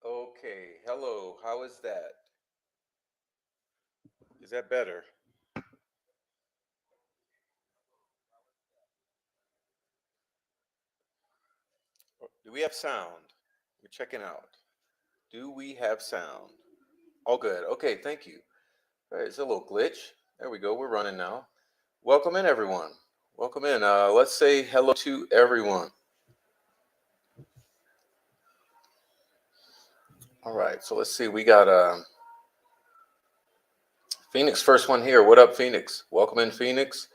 Okay, hello. How is that? Is that better? Do we have sound? We're checking out. Do we have sound? All good. Okay, thank you. All right, it's a little glitch. There we go. We're running now. Welcome in, everyone. Welcome in. Let's say hello to everyone. All right, so let's see. We got Phoenix, first one here. What up, Phoenix? Welcome in, Phoenix.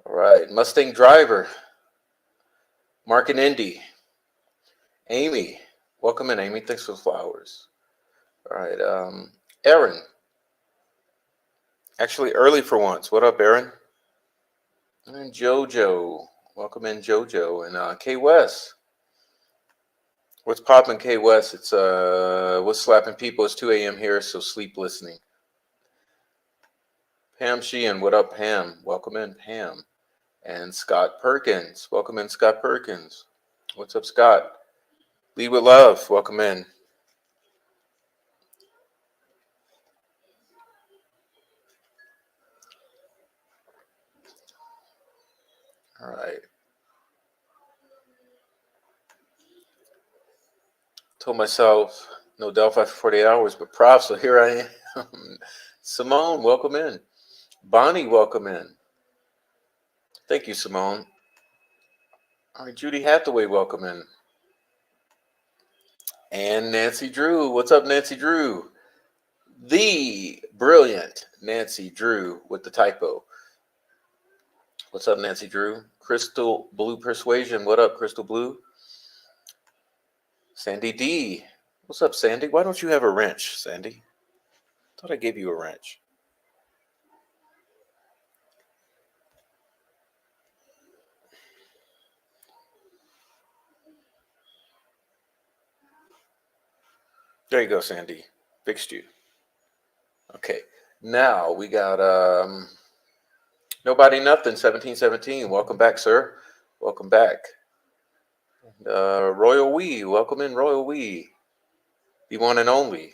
All right, Mustang Driver, Mark and Indy, Amy. Welcome in, Amy. Thanks for the flowers. All right, Aaron. Actually, early for once. What up, Aaron? And JoJo. Welcome in, JoJo. And K West. What's poppin', K West? It's what's slapping people? It's 2 a.m. here, so sleep listening. Pam Sheehan, what up, Pam? Welcome in, Pam. And Scott Perkins. Welcome in, Scott Perkins. What's up, Scott? Lead with love. Welcome in. All right. Told myself no Delphi for 48 hours, but props, so here I am. Simone, welcome in. Bonnie, welcome in. Thank you, Simone. All right, Judy Hathaway, welcome in. And Nancy Drew. What's up, Nancy Drew? The brilliant Nancy Drew with the typo. What's up, Nancy Drew? Crystal Blue Persuasion. What up, Crystal Blue? Sandy D. What's up, Sandy? Why don't you have a wrench, Sandy? Thought I gave you a wrench. There you go, Sandy. Fixed you. Okay. Now we got Nobody Nothing, 1717. Welcome back, sir. Welcome back. Royal Wee. Welcome in, Royal Wee. The one and only.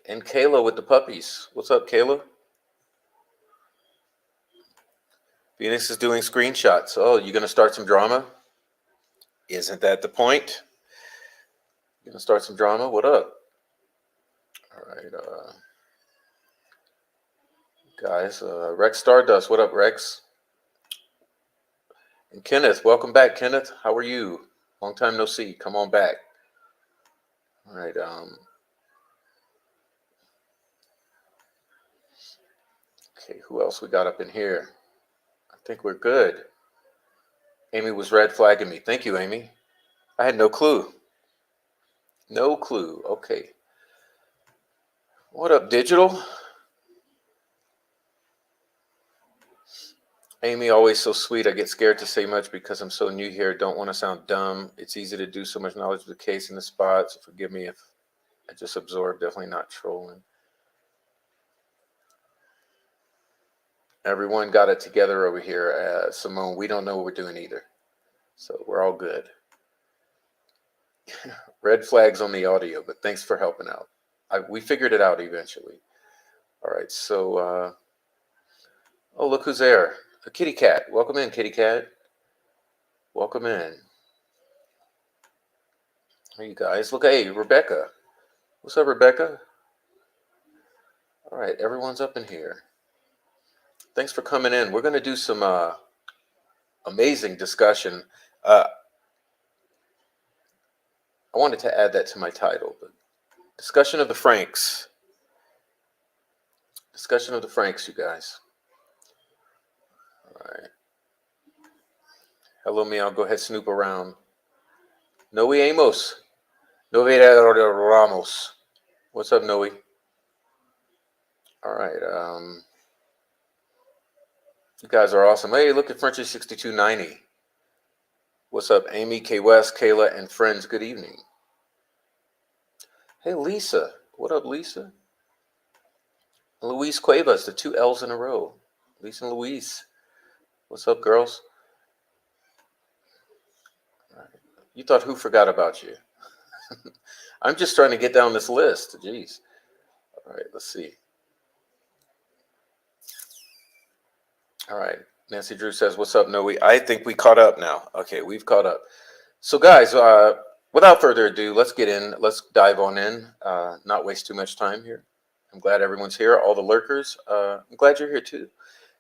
And Kayla with the puppies. What's up, Kayla? Phoenix is doing screenshots. Oh, you gonna start some drama? Isn't that the point? You gonna start some drama? What up? All right, guys. Rex Stardust. What up, Rex? And Kenneth, welcome back, Kenneth. How are you? Long time no see. Come on back. All right. Okay. Who else we got up in here? I think we're good. Amy was red flagging me. Thank you, Amy. I had no clue. No clue. Okay. What up, Digital? Amy, always so sweet. I get scared to say much because I'm so new here. Don't want to sound dumb. It's easy to do so much knowledge of the case in the spot. So forgive me if I just absorb. Definitely not trolling. Everyone got it together over here. Simone, we don't know what we're doing either. So we're all good. Red flags on the audio, but thanks for helping out. We figured it out eventually. All right, so, oh, look who's there. A kitty cat. Welcome in, kitty cat. Welcome in. Hey, you guys. Look, hey, Rebecca. What's up, Rebecca? All right, everyone's up in here. Thanks for coming in. We're going to do some amazing discussion. I wanted to add that to my title, but discussion of the Franks. Discussion of the Franks, you guys. All right. Hello, me. I'll go ahead snoop around. Noe Amos. Noe Ramos. What's up, Noe? All right. You guys are awesome. Hey, look at Frenchie 6290. What's up, Amy, K West, Kayla, and friends? Good evening. Hey, Lisa. What up, Lisa? Luis Cuevas, the two L's in a row. Lisa and Luis. What's up, girls? Right. You thought who forgot about you? I'm just trying to get down this list. Jeez. All right, let's see. All right. Nancy Drew says, what's up, Noe? I think we caught up now. Okay, we've caught up. So, guys, without further ado, let's get in. Let's dive on in. Not waste too much time here. I'm glad everyone's here. All the lurkers. I'm glad you're here, too.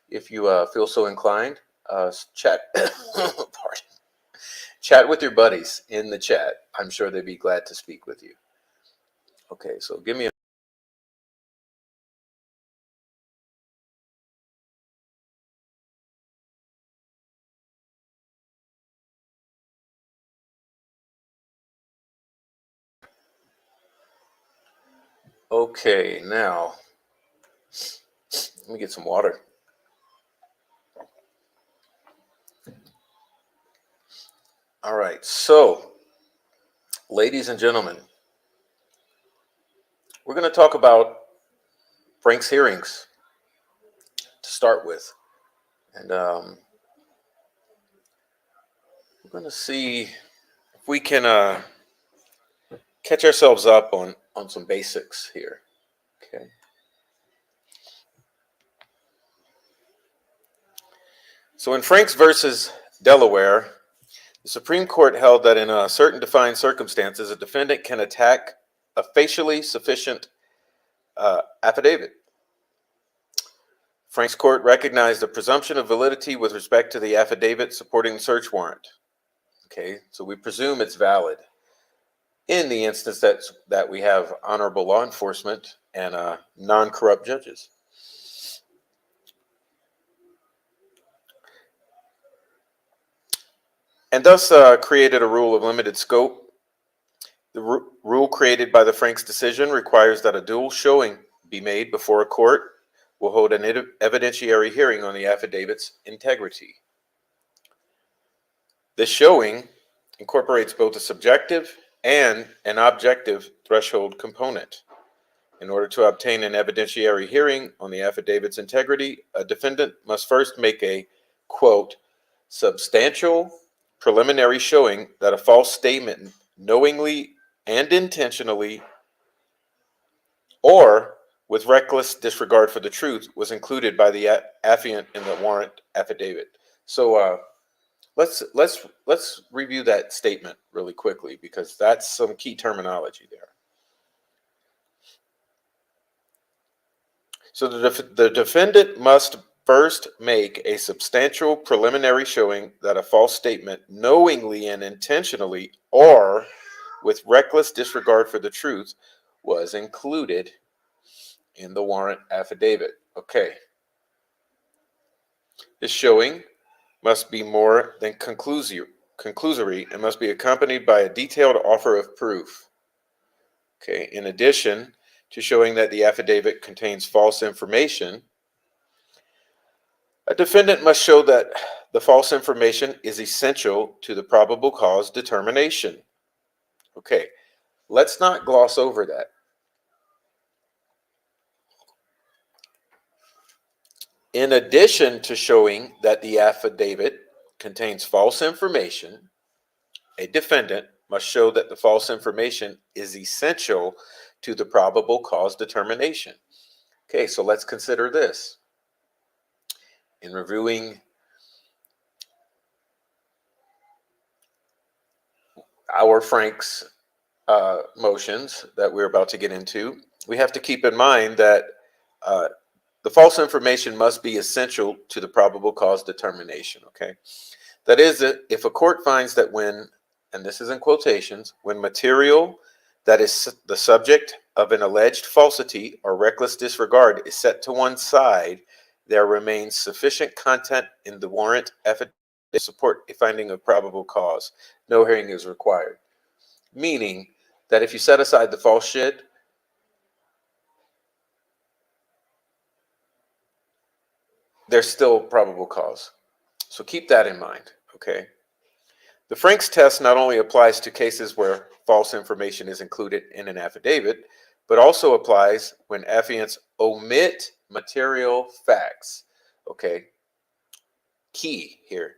If you feel so inclined, chat. Pardon. Chat with your buddies in the chat. I'm sure they'd be glad to speak with you. Okay, so give me a Okay, now let me get some water. All right, so ladies and gentlemen, we're going to talk about Frank's hearings to start with. And we're going to see if we can catch ourselves up on some basics here. Okay. So in Franks versus Delaware, the Supreme Court held that in certain defined circumstances, a defendant can attack a facially sufficient affidavit. Frank's court recognized the presumption of validity with respect to the affidavit supporting the search warrant. Okay, so we presume it's valid in the instance that we have honorable law enforcement and non-corrupt judges. And thus created a rule of limited scope. The rule created by the Franks decision requires that a dual showing be made before a court will hold an evidentiary hearing on the affidavit's integrity. This showing incorporates both a subjective and an objective threshold component. In order to obtain an evidentiary hearing on the affidavit's integrity, a defendant must first make a, quote, substantial preliminary showing that a false statement knowingly and intentionally or with reckless disregard for the truth was included by the affiant in the warrant affidavit. So let's review that statement really quickly because that's some key terminology there. So the defendant must first make a substantial preliminary showing that a false statement knowingly and intentionally or with reckless disregard for the truth was included in the warrant affidavit. Okay. This showing must be more than conclusory and must be accompanied by a detailed offer of proof. Okay. In addition to showing that the affidavit contains false information, a defendant must show that the false information is essential to the probable cause determination. Okay, let's not gloss over that. In addition to showing that the affidavit contains false information, a defendant must show that the false information is essential to the probable cause determination. Okay, so let's consider this. In reviewing our Frank's motions that we're about to get into, we have to keep in mind that the false information must be essential to the probable cause determination, okay? That is, if a court finds that when, and this is in quotations, when material that is the subject of an alleged falsity or reckless disregard is set to one side, there remains sufficient content in the warrant affidavit to support a finding of probable cause. No hearing is required. Meaning that if you set aside the false shit, there's still probable cause. So keep that in mind, okay? The Franks test not only applies to cases where false information is included in an affidavit, but also applies when affiants omit material facts, okay? Key here.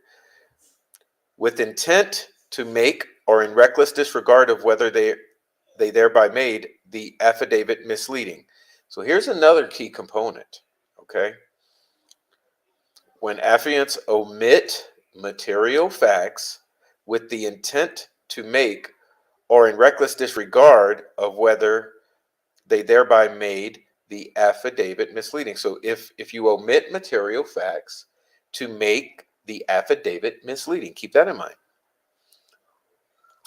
With intent to make or in reckless disregard of whether they thereby made the affidavit misleading. So here's another key component, okay? When affiants omit material facts with the intent to make or in reckless disregard of whether they thereby made the affidavit misleading. So if you omit material facts to make the affidavit misleading, keep that in mind.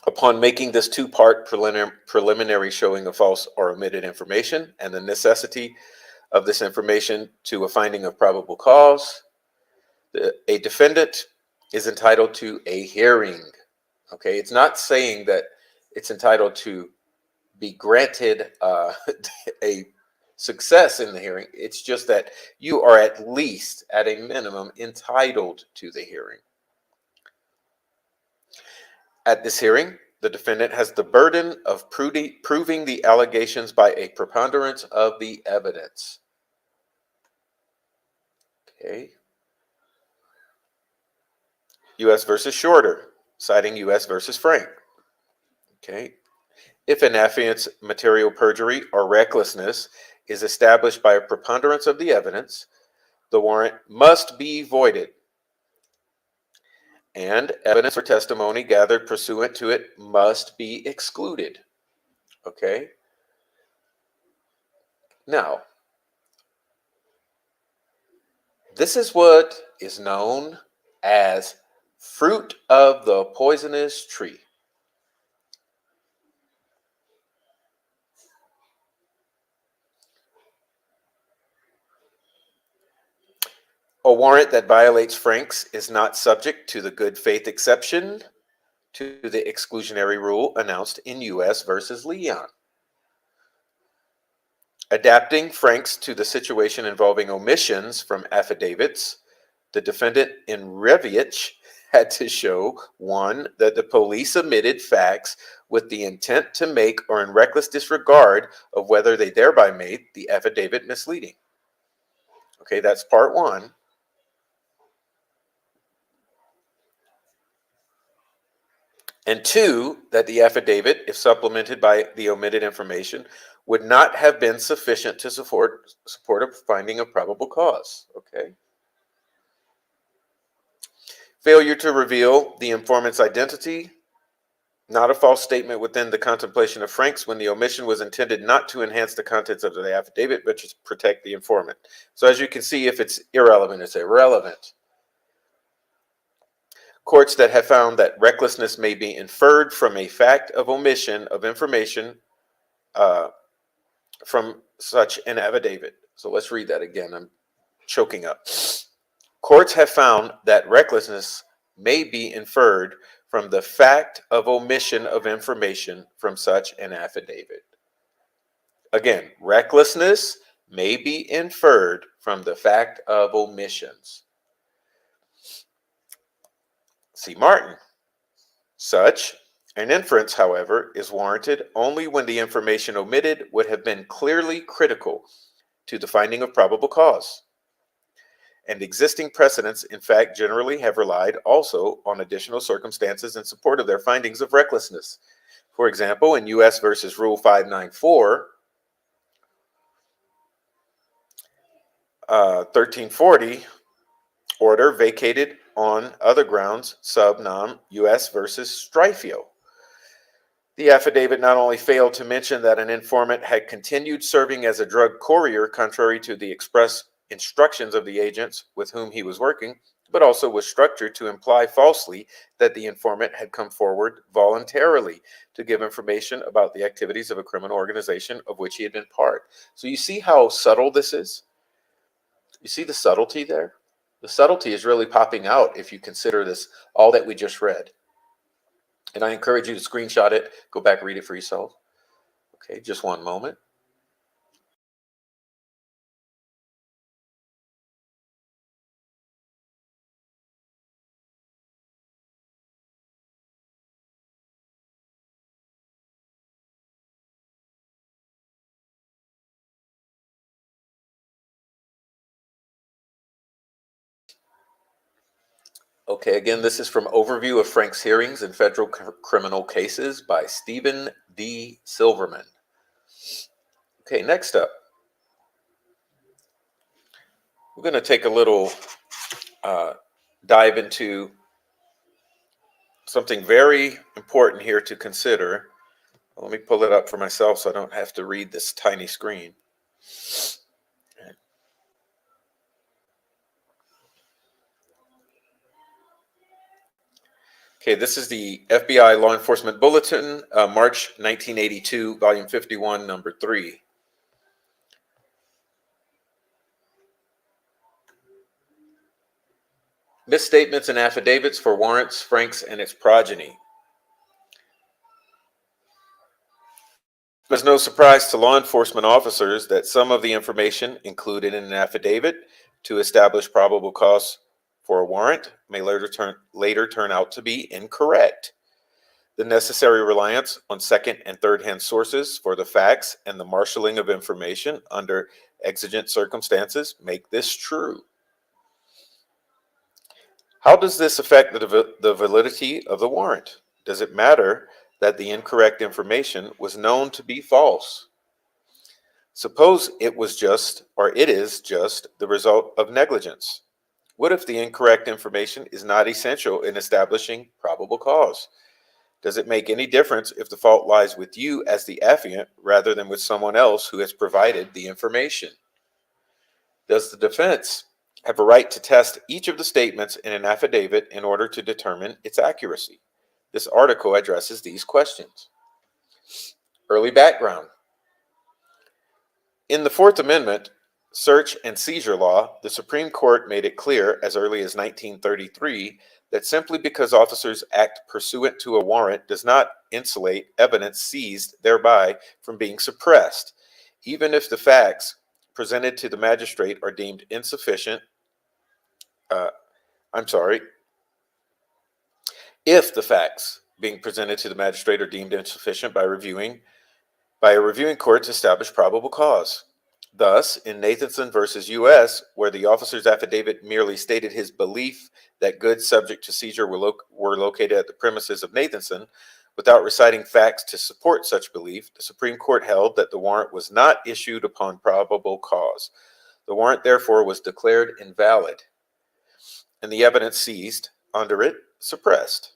Upon making this two-part preliminary showing of false or omitted information and the necessity of this information to a finding of probable cause, a defendant is entitled to a hearing. Okay, it's not saying that it's entitled to be granted a success in the hearing. It's just that you are at least, at a minimum, entitled to the hearing. At this hearing, the defendant has the burden of proving the allegations by a preponderance of the evidence. Okay. U.S. versus Shorter, citing U.S. versus Frank. Okay. If an affiant's material perjury or recklessness is established by a preponderance of the evidence, the warrant must be voided, and evidence or testimony gathered pursuant to it must be excluded. Okay? Now, this is what is known as fruit of the poisonous tree. A warrant that violates Frank's is not subject to the good faith exception to the exclusionary rule announced in U.S. versus Leon. Adapting Frank's to the situation involving omissions from affidavits, the defendant in Revich had to show, one, that the police omitted facts with the intent to make or in reckless disregard of whether they thereby made the affidavit misleading. Okay, that's part one. And two, that the affidavit, if supplemented by the omitted information, would not have been sufficient to support a finding of probable cause. Okay. Failure to reveal the informant's identity, not a false statement within the contemplation of Frank's when the omission was intended not to enhance the contents of the affidavit, but to protect the informant. So as you can see, if it's irrelevant, it's irrelevant. Courts that have found that recklessness may be inferred from a fact of omission of information from such an affidavit. So let's read that again. I'm choking up. Courts have found that recklessness may be inferred from the fact of omission of information from such an affidavit. Again, recklessness may be inferred from the fact of omissions. See Martin. Such an inference, however, is warranted only when the information omitted would have been clearly critical to the finding of probable cause. And existing precedents, in fact, generally have relied also on additional circumstances in support of their findings of recklessness. For example, in U.S. versus Rule 594, 1340 order vacated on other grounds, sub nom U.S. versus Strifio. The affidavit not only failed to mention that an informant had continued serving as a drug courier contrary to the express instructions of the agents with whom he was working, but also was structured to imply falsely that the informant had come forward voluntarily to give information about the activities of a criminal organization of which he had been part. So you see how subtle this is? You see the subtlety there? The subtlety is really popping out if you consider this, all that we just read. And I encourage you to screenshot it, go back, read it for yourself. Okay, just one moment. Okay, again, this is from Overview of Frank's Hearings in Federal Criminal Cases by Stephen D. Silverman. Okay, next up, we're going to take a little dive into something very important here to consider. Let me pull it up for myself so I don't have to read this tiny screen. Okay, this is the FBI Law Enforcement Bulletin, March 1982, Volume 51, Number 3. Misstatements and affidavits for warrants, Franks, and its progeny. There's no surprise to law enforcement officers that some of the information included in an affidavit to establish probable cause for a warrant may later turn out to be incorrect. The necessary reliance on second and third hand sources for the facts and the marshaling of information under exigent circumstances make this true. How does this affect the validity of the warrant? Does it matter that the incorrect information was known to be false? Suppose it was just, or it is just, the result of negligence. What if the incorrect information is not essential in establishing probable cause? Does it make any difference if the fault lies with you as the affiant rather than with someone else who has provided the information? Does the defense have a right to test each of the statements in an affidavit in order to determine its accuracy? This article addresses these questions. Early background. In the Fourth Amendment, search and seizure law, the Supreme Court made it clear as early as 1933 that simply because officers act pursuant to a warrant does not insulate evidence seized thereby from being suppressed, even if the facts presented to the magistrate are deemed insufficient. If the facts being presented to the magistrate are deemed insufficient by a reviewing court to establish probable cause. Thus, in Nathanson versus U.S., where the officer's affidavit merely stated his belief that goods subject to seizure were located at the premises of Nathanson, without reciting facts to support such belief, the Supreme Court held that the warrant was not issued upon probable cause. The warrant, therefore, was declared invalid, and the evidence seized under it suppressed.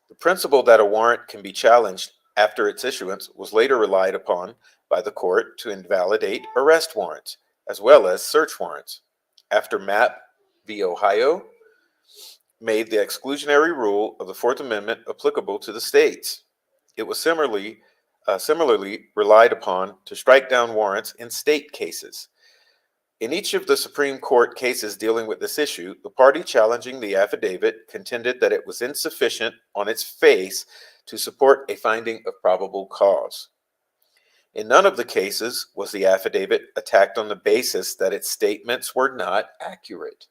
The principle that a warrant can be challenged after its issuance was later relied upon by the court to invalidate arrest warrants, as well as search warrants, after Mapp v. Ohio made the exclusionary rule of the Fourth Amendment applicable to the states. It was similarly relied upon to strike down warrants in state cases. In each of the Supreme Court cases dealing with this issue, the party challenging the affidavit contended that it was insufficient on its face to support a finding of probable cause. In none of the cases was the affidavit attacked on the basis that its statements were not accurate.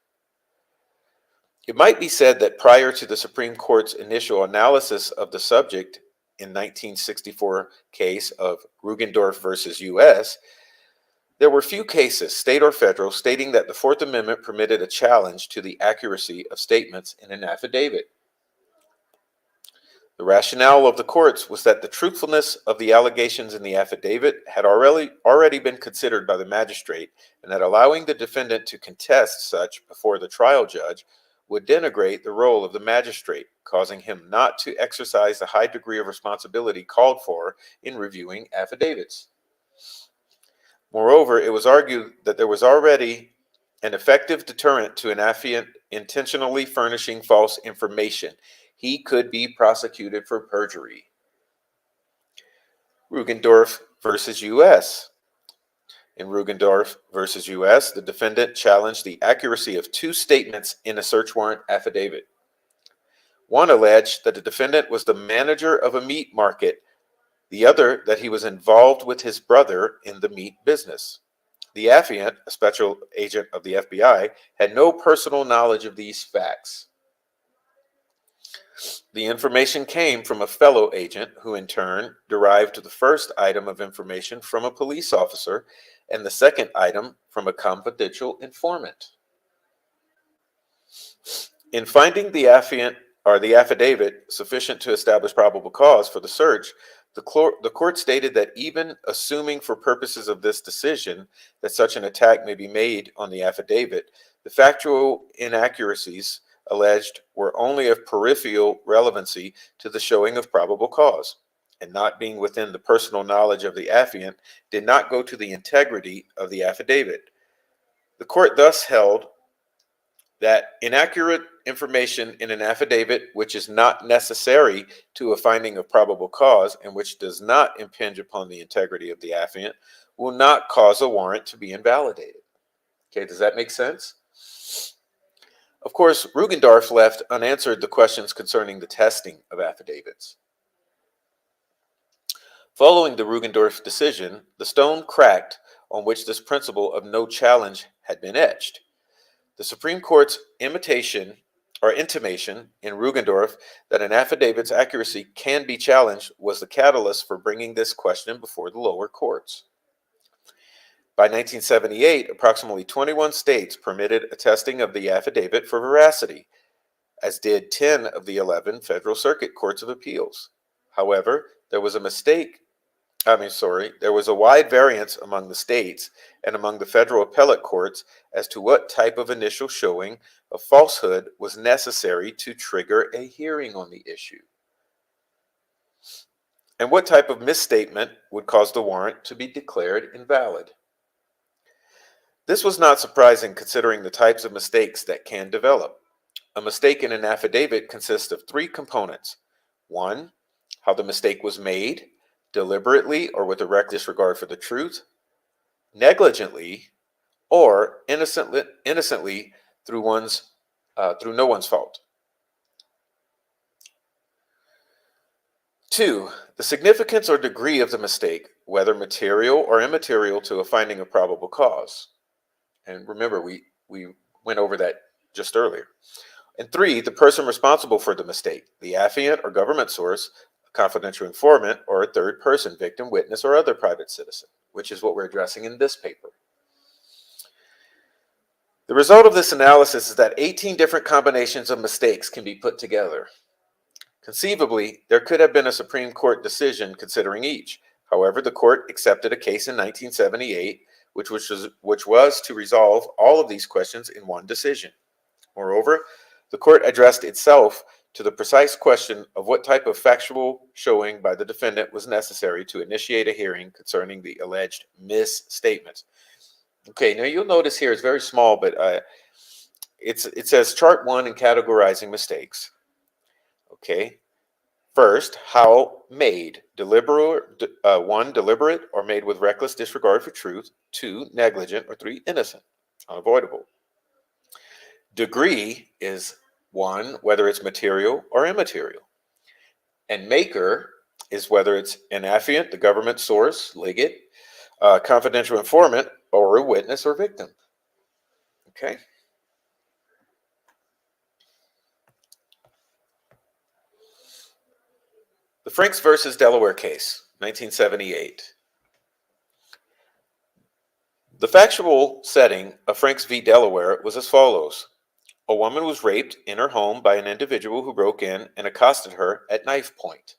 It might be said that prior to the Supreme Court's initial analysis of the subject in 1964 case of Rugendorf versus U.S., there were few cases, state or federal, stating that the Fourth Amendment permitted a challenge to the accuracy of statements in an affidavit. The rationale of the courts was that the truthfulness of the allegations in the affidavit had already been considered by the magistrate, and that allowing the defendant to contest such before the trial judge would denigrate the role of the magistrate, causing him not to exercise the high degree of responsibility called for in reviewing affidavits. Moreover, it was argued that there was already an effective deterrent to an affiant intentionally furnishing false information. He could be prosecuted for perjury. Rugendorf versus U.S. In Rugendorf versus U.S., the defendant challenged the accuracy of two statements in a search warrant affidavit. One alleged that the defendant was the manager of a meat market, the other that he was involved with his brother in the meat business. The affiant, a special agent of the FBI, had no personal knowledge of these facts. The information came from a fellow agent who in turn derived the first item of information from a police officer and the second item from a confidential informant. In finding the affidavit sufficient to establish probable cause for the search, the court stated that even assuming for purposes of this decision that such an attack may be made on the affidavit, the factual inaccuracies alleged were only of peripheral relevancy to the showing of probable cause, and not being within the personal knowledge of the affiant did not go to the integrity of the affidavit. The court thus held that inaccurate information in an affidavit which is not necessary to a finding of probable cause and which does not impinge upon the integrity of the affiant will not cause a warrant to be invalidated. Okay, does that make sense? Of course, Rugendorf left unanswered the questions concerning the testing of affidavits. Following the Rugendorf decision, the stone cracked on which this principle of no challenge had been etched. The Supreme Court's intimation in Rugendorf that an affidavit's accuracy can be challenged was the catalyst for bringing this question before the lower courts. By 1978, approximately 21 states permitted a testing of the affidavit for veracity, as did 10 of the 11 Federal Circuit Courts of Appeals. However, there was a wide variance among the states and among the federal appellate courts as to what type of initial showing of falsehood was necessary to trigger a hearing on the issue, and what type of misstatement would cause the warrant to be declared invalid. This was not surprising considering the types of mistakes that can develop. A mistake in an affidavit consists of three components. One, how the mistake was made, deliberately or with a reckless disregard for the truth, negligently, or innocently through no one's fault. 2. The significance or degree of the mistake, whether material or immaterial to a finding of probable cause. And remember, we went over that just earlier. And 3, the person responsible for the mistake, the affiant or government source, a confidential informant, or a third person, victim, witness, or other private citizen, which is what we're addressing in this paper. The result of this analysis is that 18 different combinations of mistakes can be put together. Conceivably, there could have been a Supreme Court decision considering each. However, the court accepted a case in 1978, which was to resolve all of these questions in one decision. Moreover, the court addressed itself to the precise question of what type of factual showing by the defendant was necessary to initiate a hearing concerning the alleged misstatements. Okay, now you'll notice here it's very small, but it says chart 1 in categorizing mistakes. Okay, first, how made, deliberate, 1, deliberate or made with reckless disregard for truth, 2, negligent, or 3, innocent, unavoidable. Degree is 1, whether it's material or immaterial. And maker is whether it's an affiant, the government source, litigant, confidential informant, or a witness or victim. Okay. The Franks versus Delaware case, 1978. The factual setting of Franks v. Delaware was as follows. A woman was raped in her home by an individual who broke in and accosted her at knife point.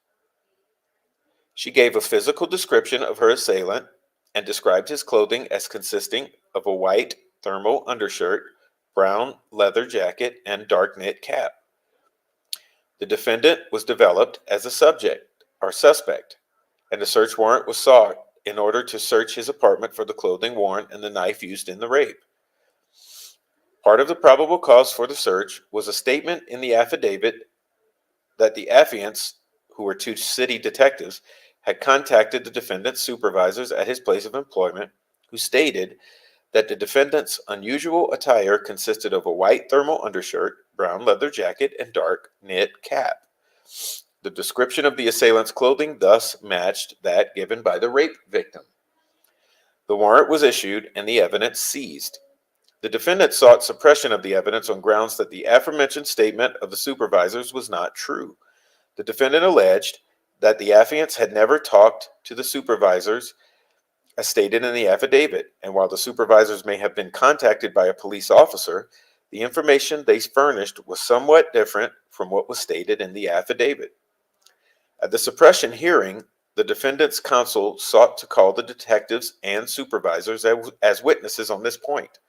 She gave a physical description of her assailant and described his clothing as consisting of a white thermal undershirt, brown leather jacket, and dark knit cap. The defendant was developed as a suspect, and a search warrant was sought in order to search his apartment for the clothing worn and the knife used in the rape. Part of the probable cause for the search was a statement in the affidavit that the affiants, who were 2 city detectives, had contacted the defendant's supervisors at his place of employment, who stated that the defendant's unusual attire consisted of a white thermal undershirt, brown leather jacket, and dark knit cap. The description of the assailant's clothing thus matched that given by the rape victim. The warrant was issued and the evidence seized. The defendant sought suppression of the evidence on grounds that the aforementioned statement of the supervisors was not true. The defendant alleged that the affiants had never talked to the supervisors as stated in the affidavit, and while the supervisors may have been contacted by a police officer, the information they furnished was somewhat different from what was stated in the affidavit. At the suppression hearing, the defendant's counsel sought to call the detectives and supervisors as witnesses on this point.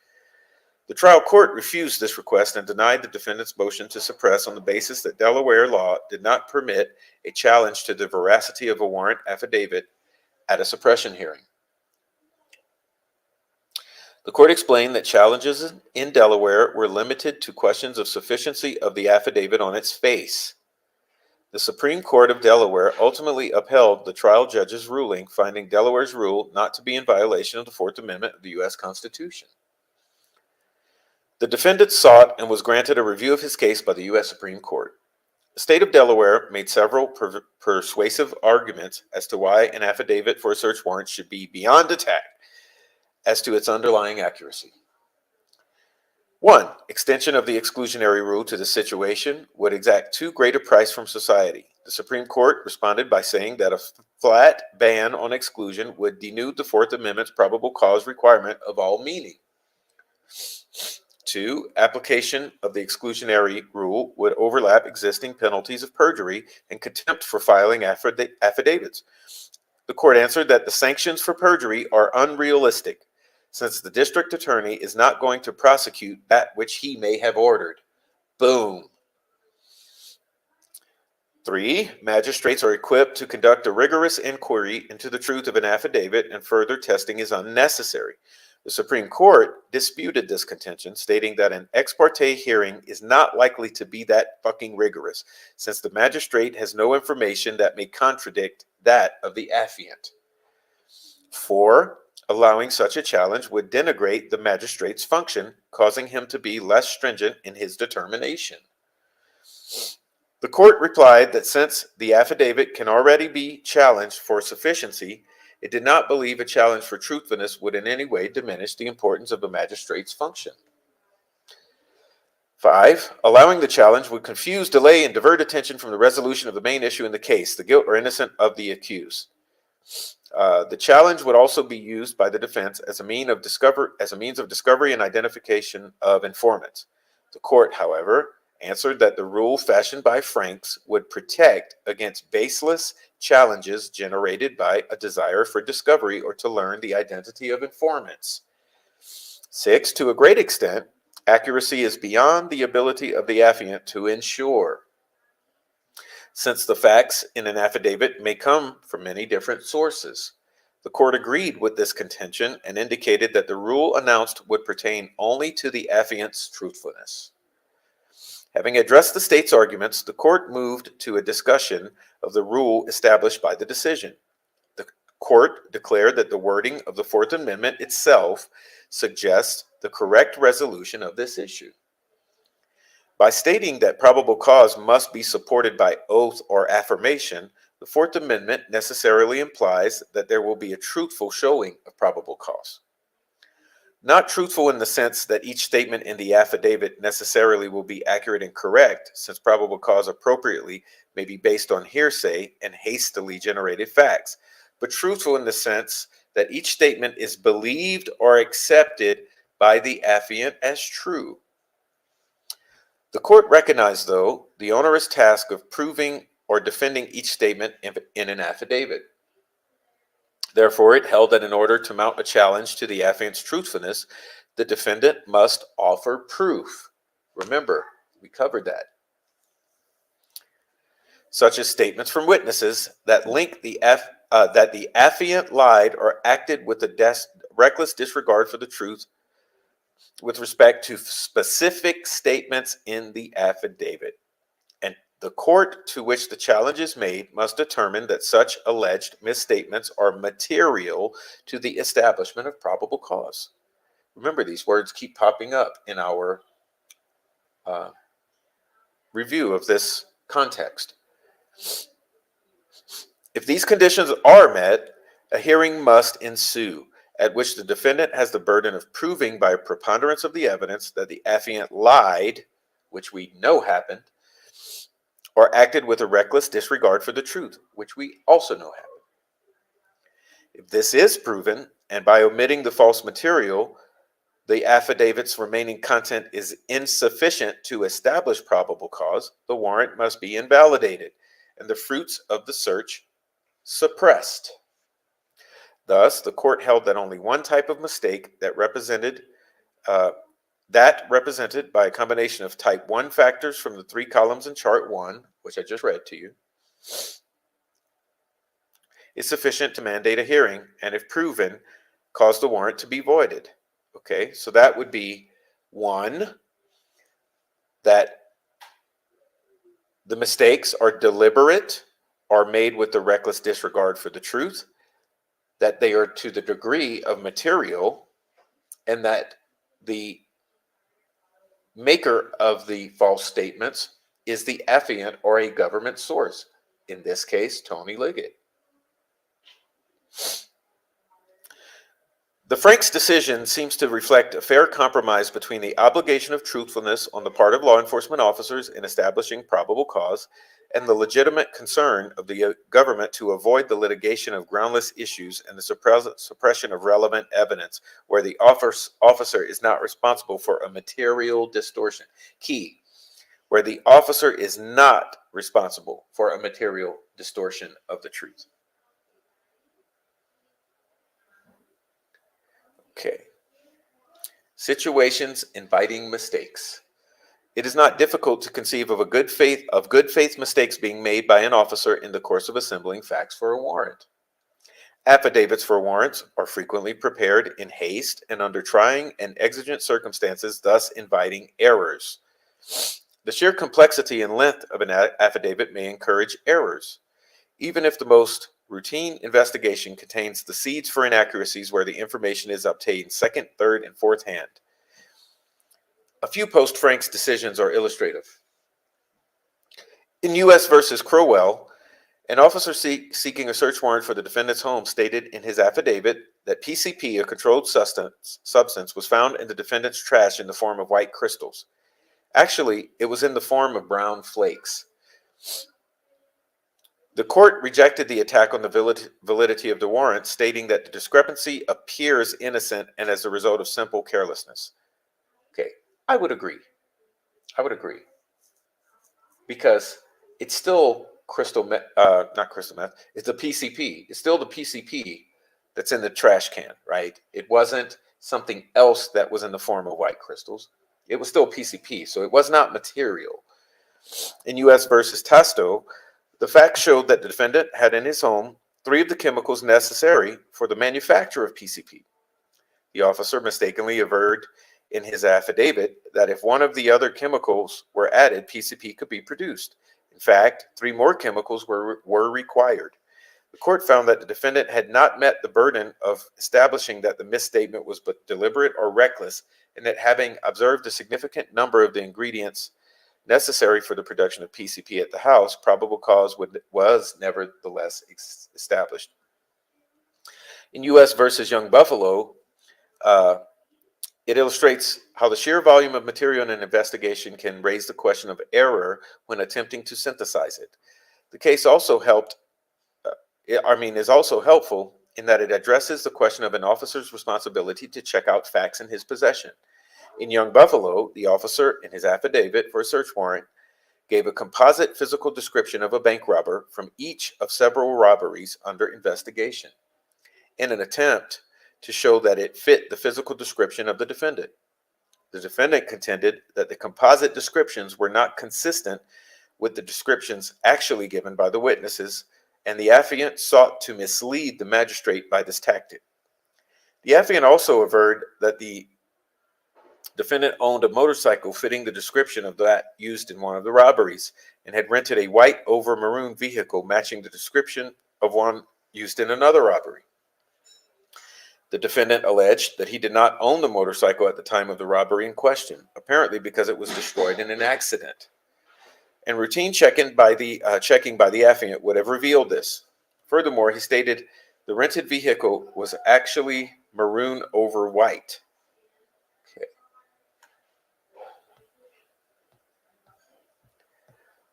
The trial court refused this request and denied the defendant's motion to suppress on the basis that Delaware law did not permit a challenge to the veracity of a warrant affidavit at a suppression hearing. The court explained that challenges in Delaware were limited to questions of sufficiency of the affidavit on its face. The Supreme Court of Delaware ultimately upheld the trial judge's ruling, finding Delaware's rule not to be in violation of the Fourth Amendment of the U.S. Constitution. The defendant sought and was granted a review of his case by the U.S. Supreme Court. The state of Delaware made several persuasive arguments as to why an affidavit for a search warrant should be beyond attack as to its underlying accuracy. 1. Extension of the exclusionary rule to the situation would exact too great a price from society. The Supreme Court responded by saying that a flat ban on exclusion would denude the Fourth Amendment's probable cause requirement of all meaning. 2. Application of the exclusionary rule would overlap existing penalties of perjury and contempt for filing affidavits. The court answered that the sanctions for perjury are unrealistic, since the district attorney is not going to prosecute that which he may have ordered. Boom. 3. Magistrates are equipped to conduct a rigorous inquiry into the truth of an affidavit, and further testing is unnecessary. The Supreme Court disputed this contention, stating that an ex parte hearing is not likely to be that fucking rigorous, since the magistrate has no information that may contradict that of the affiant. 4. Allowing such a challenge would denigrate the magistrate's function, causing him to be less stringent in his determination. The court replied that since the affidavit can already be challenged for sufficiency, it did not believe a challenge for truthfulness would in any way diminish the importance of the magistrate's function. 5. Allowing the challenge would confuse, delay, and divert attention from the resolution of the main issue in the case, the guilt or innocence of the accused. The challenge would also be used by the defense as a means of discovery and identification of informants. The court, however, answered that the rule fashioned by Franks would protect against baseless challenges generated by a desire for discovery or to learn the identity of informants. 6. To a great extent, accuracy is beyond the ability of the affiant to ensure, since the facts in an affidavit may come from many different sources. The court agreed with this contention and indicated that the rule announced would pertain only to the affiant's truthfulness. Having addressed the state's arguments, the court moved to a discussion of the rule established by the decision. The court declared that the wording of the Fourth Amendment itself suggests the correct resolution of this issue. By stating that probable cause must be supported by oath or affirmation, the Fourth Amendment necessarily implies that there will be a truthful showing of probable cause. Not truthful in the sense that each statement in the affidavit necessarily will be accurate and correct, since probable cause appropriately may be based on hearsay and hastily generated facts, but truthful in the sense that each statement is believed or accepted by the affiant as true. The court recognized, though, the onerous task of proving or defending each statement in an affidavit. Therefore, it held that in order to mount a challenge to the affiant's truthfulness, the defendant must offer proof. Remember, we covered that. Such as statements from witnesses that link that the affiant lied or acted with a reckless disregard for the truth with respect to specific statements in the affidavit. And the court to which the challenge is made must determine that such alleged misstatements are material to the establishment of probable cause. Remember, these words keep popping up in our review of this context. If these conditions are met, a hearing must ensue, at which the defendant has the burden of proving by a preponderance of the evidence that the affiant lied, which we know happened, or acted with a reckless disregard for the truth, which we also know happened. If this is proven, and by omitting the false material, the affidavit's remaining content is insufficient to establish probable cause, the warrant must be invalidated, and the fruits of the search suppressed. Thus, the court held that only one type of mistake represented by a combination of type 1 factors from the 3 columns in chart 1, which I just read to you, is sufficient to mandate a hearing, and if proven, cause the warrant to be voided. Okay, so that would be 1, that the mistakes are deliberate or made with the reckless disregard for the truth, that they are to the degree of material, and that the maker of the false statements is the affiant or a government source, in this case, Tony Liggett. The Franks decision seems to reflect a fair compromise between the obligation of truthfulness on the part of law enforcement officers in establishing probable cause and the legitimate concern of the government to avoid the litigation of groundless issues and the suppression of relevant evidence where the officer is not responsible for a material distortion. Key, where the officer is not responsible for a material distortion of the truth. Okay. Situations inviting mistakes. It is not difficult to conceive of good faith mistakes being made by an officer in the course of assembling facts for a warrant. Affidavits for warrants are frequently prepared in haste and under trying and exigent circumstances, thus inviting errors. The sheer complexity and length of an affidavit may encourage errors, even if the most routine investigation contains the seeds for inaccuracies where the information is obtained second, third, and fourth hand. A few post-Franks decisions are illustrative. In U.S. versus Crowell, an officer seeking a search warrant for the defendant's home stated in his affidavit that PCP, a controlled substance, was found in the defendant's trash in the form of white crystals. Actually, it was in the form of brown flakes. The court rejected the attack on the validity of the warrant, stating that the discrepancy appears innocent and as a result of simple carelessness. Okay, I would agree. Because it's still not crystal meth, it's the PCP. It's still the PCP that's in the trash can, right? It wasn't something else that was in the form of white crystals. It was still PCP, so it was not material. In U.S. versus Tasto, the facts showed that the defendant had in his home 3 of the chemicals necessary for the manufacture of PCP. The officer mistakenly averred in his affidavit that if one of the other chemicals were added, PCP could be produced. In fact, 3 more chemicals were required. The court found that the defendant had not met the burden of establishing that the misstatement was but deliberate or reckless, and that having observed a significant number of the ingredients necessary for the production of PCP at the house, probable cause was nevertheless established. In U.S. versus Young Buffalo, it illustrates how the sheer volume of material in an investigation can raise the question of error when attempting to synthesize it. The case also is also helpful in that it addresses the question of an officer's responsibility to check out facts in his possession. In Young Buffalo, the officer, in his affidavit for a search warrant, gave a composite physical description of a bank robber from each of several robberies under investigation, in an attempt to show that it fit the physical description of the defendant. The defendant contended that the composite descriptions were not consistent with the descriptions actually given by the witnesses, and the affiant sought to mislead the magistrate by this tactic. The affiant also averred that the defendant owned a motorcycle fitting the description of that used in one of the robberies and had rented a white over maroon vehicle matching the description of one used in another robbery. The defendant alleged that he did not own the motorcycle at the time of the robbery in question, apparently because it was destroyed in an accident. And routine checking by the affiant would have revealed this. Furthermore, he stated the rented vehicle was actually maroon over white. Okay.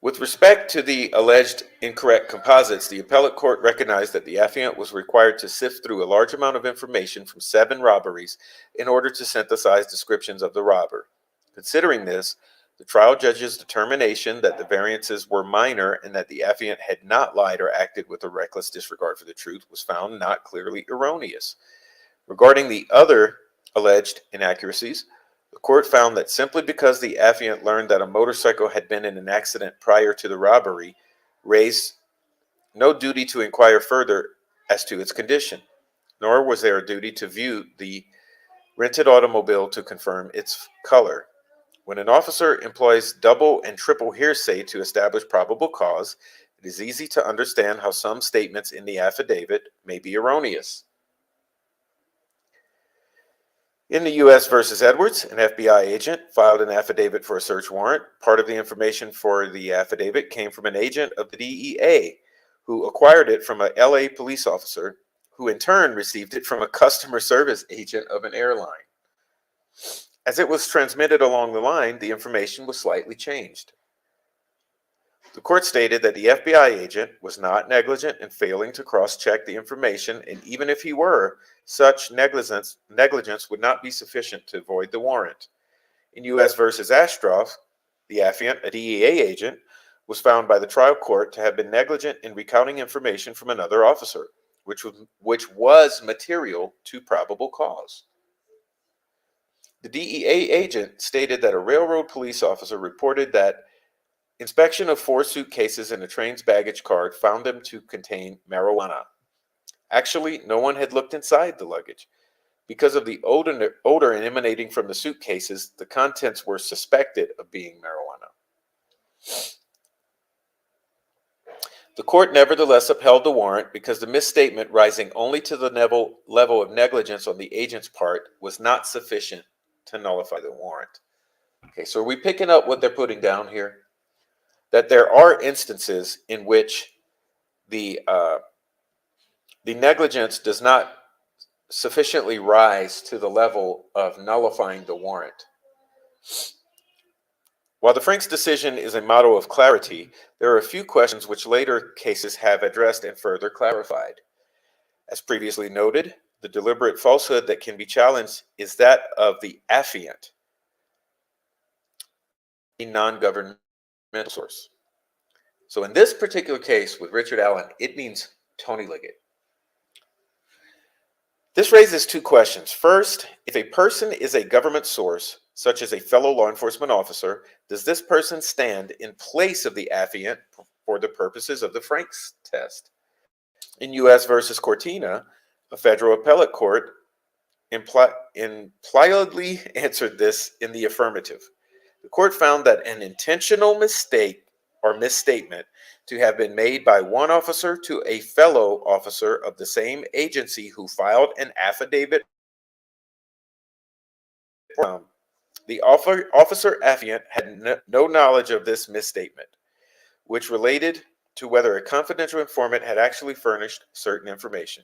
With respect to the alleged incorrect composites, the appellate court recognized that the affiant was required to sift through a large amount of information from 7 robberies in order to synthesize descriptions of the robber. Considering this, the trial judge's determination that the variances were minor and that the affiant had not lied or acted with a reckless disregard for the truth was found not clearly erroneous. Regarding the other alleged inaccuracies, the court found that simply because the affiant learned that a motorcycle had been in an accident prior to the robbery, raised no duty to inquire further as to its condition, nor was there a duty to view the rented automobile to confirm its color. When an officer employs double and triple hearsay to establish probable cause, it is easy to understand how some statements in the affidavit may be erroneous. In the U.S. versus Edwards, an FBI agent filed an affidavit for a search warrant. Part of the information for the affidavit came from an agent of the DEA who acquired it from a LA police officer who in turn received it from a customer service agent of an airline. As it was transmitted along the line, the information was slightly changed. The court stated that the FBI agent was not negligent in failing to cross-check the information, and even if he were, such negligence would not be sufficient to void the warrant. In U.S. versus Ashcroft, the affiant, a DEA agent, was found by the trial court to have been negligent in recounting information from another officer, which was material to probable cause. The DEA agent stated that a railroad police officer reported that inspection of 4 suitcases in a train's baggage car found them to contain marijuana. Actually, no one had looked inside the luggage. Because of the odor emanating from the suitcases, the contents were suspected of being marijuana. The court nevertheless upheld the warrant because the misstatement rising only to the level of negligence on the agent's part was not sufficient to nullify the warrant. Okay, so are we picking up what they're putting down here? That there are instances in which the negligence does not sufficiently rise to the level of nullifying the warrant. While the Frank's decision is a model of clarity, there are a few questions which later cases have addressed and further clarified. As previously noted, the deliberate falsehood that can be challenged is that of the affiant, a non-governmental source. So in this particular case with Richard Allen, it means Tony Liggett. This raises 2 questions. First, if a person is a government source, such as a fellow law enforcement officer, does this person stand in place of the affiant for the purposes of the Frank's test? In U.S. versus Cortina, a federal appellate court impliedly answered this in the affirmative. The court found that an intentional mistake or misstatement to have been made by one officer to a fellow officer of the same agency who filed an affidavit. The officer affiant had no knowledge of this misstatement, which related to whether a confidential informant had actually furnished certain information.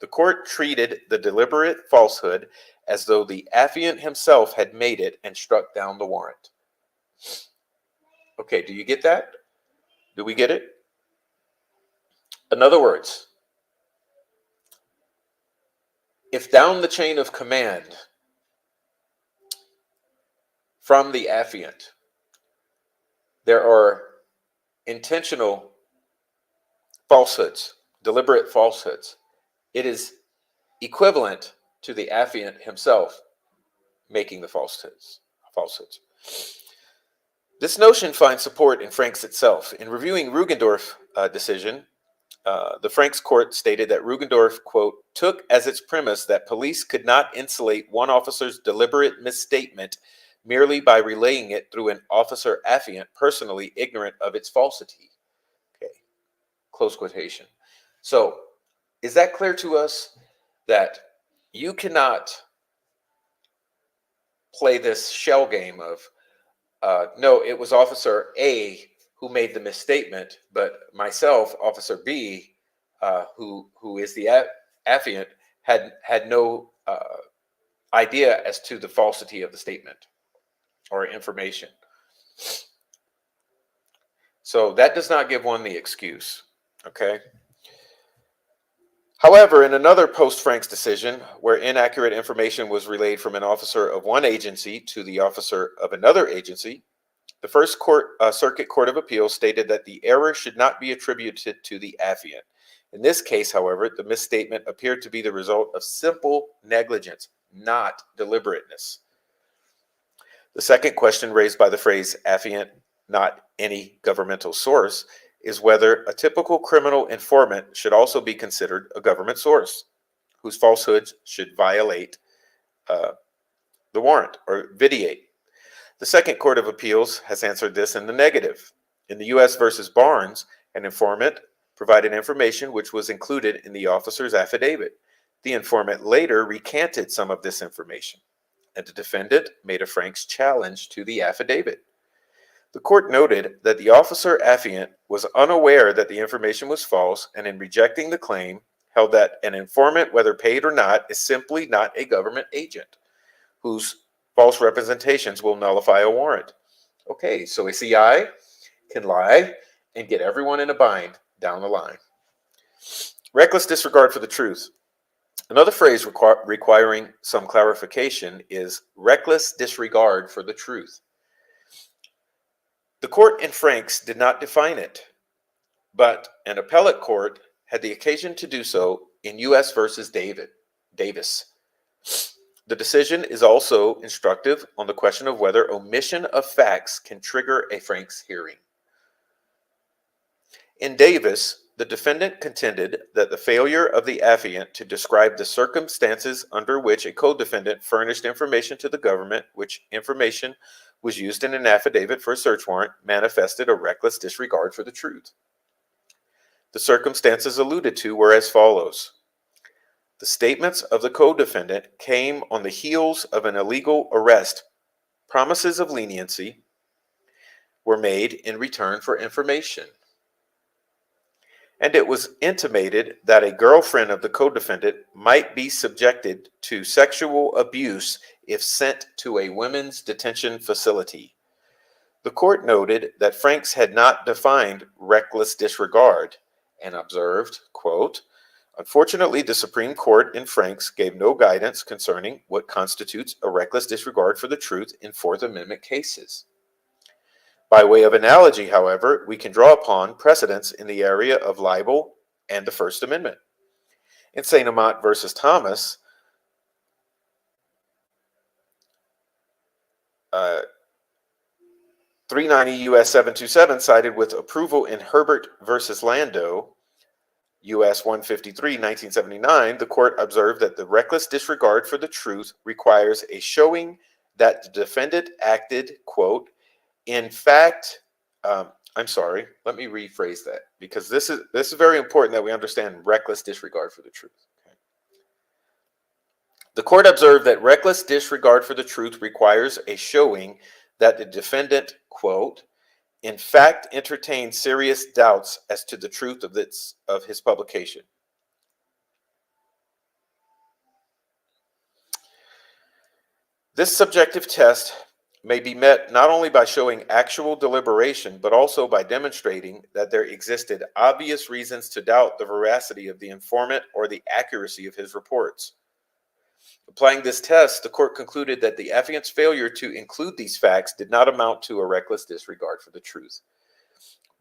The court treated the deliberate falsehood as though the affiant himself had made it and struck down the warrant. Okay, do you get that? Do we get it? In other words, if down the chain of command from the affiant, there are intentional falsehoods, deliberate falsehoods, it is equivalent to the affiant himself making the falsehoods. This notion finds support in Frank's itself. In reviewing Rugendorf decision, the Frank's court stated that Rugendorf, quote, took as its premise that police could not insulate one officer's deliberate misstatement merely by relaying it through an officer affiant personally ignorant of its falsity. Okay, close quotation. So, is that clear to us that you cannot play this shell game of no, it was Officer A who made the misstatement, but myself, Officer B, who is the affiant, had no idea as to the falsity of the statement or information. So that does not give one the excuse, okay? However, in another post-Frank's decision, where inaccurate information was relayed from an officer of one agency to the officer of another agency, the First Circuit Court of Appeals stated that the error should not be attributed to the affiant. In this case, however, the misstatement appeared to be the result of simple negligence, not deliberateness. The second question raised by the phrase affiant, not any governmental source, is whether a typical criminal informant should also be considered a government source, whose falsehoods should violate the warrant or vitiate. The Second Court of Appeals has answered this in the negative. In the U.S. versus Barnes, an informant provided information which was included in the officer's affidavit. The informant later recanted some of this information. and the defendant made a Frank's challenge to the affidavit. The court noted that the officer affiant was unaware that the information was false, and in rejecting the claim, held that an informant, whether paid or not, is simply not a government agent whose false representations will nullify a warrant. Okay, so a CI can lie and get everyone in a bind down the line. Reckless disregard for the truth. Another phrase requiring some clarification is reckless disregard for the truth. The court in Franks did not define it, but an appellate court had the occasion to do so in U.S. versus Davis. The decision is also instructive on the question of whether omission of facts can trigger a Franks hearing. In Davis, the defendant contended that the failure of the affiant to describe the circumstances under which a co-defendant furnished information to the government, which information was used in an affidavit for a search warrant, manifested a reckless disregard for the truth. The circumstances alluded to were as follows. The statements of the co-defendant came on the heels of an illegal arrest. Promises of leniency were made in return for information. And it was intimated that a girlfriend of the co-defendant might be subjected to sexual abuse if sent to a women's detention facility. The court noted that Franks had not defined reckless disregard and observed, quote, unfortunately, the Supreme Court in Franks gave no guidance concerning what constitutes a reckless disregard for the truth in Fourth Amendment cases. By way of analogy, however, we can draw upon precedents in the area of libel and the First Amendment. In St. Amant versus Thomas, 390 U.S. 727 cited with approval in Herbert versus Lando, U.S. 153, 1979, the court observed that the reckless disregard for the truth requires a showing that the defendant acted, quote, in fact, let me rephrase that, because this is very important that we understand reckless disregard for the truth. Okay. The court observed that reckless disregard for the truth requires a showing that the defendant, quote, in fact entertained serious doubts as to the truth of his publication. This subjective test may be met not only by showing actual deliberation, but also by demonstrating that there existed obvious reasons to doubt the veracity of the informant or the accuracy of his reports. Applying this test, the court concluded that the affiant's failure to include these facts did not amount to a reckless disregard for the truth.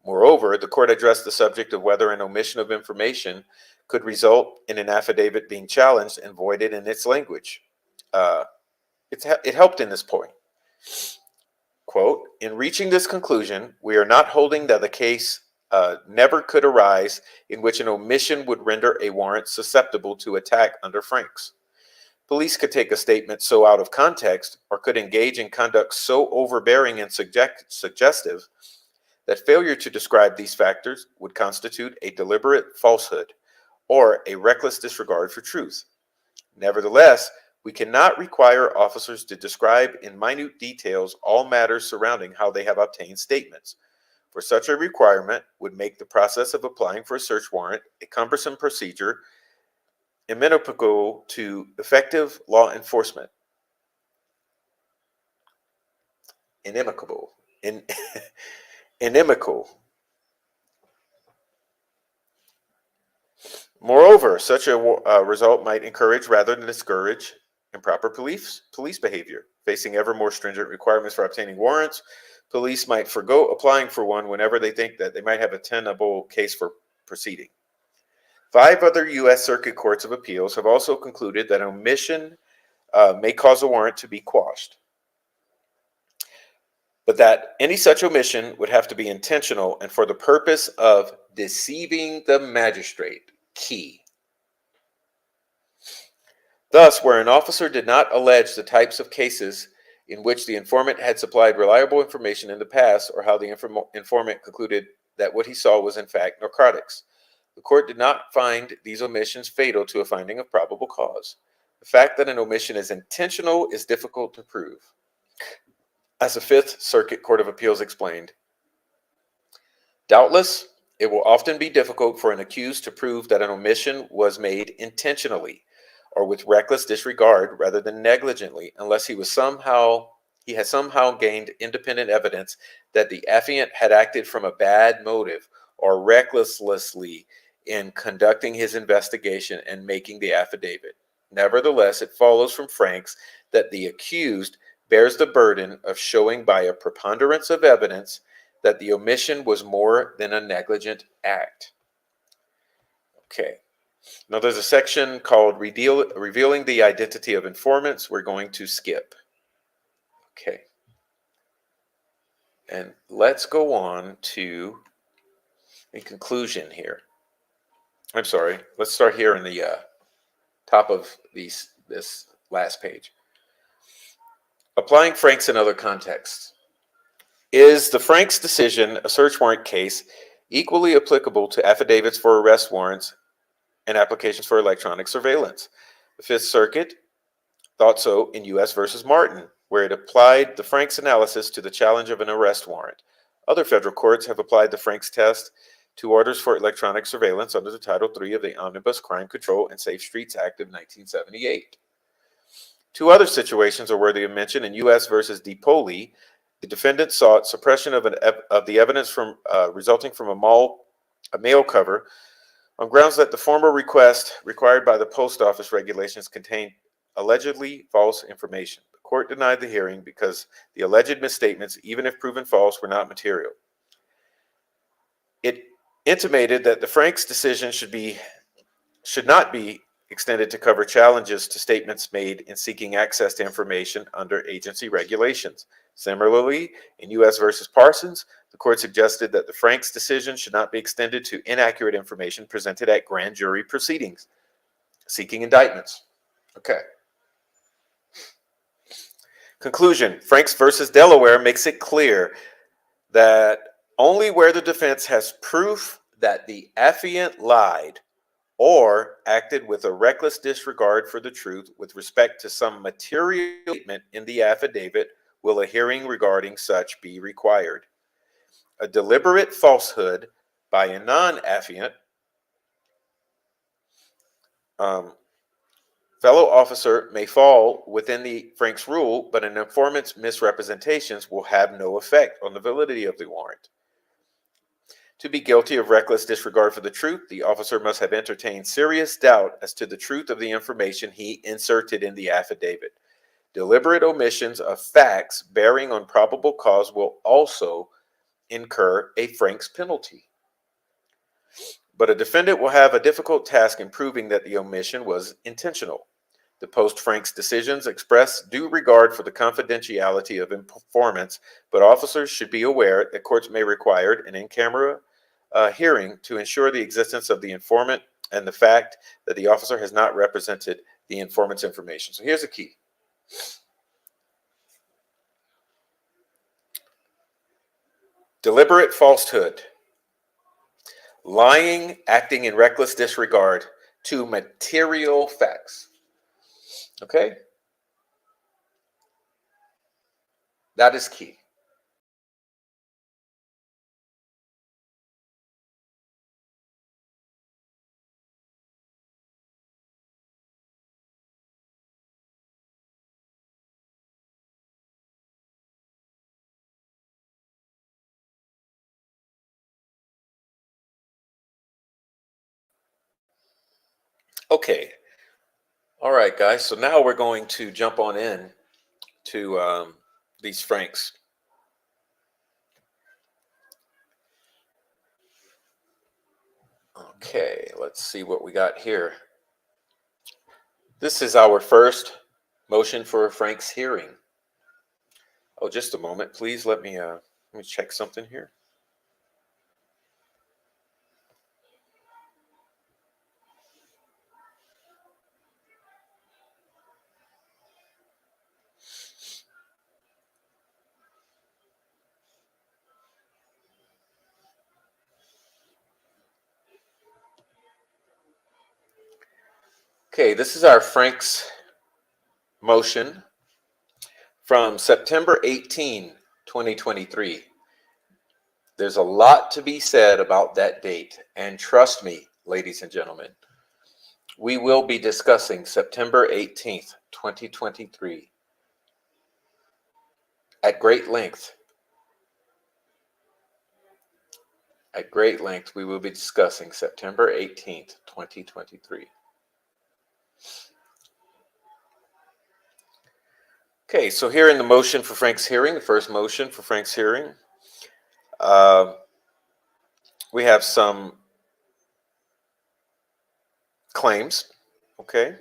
Moreover, the court addressed the subject of whether an omission of information could result in an affidavit being challenged and voided in its language. It helped in this point. Quote, in reaching this conclusion, we are not holding that the case never could arise in which an omission would render a warrant susceptible to attack under Franks. Police could take a statement so out of context or could engage in conduct so overbearing and suggestive that failure to describe these factors would constitute a deliberate falsehood or a reckless disregard for truth. Nevertheless, we cannot require officers to describe in minute details all matters surrounding how they have obtained statements, for such a requirement would make the process of applying for a search warrant a cumbersome procedure inimical to effective law enforcement. Inimical. Moreover, such a result might encourage rather than discourage improper police behavior. Facing ever more stringent requirements for obtaining warrants, police might forgo applying for one whenever they think that they might have a tenable case for proceeding. 5 other U.S. Circuit Courts of Appeals have also concluded that omission may cause a warrant to be quashed, but that any such omission would have to be intentional and for the purpose of deceiving the magistrate. Key. Thus, where an officer did not allege the types of cases in which the informant had supplied reliable information in the past or how the informant concluded that what he saw was in fact narcotics, the court did not find these omissions fatal to a finding of probable cause. The fact that an omission is intentional is difficult to prove. As the Fifth Circuit Court of Appeals explained, doubtless, it will often be difficult for an accused to prove that an omission was made intentionally or with reckless disregard rather than negligently, unless he has somehow gained independent evidence that the affiant had acted from a bad motive or recklessly in conducting his investigation and making the affidavit. Nevertheless, it follows from Franks that the accused bears the burden of showing by a preponderance of evidence that the omission was more than a negligent act. Okay. Now there's a section called Revealing the Identity of Informants. We're going to skip. Okay. And let's go on to a conclusion here. I'm sorry. Let's start here in the top of this last page. Applying Franks in other contexts. Is the Franks decision, a search warrant case, equally applicable to affidavits for arrest warrants and applications for electronic surveillance? The Fifth Circuit thought so in U.S. versus Martin, where it applied the Franks analysis to the challenge of an arrest warrant. Other federal courts have applied the Franks test to orders for electronic surveillance under the Title III of the Omnibus Crime Control and Safe Streets Act of 1978. Two other situations are worthy of mention. In U.S. versus DePoli, the defendant sought suppression of the evidence resulting from a mail cover on grounds that the former request required by the post office regulations contained allegedly false information. The court denied the hearing because the alleged misstatements, even if proven false, were not material. It intimated that the Franks decision should not be extended to cover challenges to statements made in seeking access to information under agency regulations. Similarly, in U.S. versus Parsons, the court suggested that the Franks decision should not be extended to inaccurate information presented at grand jury proceedings, seeking indictments. Okay. Conclusion: Franks versus Delaware makes it clear that only where the defense has proof that the affiant lied or acted with a reckless disregard for the truth with respect to some material statement in the affidavit will a hearing regarding such be required. A deliberate falsehood by a non-affiant fellow officer may fall within the Franks rule, but an informant's misrepresentations will have no effect on the validity of the warrant. To be guilty of reckless disregard for the truth, the officer must have entertained serious doubt as to the truth of the information he inserted in the affidavit. Deliberate omissions of facts bearing on probable cause will also incur a Franks penalty. But a defendant will have a difficult task in proving that the omission was intentional. The post-Franks decisions express due regard for the confidentiality of informants, but officers should be aware that courts may require an in-camera hearing to ensure the existence of the informant and the fact that the officer has not represented the informant's information. So here's the key. Deliberate falsehood. Lying, acting in reckless disregard to material facts. Okay? That is key. Okay. All right, guys. So now we're going to jump on in to these Franks. Okay, let's see what we got here. This is our first motion for a Franks hearing. Oh, just a moment, please. Let me check something here. Okay, this is our Franks motion from September 18, 2023. There's a lot to be said about that date, and trust me, ladies and gentlemen, we will be discussing September 18th, 2023 at great length. At great length, we will be discussing September 18th, 2023. Okay, so here in the motion for Frank's hearing, the first motion for Frank's hearing, we have some claims, okay?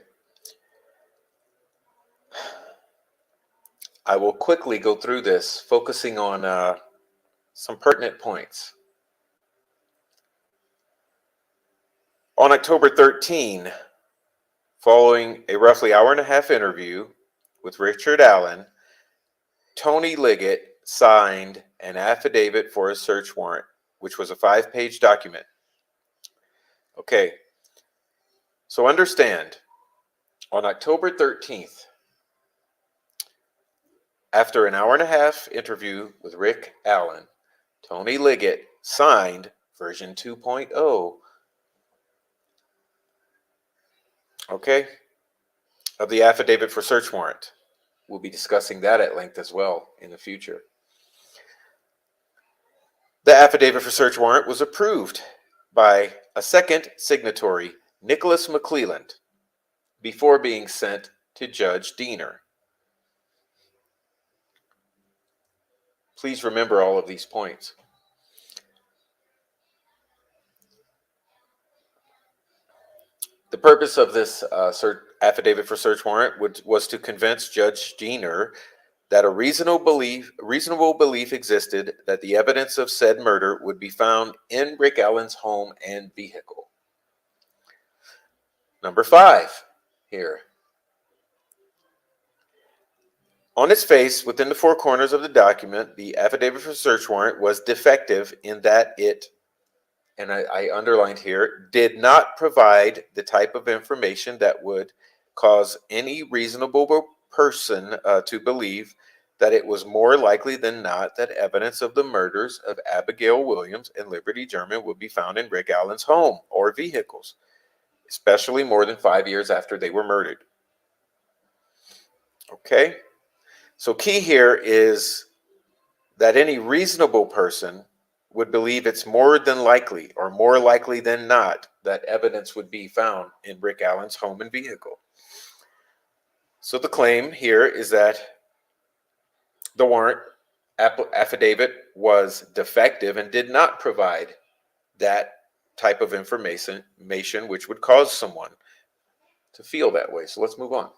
I will quickly go through this, focusing on some pertinent points. On October 13, following a roughly hour-and-a-half interview with Richard Allen, Tony Liggett signed an affidavit for a search warrant, which was a 5-page document. Okay, so understand, on October 13th, after an hour-and-a-half interview with Rick Allen, Tony Liggett signed version 2.0, okay, of the affidavit for search warrant. We'll be discussing that at length as well in the future. The affidavit for search warrant was approved by a second signatory, Nicholas McClelland, before being sent to Judge Diener. Please remember all of these points. The purpose of this affidavit for search warrant was to convince Judge Diener that a reasonable belief existed that the evidence of said murder would be found in Rick Allen's home and vehicle. Number 5 here. On its face, within the 4 corners of the document, the affidavit for search warrant was defective in that it, and I underlined here, did not provide the type of information that would cause any reasonable person to believe that it was more likely than not that evidence of the murders of Abigail Williams and Liberty German would be found in Rick Allen's home or vehicles, especially more than 5 years after they were murdered. Okay? So key here is that any reasonable person would believe it's more than likely or more likely than not that evidence would be found in Rick Allen's home and vehicle. So the claim here is that the warrant affidavit was defective and did not provide that type of information which would cause someone to feel that way. So let's move on.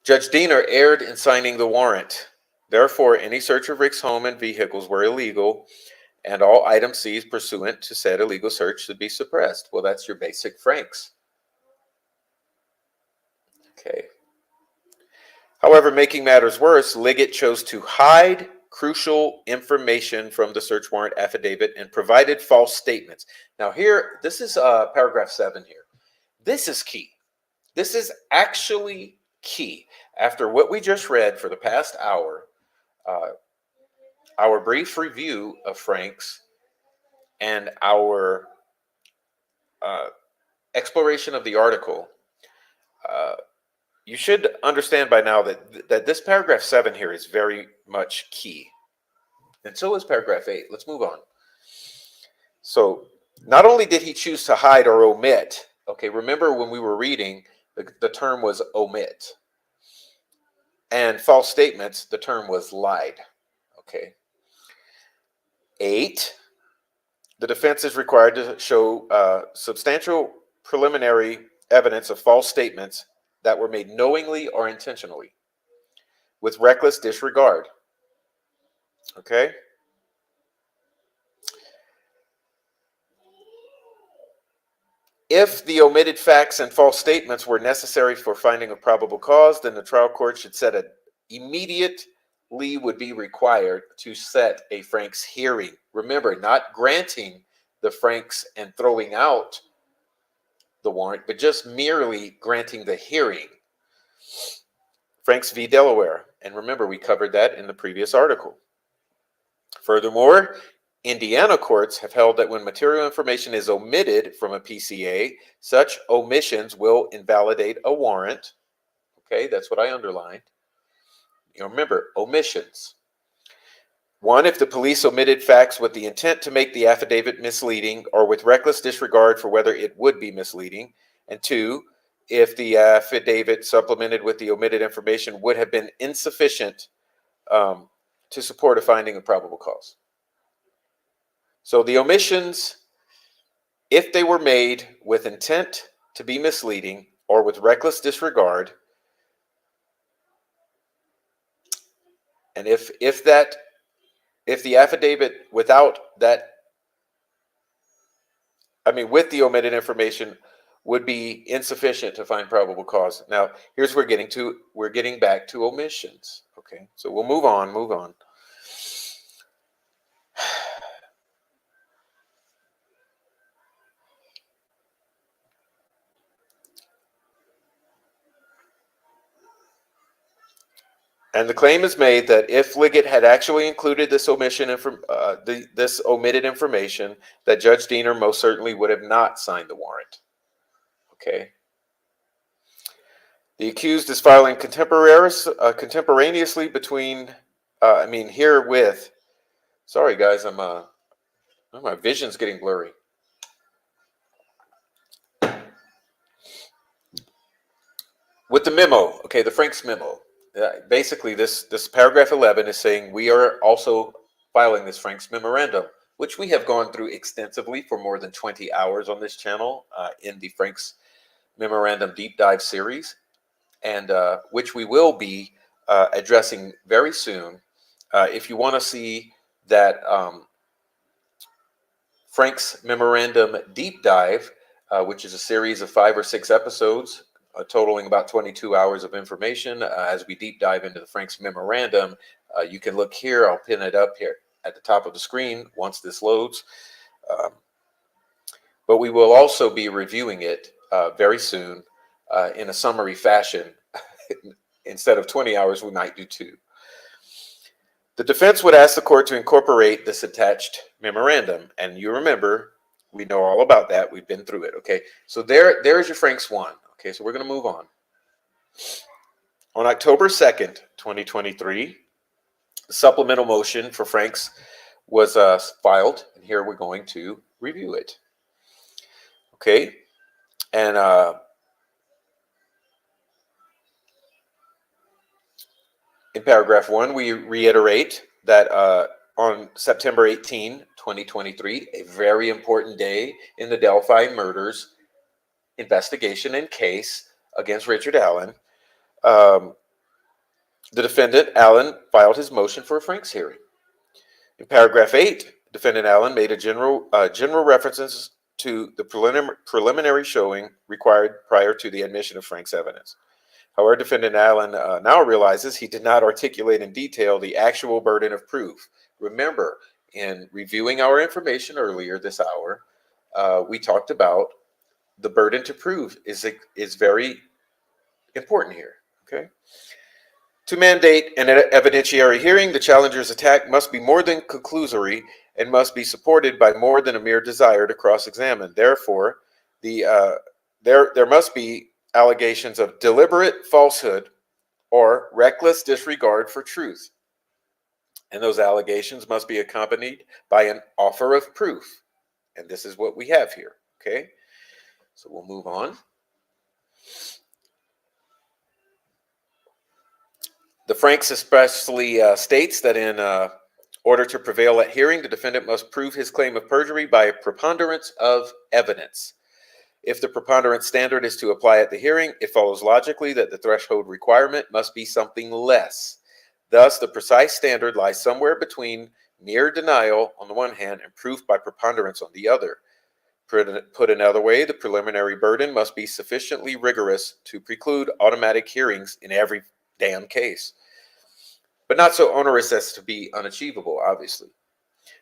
Judge Diener erred in signing the warrant. Therefore, any search of Rick's home and vehicles were illegal, and all items seized pursuant to said illegal search should be suppressed. Well, that's your basic Franks. Okay. However, making matters worse, Liggett chose to hide crucial information from the search warrant affidavit and provided false statements. Now here, this is paragraph 7 here. This is key. This is actually key. After what we just read for the past hour, our brief review of Franks and our exploration of the article, you should understand by now that this paragraph 7 here is very much key. And so is paragraph 8. Let's move on. So not only did he choose to hide or omit, okay, remember when we were reading, the term was omit. And false statements, the term was lied. Okay. 8, the defense is required to show substantial preliminary evidence of false statements that were made knowingly or intentionally with reckless disregard. Okay? If the omitted facts and false statements were necessary for finding a probable cause, then the trial court should set immediately would be required to set a Franks hearing. Remember, not granting the Franks and throwing out the warrant, but just merely granting the hearing. Franks v. Delaware. And remember, we covered that in the previous article. Furthermore, Indiana courts have held that when material information is omitted from a PCA, such omissions will invalidate a warrant. Okay, that's what I underlined. Remember, omissions. One, if the police omitted facts with the intent to make the affidavit misleading or with reckless disregard for whether it would be misleading. And two, if the affidavit supplemented with the omitted information would have been insufficient to support a finding of probable cause. So the omissions, if they were made with intent to be misleading or with reckless disregard, and if the affidavit without that, with the omitted information would be insufficient to find probable cause. Now, here's where we're getting back to omissions. Okay, so we'll move on. And the claim is made that if Liggett had actually included this this omitted information, that Judge Diener most certainly would have not signed the warrant. Okay. The accused is filing contemporaneously between, herewith. Sorry, guys, my vision's getting blurry. With the memo, okay, the Franks memo. Basically, this paragraph 11 is saying we are also filing this Franks memorandum, which we have gone through extensively for more than 20 hours on this channel in the Franks memorandum deep dive series, and which we will be addressing very soon. If you want to see that Franks memorandum deep dive, which is a series of 5 or 6 episodes, totaling about 22 hours of information as we deep dive into the Franks memorandum. You can look here. I'll pin it up here at the top of the screen once this loads. But we will also be reviewing it very soon in a summary fashion. Instead of 20 hours, we might do 2. The defense would ask the court to incorporate this attached memorandum. And you remember, we know all about that. We've been through it. Okay, so there's your Franks 1. Okay, so we're going to move on. On October 2nd, 2023, the supplemental motion for Franks was filed, and here we're going to review it. Okay, and in paragraph 1, we reiterate that on September 18, 2023, a very important day in the Delphi murders investigation and case against Richard Allen, the defendant, Allen, filed his motion for a Franks hearing. In paragraph 8, defendant Allen made a general references to the preliminary showing required prior to the admission of Franks evidence. However, defendant Allen now realizes he did not articulate in detail the actual burden of proof. Remember, in reviewing our information earlier this hour, we talked about the burden to prove is very important here. Okay. To mandate an evidentiary hearing, the challenger's attack must be more than conclusory and must be supported by more than a mere desire to cross-examine. Therefore, there must be allegations of deliberate falsehood or reckless disregard for truth. And those allegations must be accompanied by an offer of proof. And this is what we have here. Okay. So we'll move on. The Franks expressly states that in order to prevail at hearing, the defendant must prove his claim of perjury by a preponderance of evidence. If the preponderance standard is to apply at the hearing, it follows logically that the threshold requirement must be something less. Thus, the precise standard lies somewhere between mere denial on the one hand and proof by preponderance on the other. Put another way, the preliminary burden must be sufficiently rigorous to preclude automatic hearings in every damn case, but not so onerous as to be unachievable, obviously.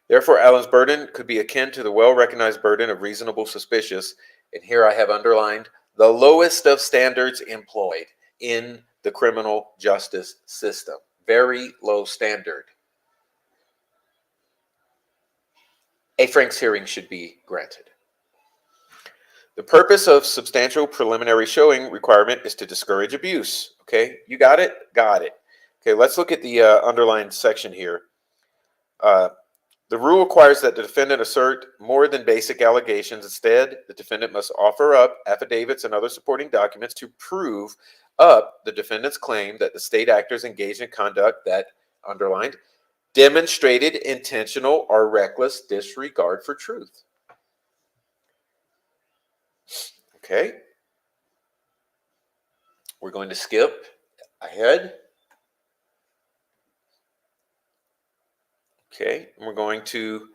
Therefore, Allen's burden could be akin to the well-recognized burden of reasonable suspicion and here I have underlined the lowest of standards employed in the criminal justice system. Very low standard. A Frank's hearing should be granted. The purpose of substantial preliminary showing requirement is to discourage abuse. Okay, you got it? Got it. Okay, let's look at the underlined section here. The rule requires that the defendant assert more than basic allegations. Instead, the defendant must offer up affidavits and other supporting documents to prove up the defendant's claim that the state actors engaged in conduct that, underlined, demonstrated intentional or reckless disregard for truth. Okay. We're going to skip ahead. Okay, and we're going to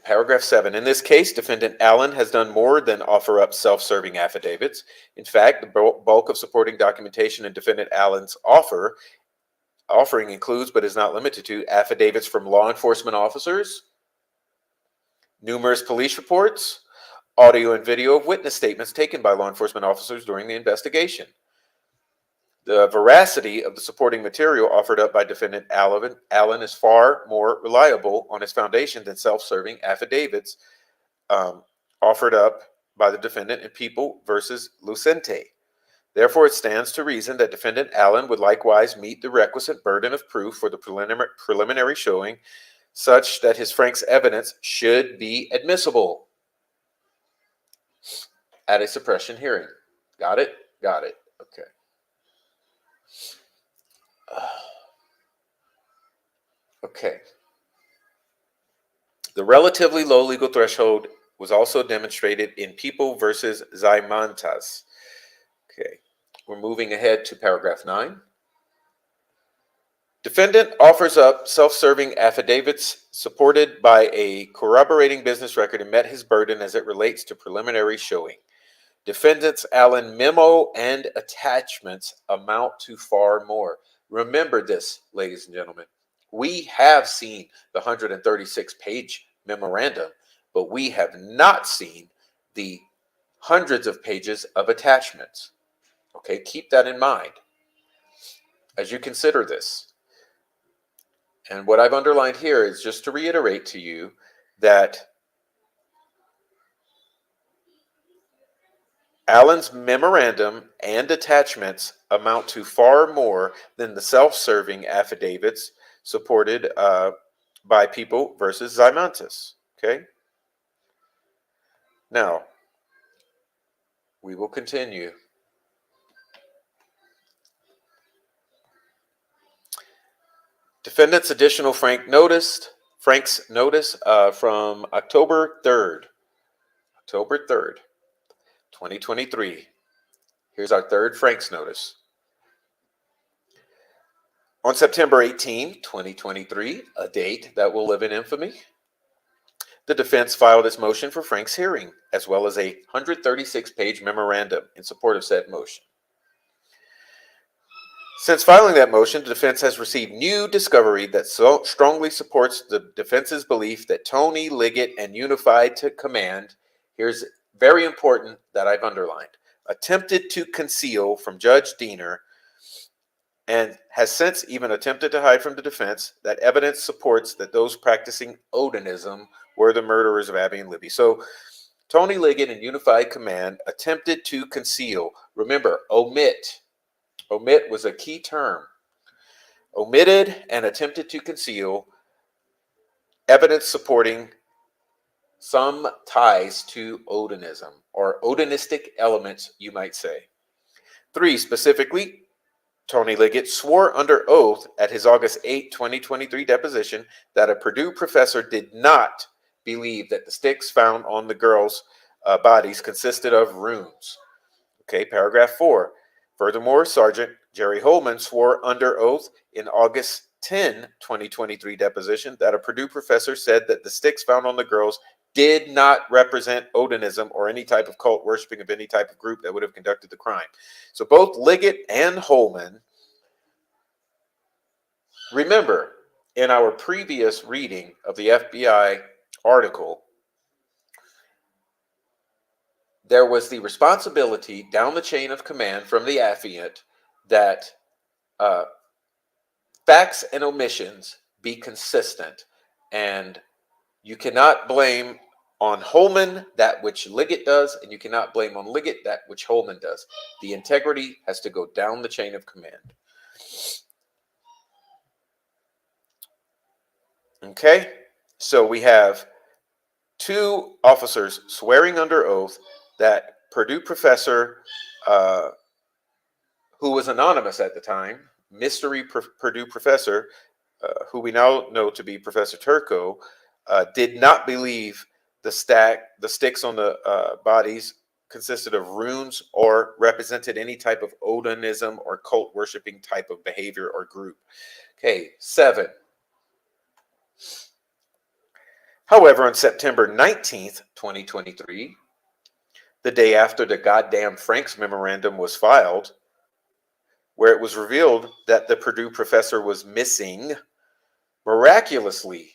paragraph 7. In this case, defendant Allen has done more than offer up self-serving affidavits. In fact, the bulk of supporting documentation in defendant Allen's offering includes, but is not limited to, affidavits from law enforcement officers, numerous police reports, audio and video of witness statements taken by law enforcement officers during the investigation. The veracity of the supporting material offered up by defendant Allen is far more reliable on its foundation than self-serving affidavits offered up by the defendant in People versus Lucente. Therefore, it stands to reason that defendant Allen would likewise meet the requisite burden of proof for the preliminary showing, such that his Frank's evidence should be admissible at a suppression hearing. Got it? Got it. Okay. Okay. The relatively low legal threshold was also demonstrated in People versus Zaimantas. Okay. We're moving ahead to paragraph 9. Defendant offers up self-serving affidavits supported by a corroborating business record and met his burden as it relates to preliminary showing. Defendant's Allen memo and attachments amount to far more. Remember this, ladies and gentlemen. We have seen the 136-page memorandum, but we have not seen the hundreds of pages of attachments. Okay, keep that in mind as you consider this. And what I've underlined here is just to reiterate to you that Allen's memorandum and attachments amount to far more than the self-serving affidavits supported by People versus Zaimantas. Okay? Now, we will continue. Defendant's additional Frank's notice from October 3rd, 2023. Here's our third Frank's notice. On September 18, 2023, a date that will live in infamy, the defense filed its motion for Frank's hearing, as well as a 136-page memorandum in support of said motion. Since filing that motion, the defense has received new discovery that strongly supports the defense's belief that Tony Liggett and Unified Command, here's very important that I've underlined, attempted to conceal from Judge Diener and has since even attempted to hide from the defense that evidence supports that those practicing Odinism were the murderers of Abby and Libby. So Tony Liggett and Unified Command attempted to conceal. Remember, omit. Omit was a key term. Omitted and attempted to conceal evidence supporting some ties to Odinism, or Odinistic elements, you might say. 3, specifically, Tony Liggett swore under oath at his August 8, 2023 deposition that a Purdue professor did not believe that the sticks found on the girls' bodies consisted of runes. Okay, paragraph 4. Furthermore, Sergeant Jerry Holman swore under oath in August 10, 2023 deposition that a Purdue professor said that the sticks found on the girls did not represent Odinism or any type of cult worshiping of any type of group that would have conducted the crime. So both Liggett and Holman, remember, in our previous reading of the FBI article, there was the responsibility down the chain of command from the affiant that facts and omissions be consistent, and you cannot blame on Holman that which Liggett does, and you cannot blame on Liggett that which Holman does. The integrity has to go down the chain of command. Okay, so we have two officers swearing under oath that Purdue professor, who was anonymous at the time, mystery Purdue professor, who we now know to be Professor Turco, did not believe the sticks on the bodies consisted of runes or represented any type of Odinism or cult worshiping type of behavior or group. Okay, 7. However, on September 19th, 2023, the day after the goddamn Franks memorandum was filed, where it was revealed that the Purdue professor was missing, miraculously,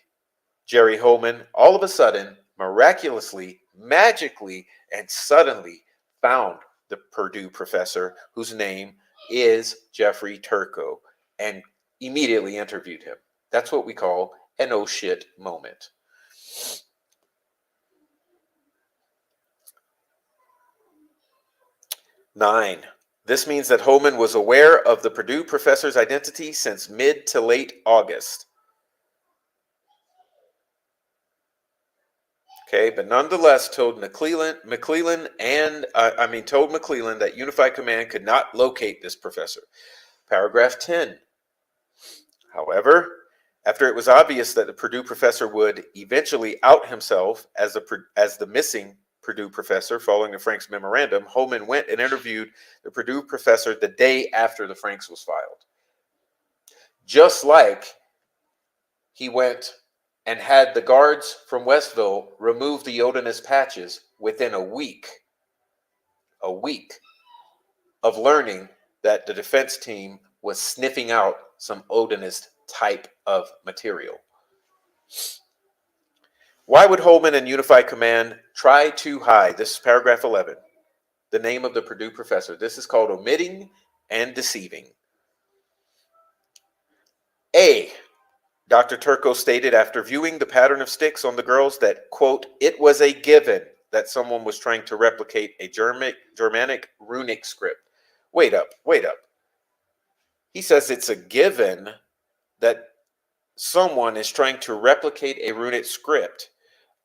Jerry Holman all of a sudden, miraculously, magically, and suddenly found the Purdue professor, whose name is Jeffrey Turco, and immediately interviewed him. That's what we call an oh shit moment. 9. This means that Holman was aware of the Purdue professor's identity since mid to late August. Okay, but nonetheless told McClellan that Unified Command could not locate this professor. Paragraph 10. However, after it was obvious that the Purdue professor would eventually out himself as the missing Purdue professor following the Franks memorandum, Holman went and interviewed the Purdue professor the day after the Franks was filed. Just like he went and had the guards from Westville remove the Odinist patches within a week of learning that the defense team was sniffing out some Odinist type of material. Why would Holman and Unified Command try to hide, this is paragraph 11, the name of the Purdue professor? This is called omitting and deceiving. A. Dr. Turco stated after viewing the pattern of sticks on the girls that, quote, it was a given that someone was trying to replicate a Germanic runic script. Wait up. He says it's a given that someone is trying to replicate a runic script.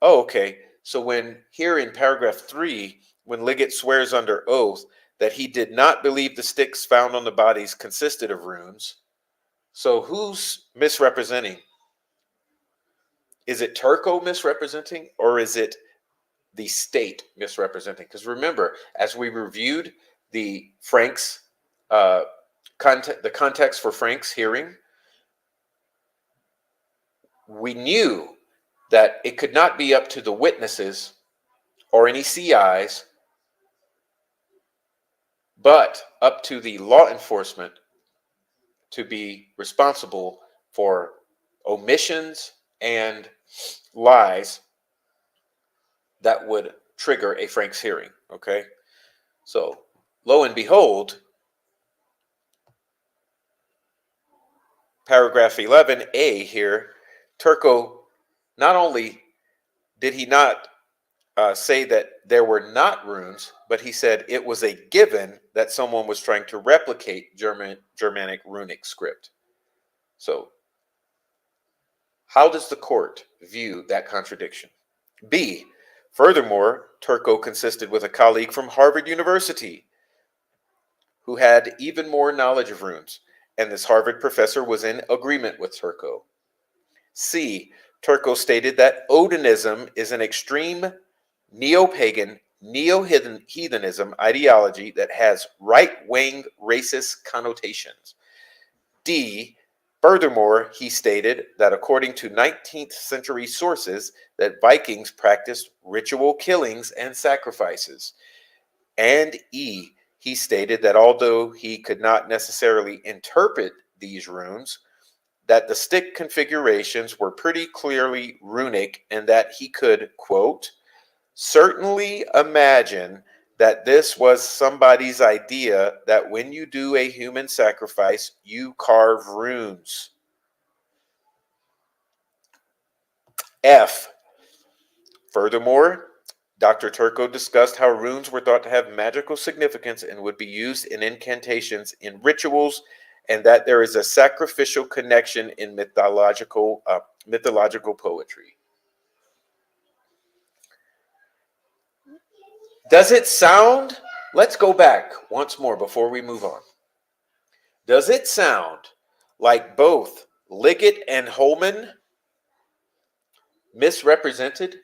Oh, okay. So when here in paragraph 3, when Liggett swears under oath that he did not believe the sticks found on the bodies consisted of runes, so who's misrepresenting? Is it Turco misrepresenting, or is it the state misrepresenting? Because remember, as we reviewed the Franks, the context for Franks hearing, we knew that it could not be up to the witnesses or any CIs, but up to the law enforcement to be responsible for omissions and lies that would trigger a Franks hearing. Okay, so lo and behold, paragraph 11A here, Turco not only did he not say that there were not runes, but he said it was a given that someone was trying to replicate Germanic runic script. So how does the court view that contradiction? B. Furthermore, Turco consisted with a colleague from Harvard University who had even more knowledge of runes, and this Harvard professor was in agreement with Turco. C. Turco stated that Odinism is an extreme neo-pagan, neo-heathenism ideology that has right-wing racist connotations. D. Furthermore, he stated that according to 19th century sources, that Vikings practiced ritual killings and sacrifices. And E. He stated that although he could not necessarily interpret these runes, that the stick configurations were pretty clearly runic and that he could, quote, certainly imagine that this was somebody's idea that when you do a human sacrifice, you carve runes. F. Furthermore, Dr. Turco discussed how runes were thought to have magical significance and would be used in incantations, in rituals, and that there is a sacrificial connection in mythological poetry. Does it sound? Let's go back once more before we move on. Does it sound like both Liggett and Holman misrepresented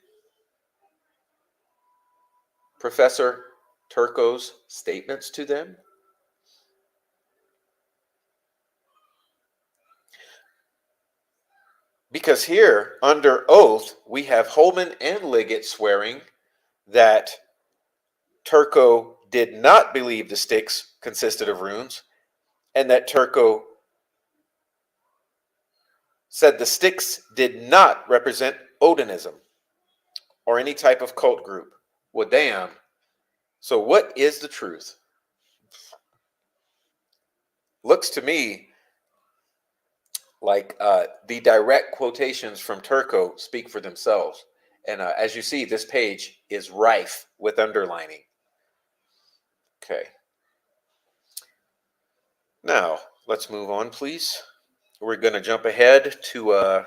Professor Turco's statements to them? Because here, under oath, we have Holman and Liggett swearing that Turco did not believe the sticks consisted of runes, and that Turco said the sticks did not represent Odinism or any type of cult group. Well, damn. So, what is the truth? Looks to me like the direct quotations from Turco speak for themselves. And as you see, this page is rife with underlining. Okay. Now, let's move on, please. We're going to jump ahead to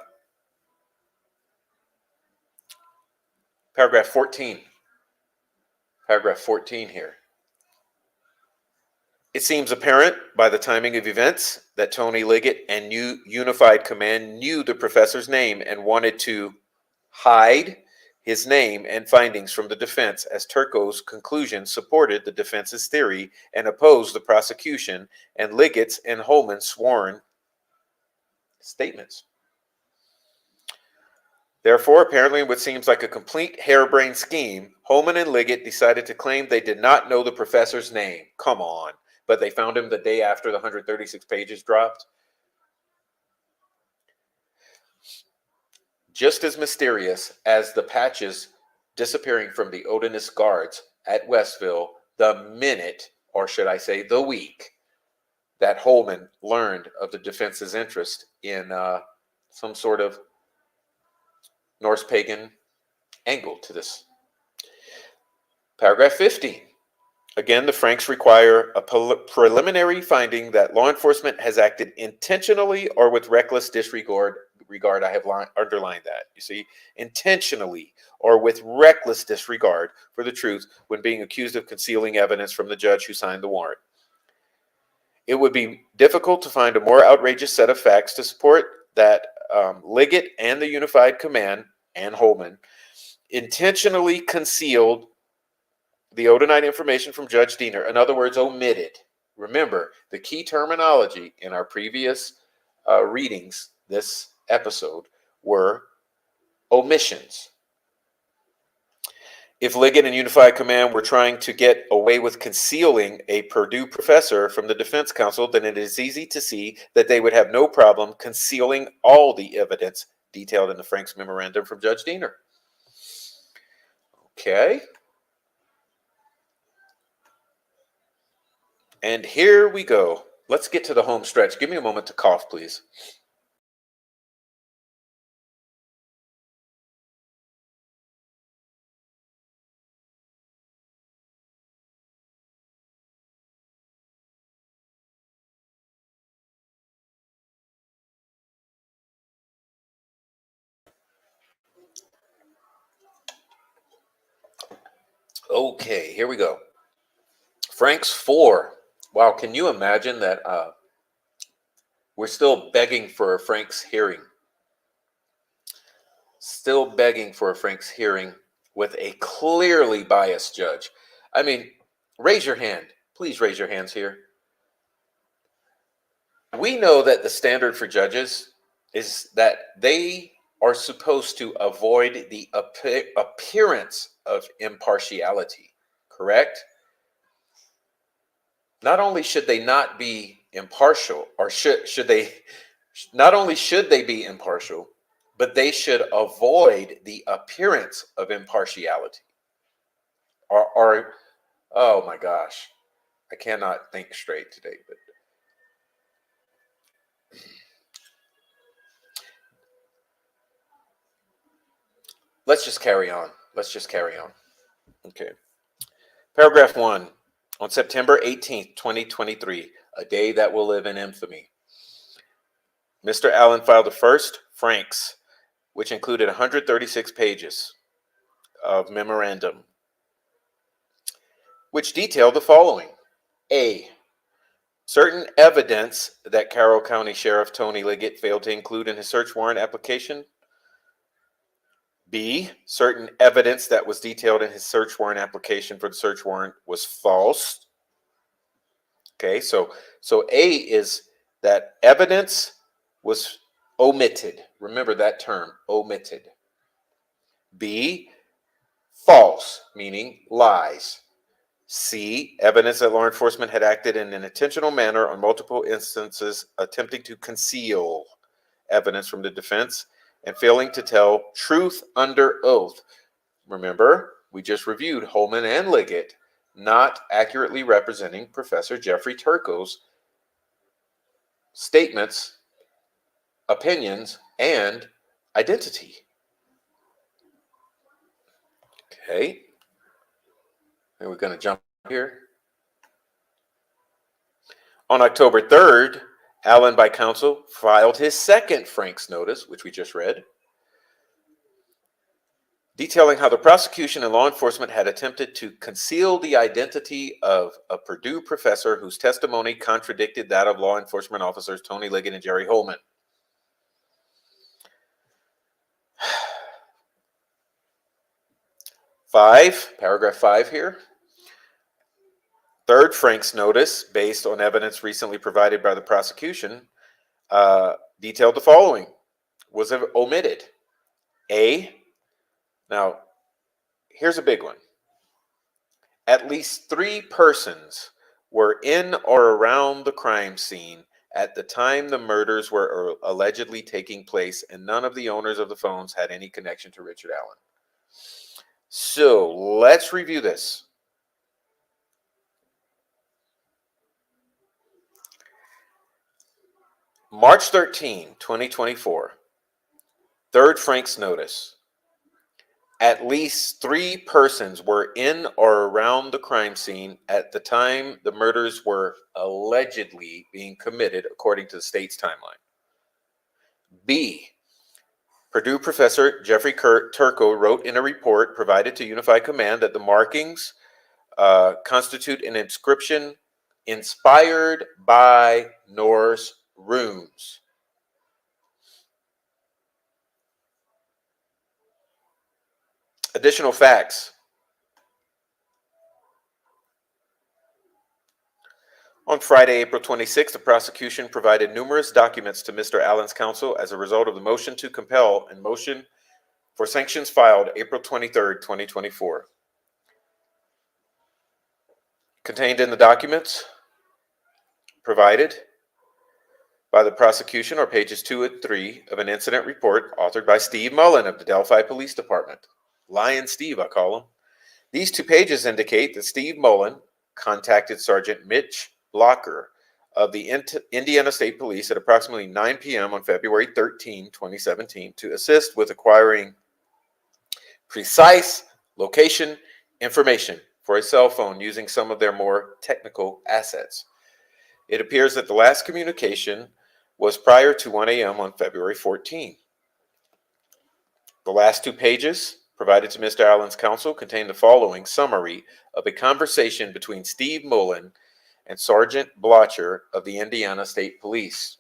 paragraph 14. Paragraph 14 here. It seems apparent by the timing of events that Tony Liggett and Unified Command knew the professor's name and wanted to hide his name and findings from the defense, as Turco's conclusion supported the defense's theory and opposed the prosecution and Liggett's and Holman's sworn statements. Therefore, apparently in what seems like a complete harebrained scheme, Holman and Liggett decided to claim they did not know the professor's name. Come on. But they found him the day after the 136 pages dropped. Just as mysterious as the patches disappearing from the Odinist guards at Westville the minute, or should I say the week, that Holman learned of the defense's interest in some sort of Norse pagan angle to this. Paragraph 15. Again, the Franks require a preliminary finding that law enforcement has acted intentionally or with reckless disregard. I have underlined that. You see, intentionally or with reckless disregard for the truth when being accused of concealing evidence from the judge who signed the warrant. It would be difficult to find a more outrageous set of facts to support that Liggett and the Unified Command and Holman intentionally concealed the Odinite information from Judge Diener. In other words, omitted. Remember, the key terminology in our previous readings, this episode, were omissions. If Liggett and Unified Command were trying to get away with concealing a Purdue professor from the defense counsel, then it is easy to see that they would have no problem concealing all the evidence detailed in the Franks memorandum from Judge Diener. Okay. And here we go. Let's get to the home stretch. Give me a moment to cough, please. Okay, here we go. Franks 4. Wow, can you imagine that we're still begging for a Franks hearing? Still begging for a Franks hearing with a clearly biased judge. I mean, raise your hand. Please raise your hands here. We know that the standard for judges is that they are supposed to avoid the appearance of impartiality, correct? Not only should they not be impartial, or should they, not only should they be impartial, but they should avoid the appearance of impartiality. Are Oh my gosh. I cannot think straight today, but let's just carry on. Let's just carry on. Okay. Paragraph 1. On September 18th, 2023, a day that will live in infamy, Mr. Allen filed the first Franks, which included 136 pages of memorandum, which detailed the following. A. Certain evidence that Carroll County Sheriff Tony Liggett failed to include in his search warrant application. B. Certain evidence that was detailed in his search warrant application for the search warrant was false. Okay, so A is that evidence was omitted. Remember that term, omitted. B, false, meaning lies. C, evidence that law enforcement had acted in an intentional manner on multiple instances attempting to conceal evidence from the defense and failing to tell truth under oath. Remember, we just reviewed Holman and Liggett not accurately representing Professor Jeffrey Turco's statements, opinions, and identity. Okay. And we're going to jump here. On October 3rd, Allen by counsel filed his second Franks notice, which we just read, detailing how the prosecution and law enforcement had attempted to conceal the identity of a Purdue professor whose testimony contradicted that of law enforcement officers Tony Liggett and Jerry Holman. Paragraph 5 here. Third Franks notice, based on evidence recently provided by the prosecution, detailed the following. Was omitted. A, now here's a big one. At least 3 persons were in or around the crime scene at the time the murders were allegedly taking place, and none of the owners of the phones had any connection to Richard Allen. So let's review this. March 13, 2024, third Franks notice. At least 3 persons were in or around the crime scene at the time the murders were allegedly being committed, according to the state's timeline. B. Purdue professor Jeffrey Turco wrote in a report provided to Unified Command that the markings constitute an inscription inspired by Norse runes. Additional facts. On Friday, April 26, the prosecution provided numerous documents to Mr. Allen's counsel as a result of the motion to compel and motion for sanctions filed April 23, 2024. Contained in the documents provided by the prosecution are pages 2 and 3 of an incident report authored by Steve Mullen of the Delphi Police Department. Lion Steve, I call him. These 2 pages indicate that Steve Mullen contacted Sergeant Mitch Blocker of the Indiana State Police at approximately 9 p.m. on February 13, 2017 to assist with acquiring precise location information for a cell phone using some of their more technical assets. It appears that the last communication was prior to 1 a.m. on February 14. The last 2 pages provided to Mr. Allen's counsel contain the following summary of a conversation between Steve Mullen and Sergeant Blocher of the Indiana State Police.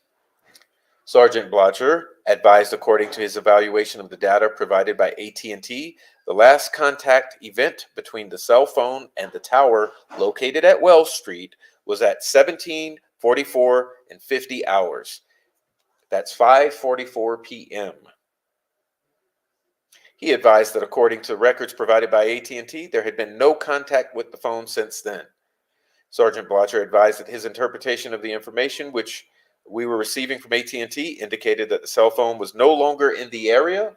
Sergeant Blocher advised, according to his evaluation of the data provided by AT&T, the last contact event between the cell phone and the tower located at Wells Street was at 17:44 and 50 hours. That's 5:44 p.m. He advised that according to records provided by AT&T, there had been no contact with the phone since then. Sergeant Blocher advised that his interpretation of the information which we were receiving from AT&T indicated that the cell phone was no longer in the area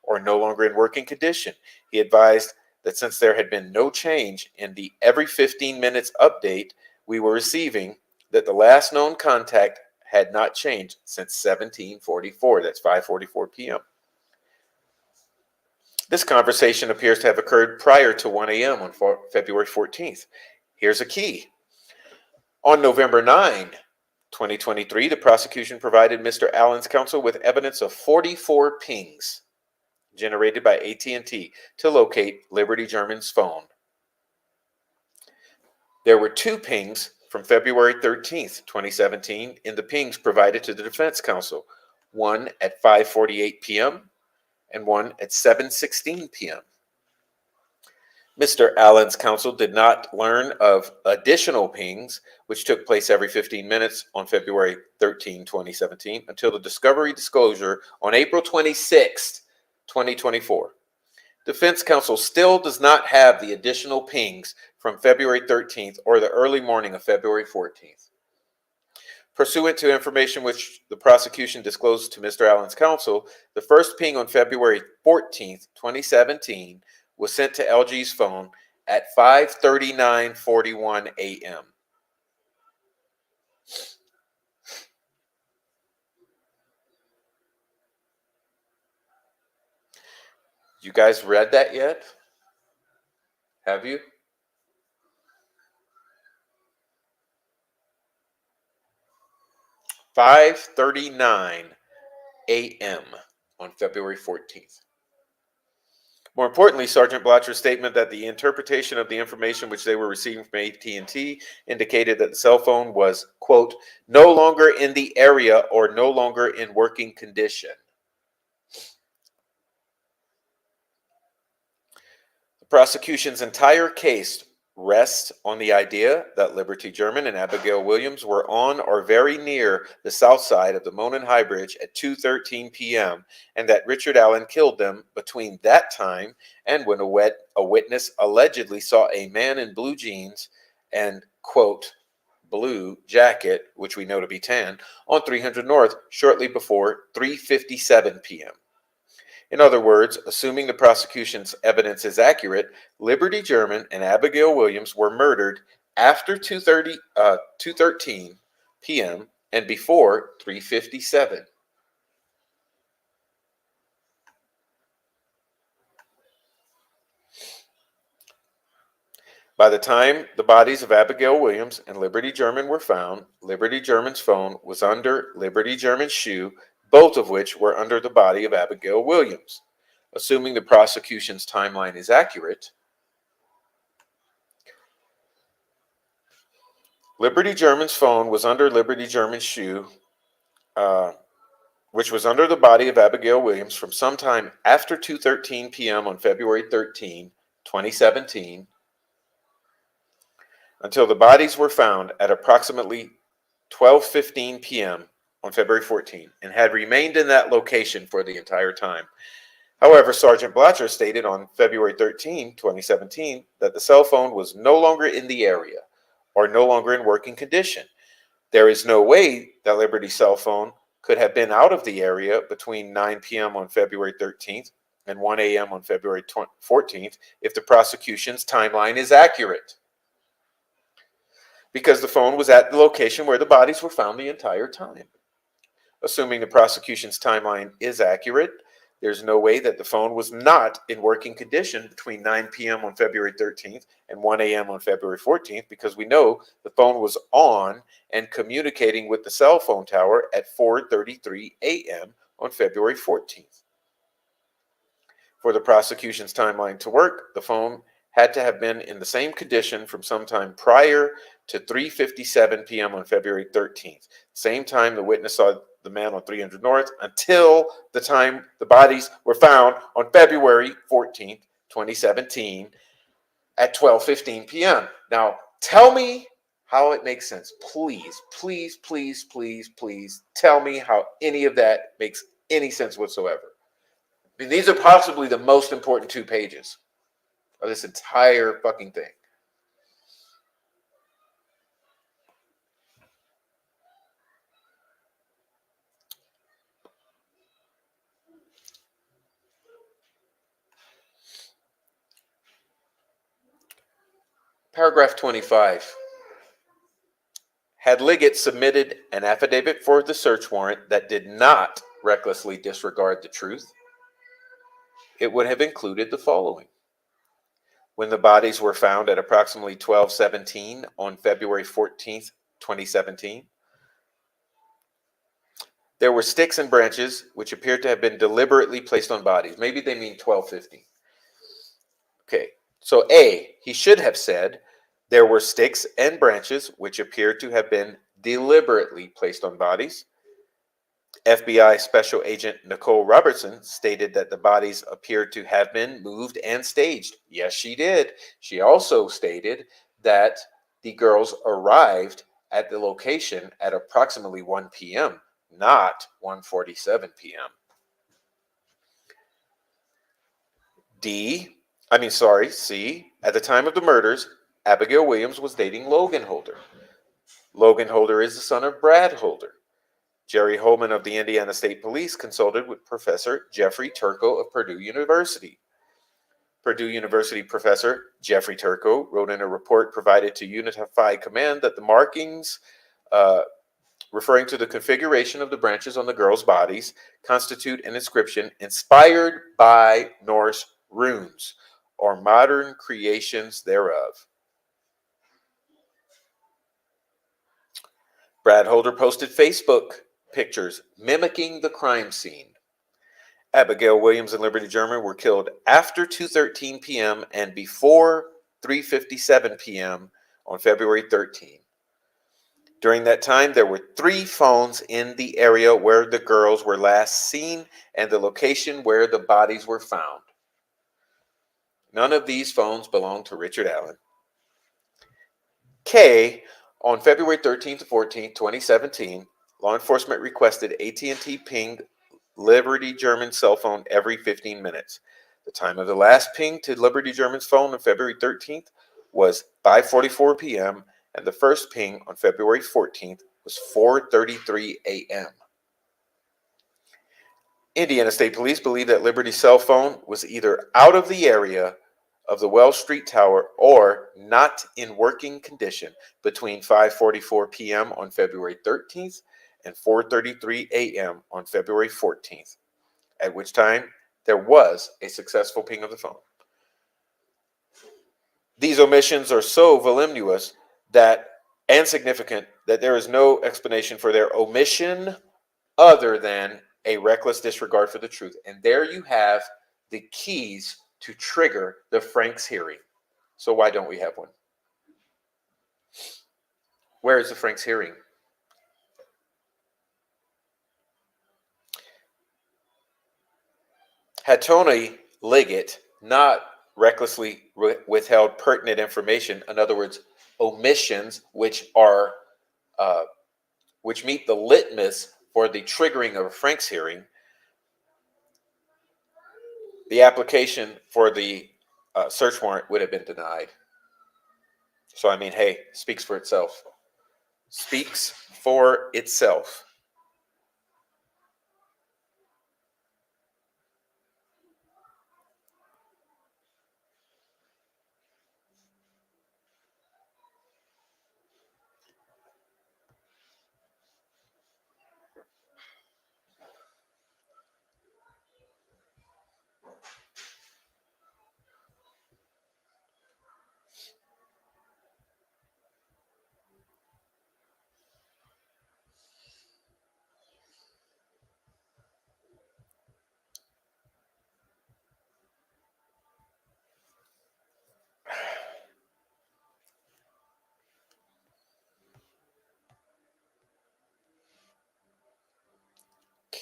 or no longer in working condition. He advised that since there had been no change in the every 15 minutes update we were receiving, that the last known contact had not changed since 1744. That's 5:44 p.m. This conversation appears to have occurred prior to 1 a.m. on February 14th. Here's a key. On November 9, 2023, the prosecution provided Mr. Allen's counsel with evidence of 44 pings generated by AT&T to locate Liberty German's phone. There were 2 pings from February 13th, 2017 in the pings provided to the defense counsel, one at 5:48 p.m. and one at 7:16 p.m. Mr. Allen's counsel did not learn of additional pings, which took place every 15 minutes on February 13, 2017, until the discovery disclosure on April 26, 2024. Defense counsel still does not have the additional pings from February 13th or the early morning of February 14th. Pursuant to information which the prosecution disclosed to Mr. Allen's counsel, the first ping on February 14th, 2017 was sent to LG's phone at 5:39:41 a.m. You guys read that yet? Have you? "5:39 a.m. on February 14th. More importantly, Sergeant Blotcher's statement that the interpretation of the information which they were receiving from AT&T indicated that the cell phone was, quote, no longer in the area or no longer in working condition. The prosecution's entire case rests on the idea that Liberty German and Abigail Williams were on or very near the south side of the Monon High Bridge at 2:13 p.m. and that Richard Allen killed them between that time and when a witness allegedly saw a man in blue jeans and, quote, blue jacket, which we know to be tan, on 300 North shortly before 3:57 p.m. In other words, assuming the prosecution's evidence is accurate, Liberty German and Abigail Williams were murdered after 2:13 p.m. and before 3:57. By the time the bodies of Abigail Williams and Liberty German were found, Liberty German's phone was under Liberty German's shoe, both of which were under the body of Abigail Williams. Assuming the prosecution's timeline is accurate, Liberty German's phone was under Liberty German's shoe, which was under the body of Abigail Williams from sometime after 2:13 p.m. on February 13, 2017, until the bodies were found at approximately 12:15 p.m. on February 14 and had remained in that location for the entire time. However, Sergeant Blotcher stated on February 13, 2017, that the cell phone was no longer in the area or no longer in working condition. There is no way that Liberty's cell phone could have been out of the area between 9 p.m. on February 13th and 1 a.m. on February 14th if the prosecution's timeline is accurate, because the phone was at the location where the bodies were found the entire time. Assuming the prosecution's timeline is accurate, there's no way that the phone was not in working condition between 9 p.m. on February 13th and 1 a.m. on February 14th, because we know the phone was on and communicating with the cell phone tower at 4:33 a.m. on February 14th. For the prosecution's timeline to work, the phone had to have been in the same condition from sometime prior to 3:57 p.m. on February 13th, same time the witness saw the man on 300 North, until the time the bodies were found on February 14th, 2017 at 12:15 p.m. Now, tell me how it makes sense. Please, please, please, please, please tell me how any of that makes any sense whatsoever. I mean, these are possibly the most important 2 pages of this entire fucking thing. Paragraph 25. Had Liggett submitted an affidavit for the search warrant that did not recklessly disregard the truth, it would have included the following. When the bodies were found at approximately 12:17 on February 14th, 2017, there were sticks and branches which appeared to have been deliberately placed on bodies. Maybe they mean 12:50. Okay, so A, he should have said there were sticks and branches which appeared to have been deliberately placed on bodies. FBI Special Agent Nicole Robertson stated that the bodies appeared to have been moved and staged. Yes, she did. She also stated that the girls arrived at the location at approximately 1 p.m., not 1:47 p.m. C. At the time of the murders, Abigail Williams was dating Logan Holder. Logan Holder is the son of Brad Holder. Jerry Holman of the Indiana State Police consulted with Professor Jeffrey Turco of Purdue University. Purdue University professor Jeffrey Turco wrote in a report provided to Unified Command that the markings referring to the configuration of the branches on the girls' bodies constitute an inscription inspired by Norse runes or modern creations thereof. Brad Holder posted Facebook pictures mimicking the crime scene. Abigail Williams and Liberty German were killed after 2:13 p.m. and before 3:57 p.m. on February 13. During that time, there were 3 phones in the area where the girls were last seen and the location where the bodies were found. None of these phones belonged to Richard Allen. K, on February 13th to 14th, 2017, law enforcement requested AT&T ping Liberty German's cell phone every 15 minutes. The time of the last ping to Liberty German's phone on February 13th was 5:44 p.m., and the first ping on February 14th was 4:33 a.m. Indiana State Police believe that Liberty's cell phone was either out of the area of the Wells Street Tower or not in working condition between 5:44 p.m. on February 13th and 4:33 a.m. on February 14th, at which time there was a successful ping of the phone. These omissions are so voluminous and significant that there is no explanation for their omission other than a reckless disregard for the truth. And there you have the keys to trigger the Franks hearing. So why don't we have one? Where is the Franks hearing? Had Tony Liggett not recklessly withheld pertinent information, in other words, omissions, which meet the litmus for the triggering of a Franks hearing, the application for the search warrant would have been denied. So, I mean, hey, speaks for itself. Speaks for itself.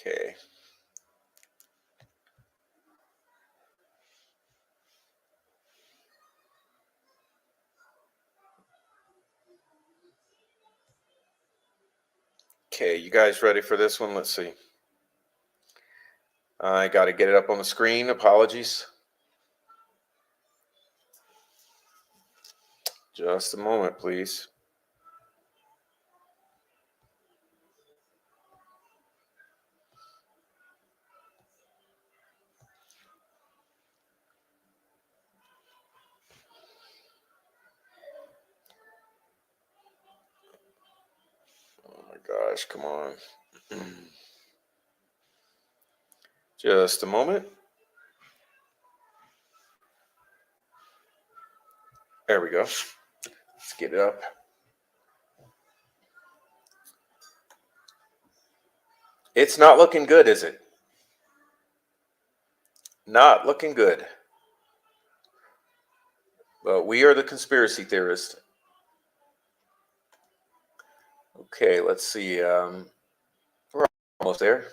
Okay. Okay, you guys ready for this one? Let's see. I got to get it up on the screen. Apologies. Just a moment, please. gosh, come on. Just a moment. There we go. Let's get it up. It's not looking good, is it? Not looking good. But we are the conspiracy theorists. Okay, let's see. We're almost there.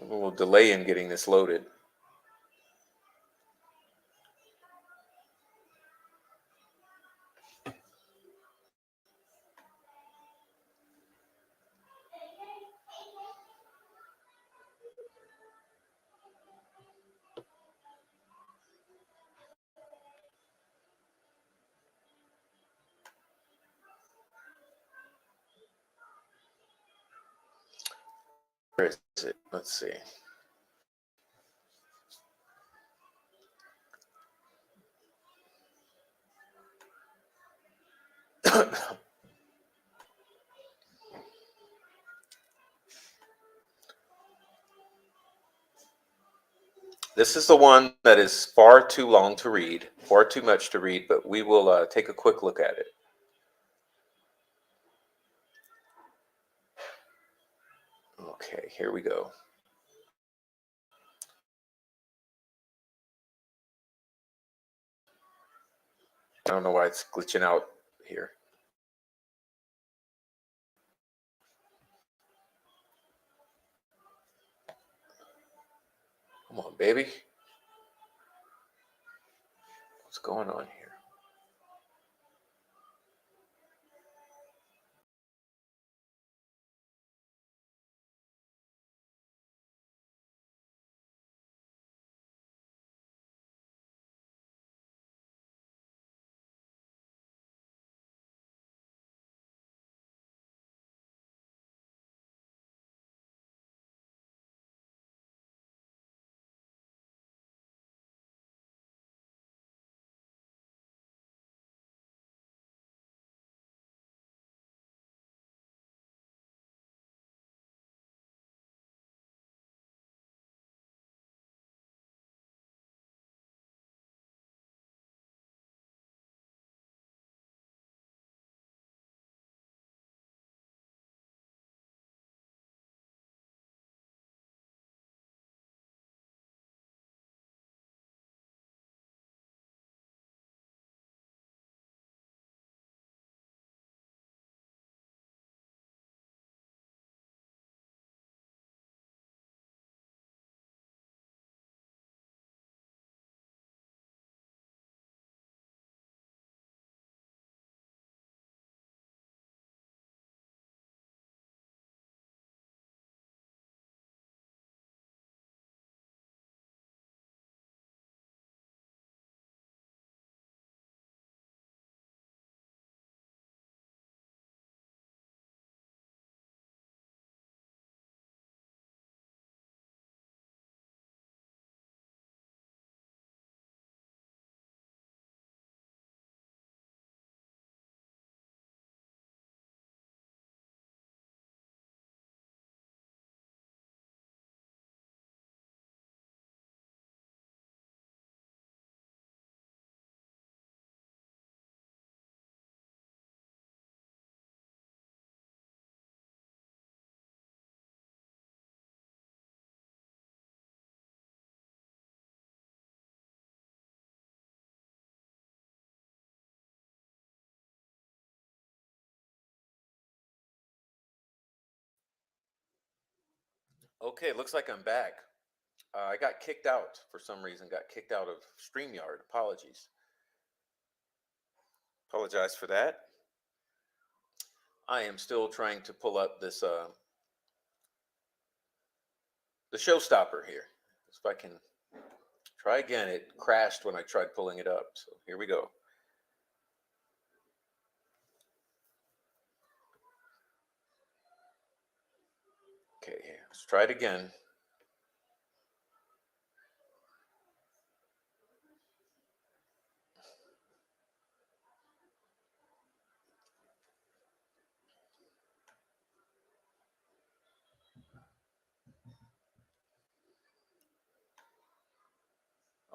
A little delay in getting this loaded. Where is it? Let's see. This is the one that is far too long to read, far too much to read, but we will take a quick look at it. Okay, here we go. I don't know why it's glitching out here. Come on, baby. What's going on here? Okay, looks like I'm back. I got kicked out for some reason, got kicked out of StreamYard. Apologies. Apologize for that. I am still trying to pull up this the showstopper here. If I can try again, it crashed when I tried pulling it up. So here we go. Okay, let's try it again.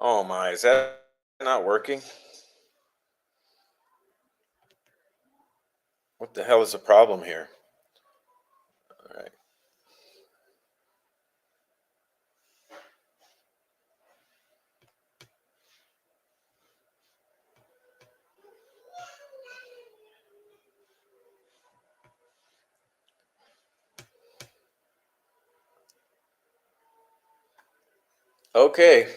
Oh my, is that not working? What the hell is the problem here? All right. Okay.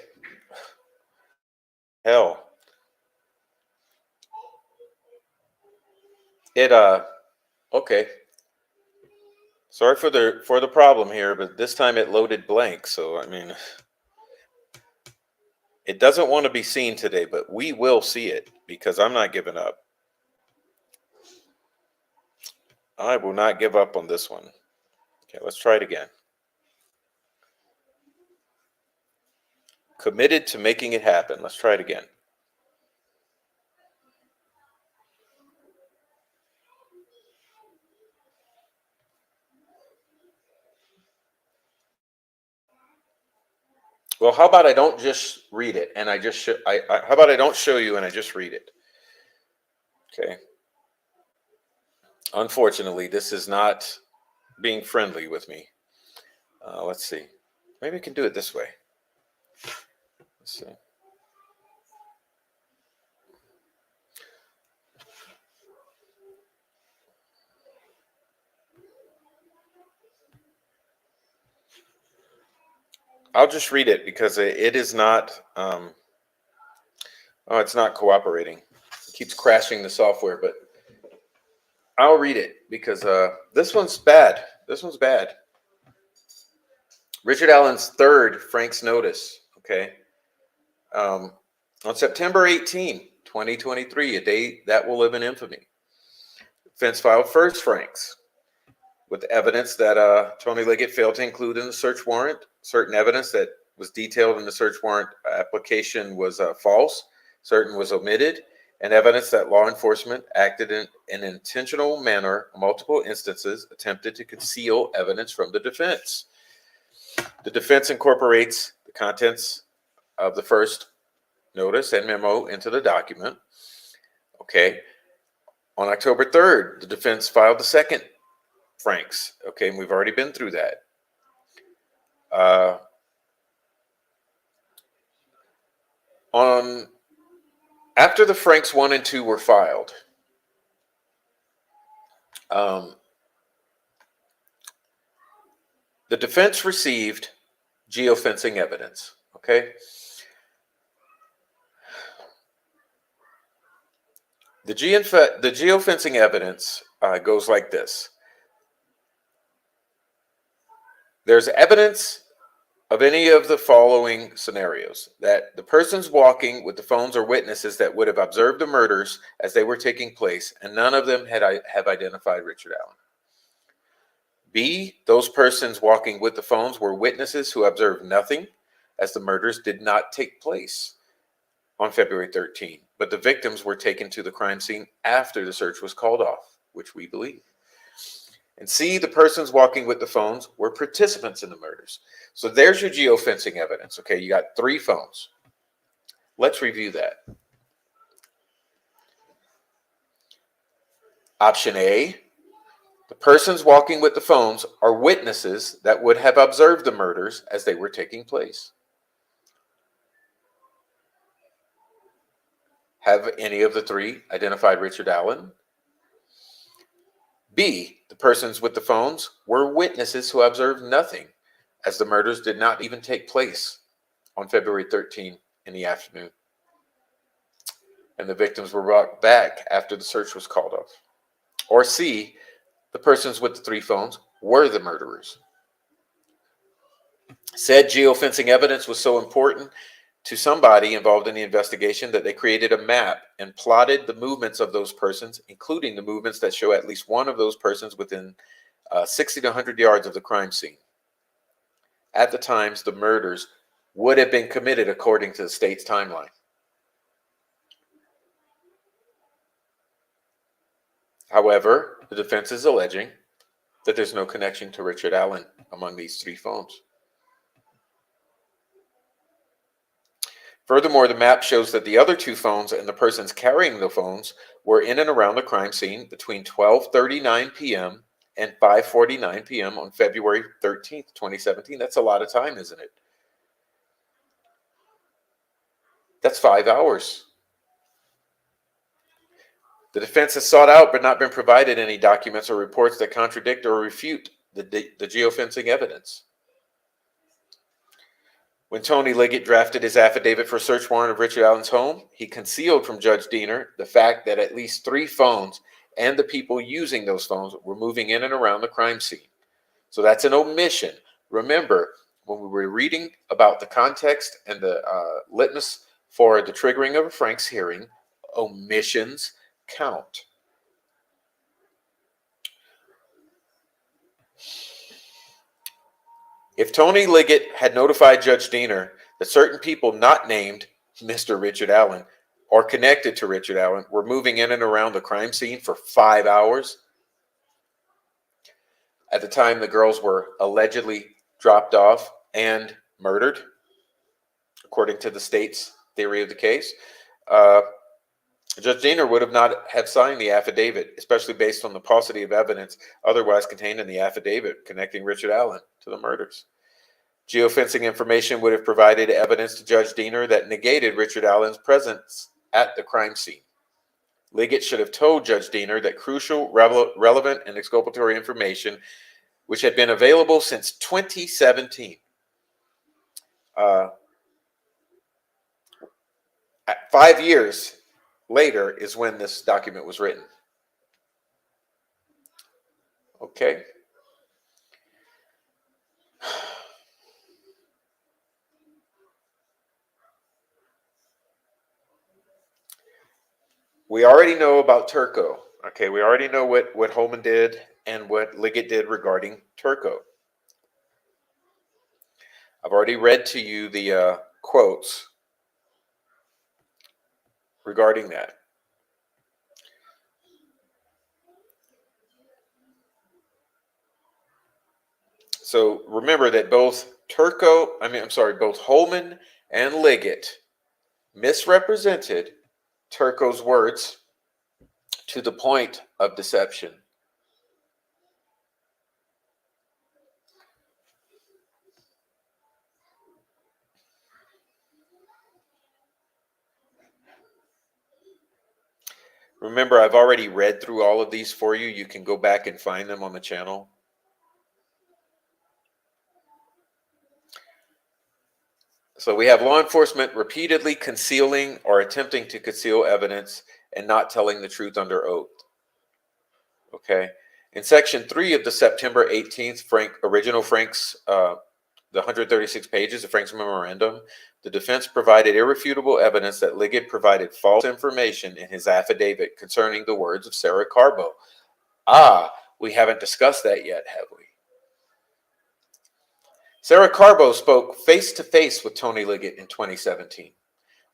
Hell. It okay. Sorry for the problem here, but this time it loaded blank, so I mean it doesn't want to be seen today, but we will see it because I'm not giving up. I will not give up on this one. Okay, let's try it again. Committed to making it happen. Let's try it again. Well, how about I don't just read it and I just how about I don't show you and I just read it? Okay. Unfortunately, this is not being friendly with me. Let's see. Maybe we can do it this way. Let's see. I'll just read it because it is not. Oh, it's not cooperating. It keeps crashing the software, but I'll read it because this one's bad. This one's bad. Richard Allen's third Frank's notice. Okay. Um, on September 18, 2023, a day that will live in infamy, defense filed first Frank's with evidence that Tony Liggett failed to include in the search warrant. Certain evidence that was detailed in the search warrant application was false, certain was omitted, and evidence that law enforcement acted in an intentional manner, multiple instances, attempted to conceal evidence from the defense. The defense incorporates the contents of the first notice and memo into the document. Okay. On October 3rd, the defense filed the second Frank's. Okay, and we've already been through that. On after the Franks 1 and 2 were filed, um, the defense received geofencing evidence. Okay, the geofencing evidence goes like this. There's evidence of any of the following scenarios: that the persons walking with the phones are witnesses that would have observed the murders as they were taking place, and none of them have identified Richard Allen. B, those persons walking with the phones were witnesses who observed nothing, as the murders did not take place on February 13, but the victims were taken to the crime scene after the search was called off, which we believe. And C, the persons walking with the phones were participants in the murders. So there's your geofencing evidence. Okay, you got 3 phones. Let's review that. Option A, the persons walking with the phones are witnesses that would have observed the murders as they were taking place. Have any of the 3 identified Richard Allen? B, the persons with the phones were witnesses who observed nothing, as the murders did not even take place on February 13 in the afternoon, and the victims were brought back after the search was called off. Or C, the persons with the 3 phones were the murderers. Said geofencing evidence was so important to somebody involved in the investigation that they created a map and plotted the movements of those persons, including the movements that show at least one of those persons within 60 to 100 yards of the crime scene. At the times, the murders would have been committed according to the state's timeline. However, the defense is alleging that there's no connection to Richard Allen among these 3 phones. Furthermore, the map shows that the other two phones and the persons carrying the phones were in and around the crime scene between 12:39 p.m. and 5:49 p.m. on February 13th, 2017. That's a lot of time, isn't it? That's 5 hours. The defense has sought out but not been provided any documents or reports that contradict or refute the geofencing evidence. When Tony Liggett drafted his affidavit for a search warrant of Richard Allen's home, he concealed from Judge Diener the fact that at least 3 phones and the people using those phones were moving in and around the crime scene. So that's an omission. Remember, when we were reading about the context and the litmus for the triggering of a Frank's hearing, omissions count. If Tony Liggett had notified Judge Diener that certain people not named Mr. Richard Allen or connected to Richard Allen were moving in and around the crime scene for 5 hours at the time the girls were allegedly dropped off and murdered, according to the state's theory of the case, Judge Diener would have not have signed the affidavit, especially based on the paucity of evidence otherwise contained in the affidavit connecting Richard Allen to the murders. Geofencing information would have provided evidence to Judge Diener that negated Richard Allen's presence at the crime scene. Liggett should have told Judge Diener that crucial, relevant, and exculpatory information, which had been available since 2017, 5 years later is when this document was written. Okay. We already know about Turco. Okay, we already know what Holman did and what Liggett did regarding Turco. I've already read to you the quotes regarding that. So remember that both both Holman and Liggett misrepresented Turco's words to the point of deception. Remember, I've already read through all of these for you. You can go back and find them on the channel. So we have law enforcement repeatedly concealing or attempting to conceal evidence and not telling the truth under oath. Okay. In section 3 of the September 18th the 136 pages of Frank's memorandum, the defense provided irrefutable evidence that Liggett provided false information in his affidavit concerning the words of Sarah Carbo. We haven't discussed that yet, have we? Sarah Carbo spoke face-to-face with Tony Liggett in 2017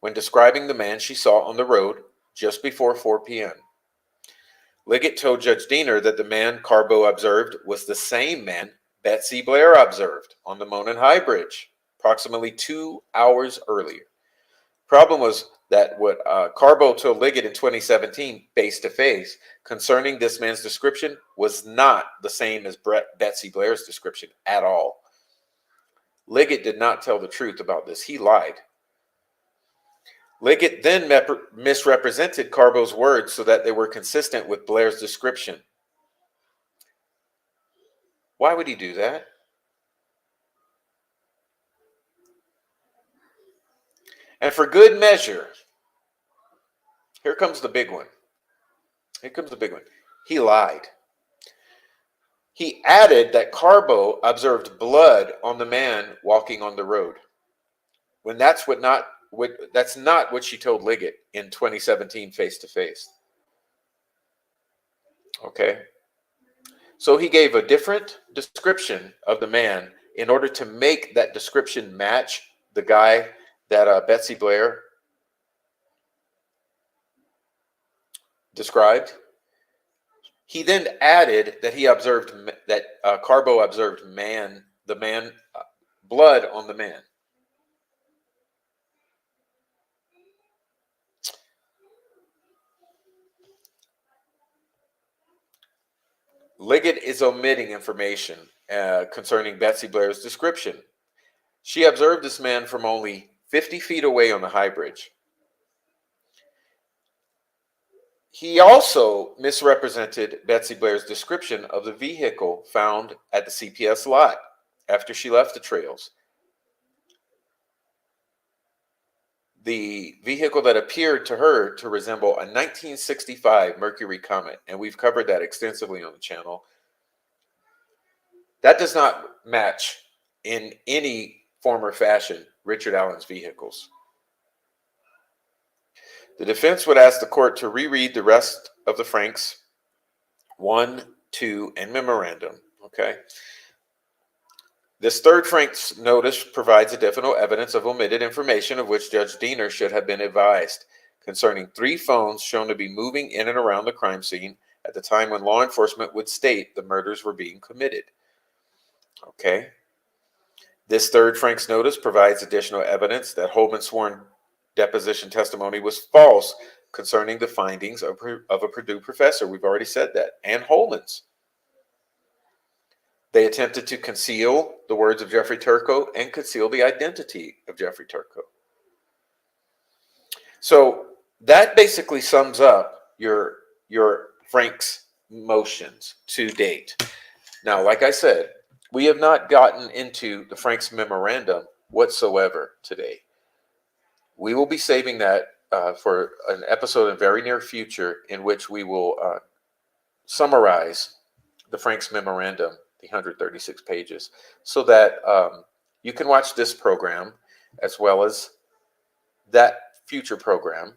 when describing the man she saw on the road just before 4 p.m. Liggett told Judge Diener that the man Carbo observed was the same man Betsy Blair observed on the Monon High Bridge approximately 2 hours earlier. Problem was that what Carbo told Liggett in 2017 face-to-face concerning this man's description was not the same as Betsy Blair's description at all. Liggett did not tell the truth about this. He lied. Liggett then misrepresented Carbo's words so that they were consistent with Blair's description. Why would he do that? And for good measure, here comes the big one. He lied. He added that Carbo observed blood on the man walking on the road, when that's not what she told Liggett in 2017 face-to-face. Okay. So he gave a different description of the man in order to make that description match the guy that Betsy Blair described. He then added that he observed that Carbo observed blood on the man. Liggett is omitting information concerning Betsy Blair's description. She observed this man from only 50 feet away on the high bridge. He also misrepresented Betsy Blair's description of the vehicle found at the CPS lot after she left the trails. The vehicle that appeared to her to resemble a 1965 Mercury Comet, and we've covered that extensively on the channel, that does not match in any form or fashion Richard Allen's vehicles. The defense would ask the court to reread the rest of the Franks 1, 2, and memorandum. Okay. This third Frank's notice provides additional evidence of omitted information of which Judge Diener should have been advised concerning 3 phones shown to be moving in and around the crime scene at the time when law enforcement would state the murders were being committed. Okay. This third Frank's notice provides additional evidence that Holman's sworn deposition testimony was false concerning the findings of a Purdue professor. We've already said that. And Holman's. They attempted to conceal the words of Jeffrey Turco and conceal the identity of Jeffrey Turco. So that basically sums up your Frank's motions to date. Now, like I said, we have not gotten into the Frank's memorandum whatsoever today. We will be saving that for an episode in very near future in which we will summarize the Frank's memorandum, the 136 pages, so that you can watch this program as well as that future program.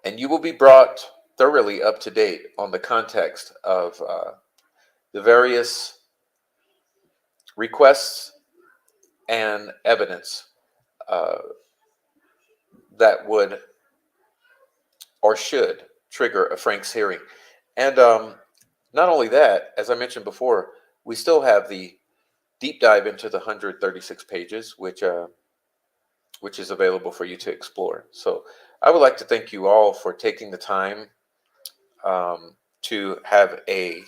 And you will be brought thoroughly up to date on the context of the various requests and evidence that would or should trigger a Frank's hearing. And not only that, as I mentioned before, we still have the deep dive into the 136 pages, which is available for you to explore. So I would like to thank you all for taking the time to have a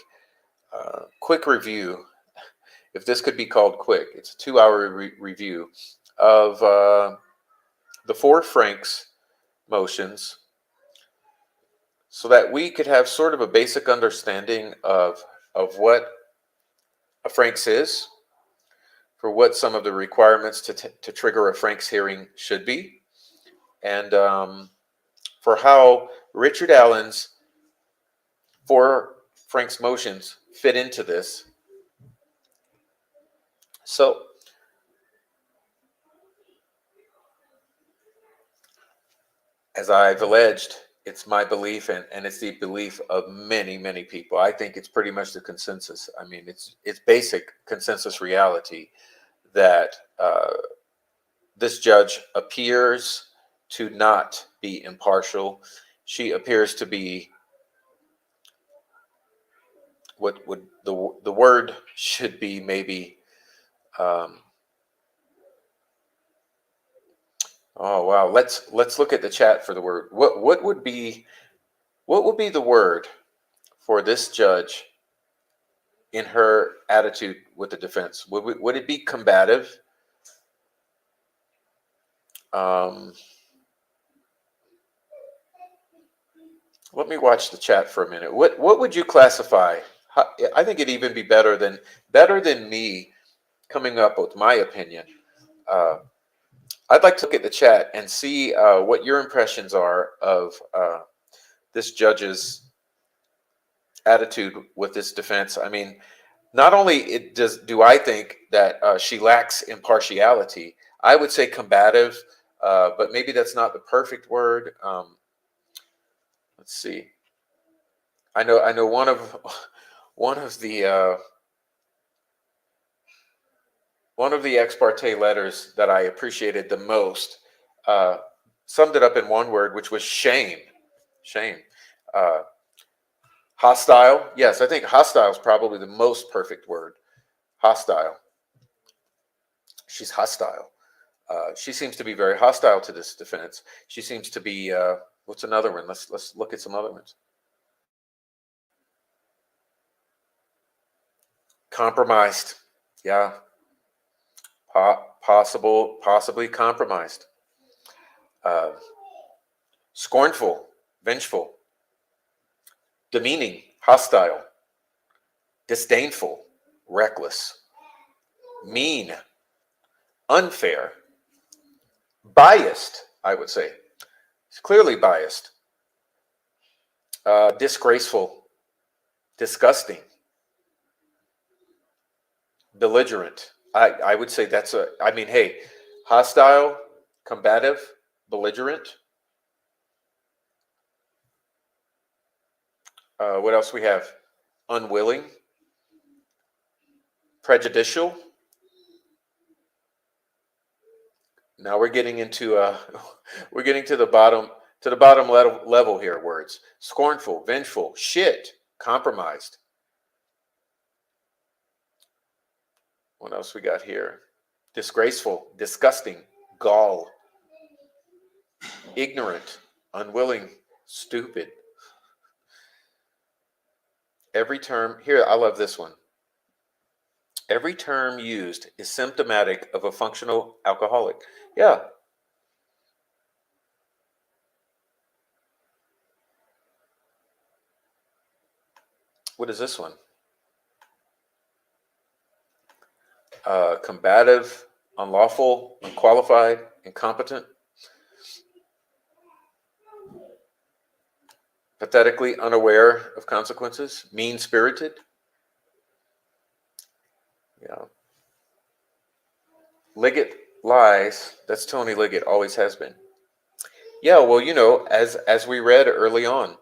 quick review, if this could be called quick. It's a 2-hour review of the 4 Frank's motions, so that we could have sort of a basic understanding of what a Frank's is, for what some of the requirements to trigger a Frank's hearing should be, and for how Richard Allen's 4 Frank's motions fit into this. So, as I've alleged, it's my belief, and it's the belief of many, many people. I think it's pretty much the consensus. I mean, it's basic consensus reality that this judge appears to not be impartial. She appears to be what would the word should be, maybe oh wow, let's look at the chat for the word. What would be the word for this judge in her attitude with the defense? Would it be combative? Let me watch the chat for a minute. What would you classify? I think it'd even be better than me coming up with my opinion. I'd like to look at the chat and see what your impressions are of this judge's attitude with this defense. I mean, not only do I think that she lacks impartiality, I would say combative, but maybe that's not the perfect word. Let's see. I know one of the ex parte letters that I appreciated the most summed it up in one word, which was shame. Shame. Hostile. Yes, I think hostile is probably the most perfect word. Hostile. She's hostile. She seems to be very hostile to this defense. She seems to be. What's another one? Let's look at some other ones. Compromised. Yeah. Possibly compromised. Uh, Scornful, vengeful, demeaning, hostile, disdainful, reckless, mean, unfair, biased, I would say. It's clearly biased. Disgraceful, disgusting, belligerent. I would say that's I mean, hey, hostile, combative, belligerent. What else we have? Unwilling, prejudicial. Now we're getting into we're getting to the bottom level here. Words: scornful, vengeful, shit, compromised. What else we got here? Disgraceful, disgusting, gall, ignorant, unwilling, stupid. Every term here, I love this one. Every term used is symptomatic of a functional alcoholic. Yeah. What is this one? Combative, unlawful, unqualified, incompetent, pathetically unaware of consequences, mean spirited. Yeah. Liggett lies. That's Tony Liggett, always has been. Yeah, well, as we read early on,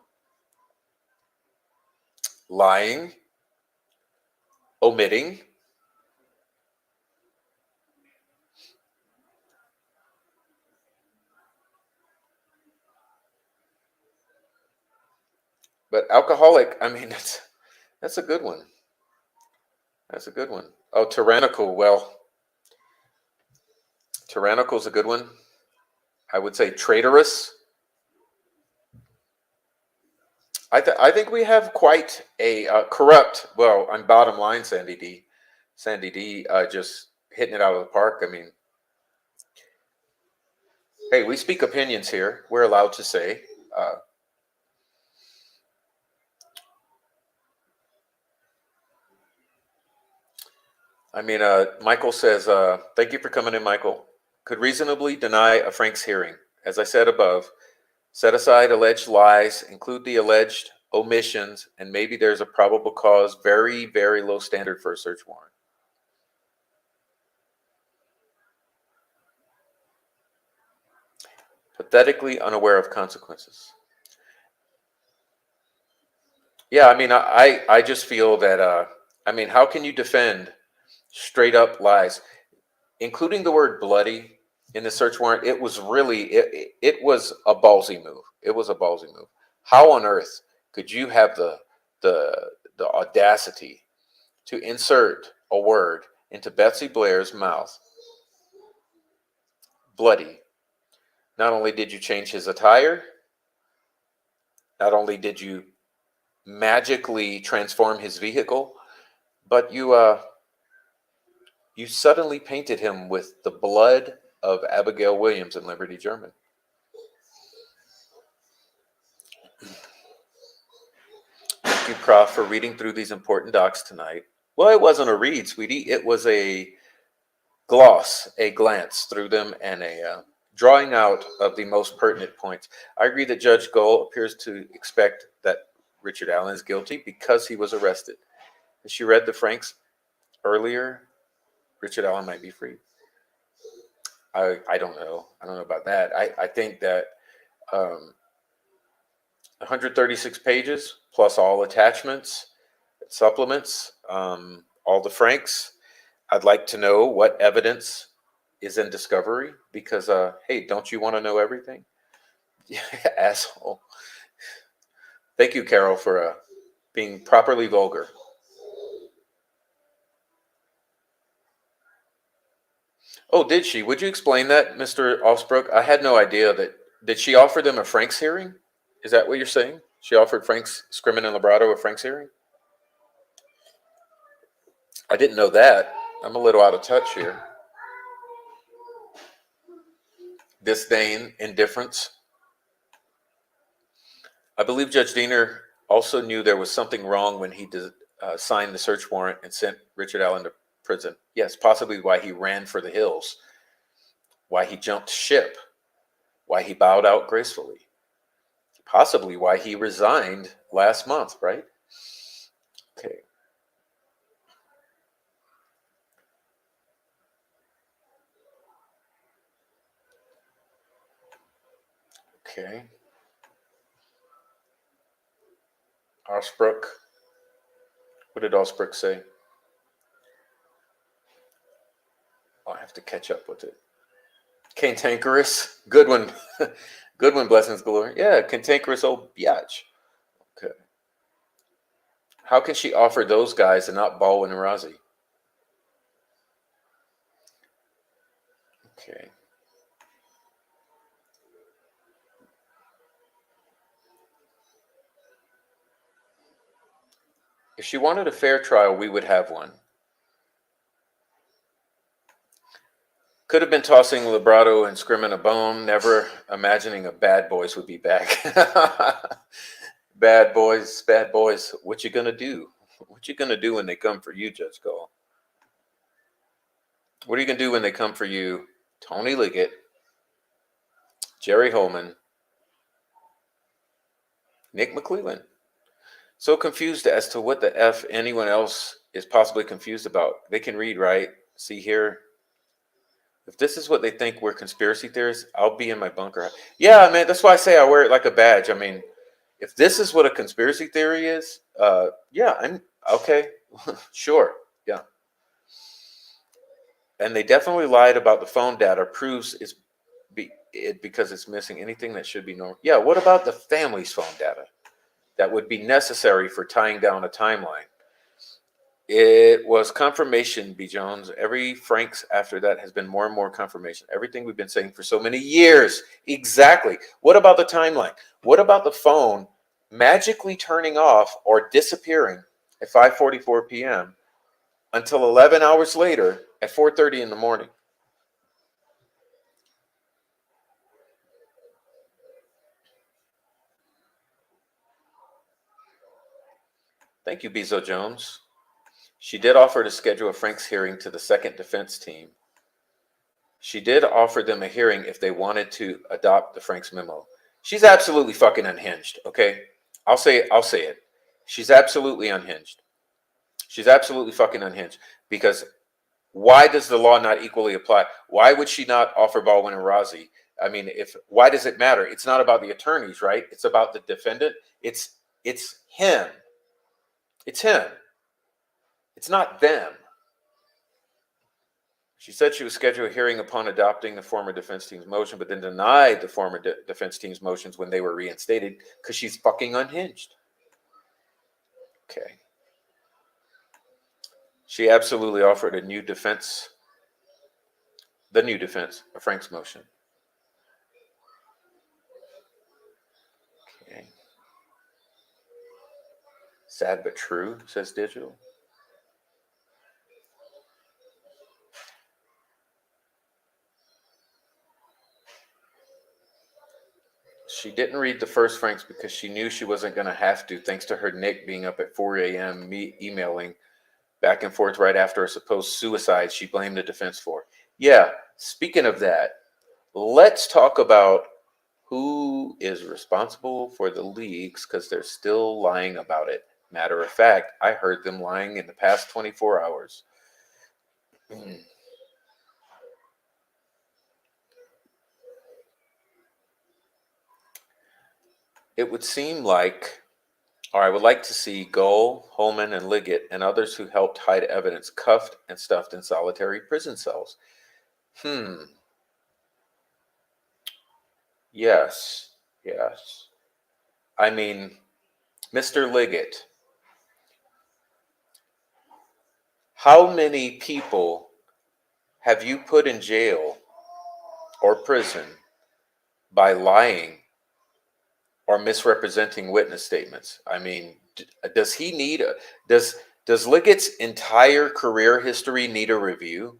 lying, omitting, but alcoholic, I mean, that's a good one. That's a good one. Oh, tyrannical. Well, tyrannical is a good one. I would say traitorous. I think we have quite a corrupt. Well, on bottom line, Sandy D. Sandy D. Just hitting it out of the park. I mean, hey, we speak opinions here. We're allowed to say. Uh, Michael says, "Thank you for coming in, Michael. Could reasonably deny a Frank's hearing. As I said above, set aside alleged lies, include the alleged omissions, and maybe there's a probable cause. Very, very low standard for a search warrant." Pathetically unaware of consequences. Yeah, I just feel that. How can you defend straight up lies, including the word bloody in the search warrant? It was really it was a ballsy move. It was a ballsy move. How on earth could you have the the audacity to insert a word into Betsy Blair's mouth? Bloody. Not only did you change his attire, not only did you magically transform his vehicle, but you suddenly painted him with the blood of Abigail Williams and Liberty German. Thank you, Prof, for reading through these important docs tonight. Well, it wasn't a read, sweetie. It was a gloss, a glance through them, and a drawing out of the most pertinent points. I agree that Judge Gull appears to expect that Richard Allen is guilty because he was arrested. As she read the Franks earlier, Richard Allen might be free. I don't know. I don't know about that. I think that 136 pages plus all attachments, supplements, all the Franks. I'd like to know what evidence is in discovery because, hey, don't you want to know everything? Yeah, asshole. Thank you, Carol, for being properly vulgar. Oh, did she? Would you explain that, Mr. Offsbrook? I had no idea that. Did she offer them a Frank's hearing? Is that what you're saying? She offered Frank's Scrimmin and Librato a Frank's hearing? I didn't know that. I'm a little out of touch here. Disdain, indifference. I believe Judge Diener also knew there was something wrong when he signed the search warrant and sent Richard Allen to prison. Yes, possibly why he ran for the hills, why he jumped ship, why he bowed out gracefully, possibly why he resigned last month, right? Okay. Okay. Osbrook. What did Osbrook say? I'll have to catch up with it. Cantankerous. Good one. Good one, blessings galore. Yeah, cantankerous old biatch. Okay. How can she offer those guys and not Baldwin and Rozzi? Okay. If she wanted a fair trial, we would have one. Could have been tossing Librato and Scrimmin a bone, never imagining a Bad Boys would be back. Bad boys, what you gonna do? What you gonna do when they come for you, Judge Cole? What are you gonna do when they come for you, Tony Liggett, Jerry Holman, Nick McClellan? So confused as to what the F anyone else is possibly confused about. They can read, right? See here. If this is what they think we're conspiracy theorists, I'll be in my bunker. Yeah, man, that's why I say I wear it like a badge. I mean, if this is what a conspiracy theory is, yeah, I'm okay. Sure, yeah. And they definitely lied about the phone data. Proves it because it's missing anything that should be normal. Yeah, what about the family's phone data that would be necessary for tying down a timeline? It was confirmation, B. Jones. Every Franks after that has been more and more confirmation. Everything we've been saying for so many years. Exactly. What about the timeline? What about the phone magically turning off or disappearing at 5:44 p.m. until 11 hours later at 4:30 in the morning? Thank you, Bezo Jones. She did offer to schedule a Franks hearing to the second defense team. She did offer them a hearing if they wanted to adopt the Franks memo. She's absolutely fucking unhinged, okay? I'll say it. She's absolutely unhinged. She's absolutely fucking unhinged because why does the law not equally apply? Why would she not offer Baldwin and Rozzi? I mean, if why does it matter? It's not about the attorneys, right? It's about the defendant. It's him. It's him. It's not them. She said she would schedule a hearing upon adopting the former defense team's motion, but then denied the former defense team's motions when they were reinstated because she's fucking unhinged. Okay. She absolutely offered the new defense of Frank's motion. Okay. Sad but true, says Digital. She didn't read the first Franks because she knew she wasn't going to have to, thanks to her Nick being up at 4 a.m. Emailing back and forth right after a supposed suicide she blamed the defense for. Yeah, speaking of that, let's talk about who is responsible for the leaks because they're still lying about it. Matter of fact, I heard them lying in the past 24 hours. It would seem like, or I would like to see Gull, Holman, and Liggett and others who helped hide evidence cuffed and stuffed in solitary prison cells. Hmm. Yes. Yes. I mean, Mr. Liggett, how many people have you put in jail or prison by lying or misrepresenting witness statements? I mean, does he need a, does Liggett's entire career history need a review?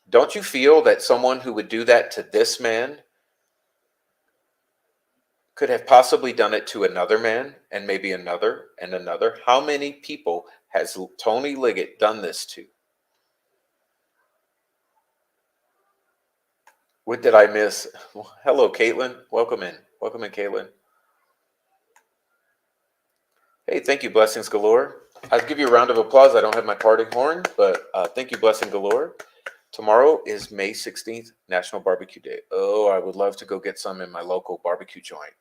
Don't you feel that someone who would do that to this man could have possibly done it to another man and maybe another and another? How many people has Tony Liggett done this to? What did I miss? Hello, Caitlin. Welcome in. Welcome in, Caitlin. Hey, thank you, Blessings Galore. I'll give you a round of applause. I don't have my parting horn, but thank you, Blessing Galore. Tomorrow is May 16th, National Barbecue Day. Oh, I would love to go get some in my local barbecue joint.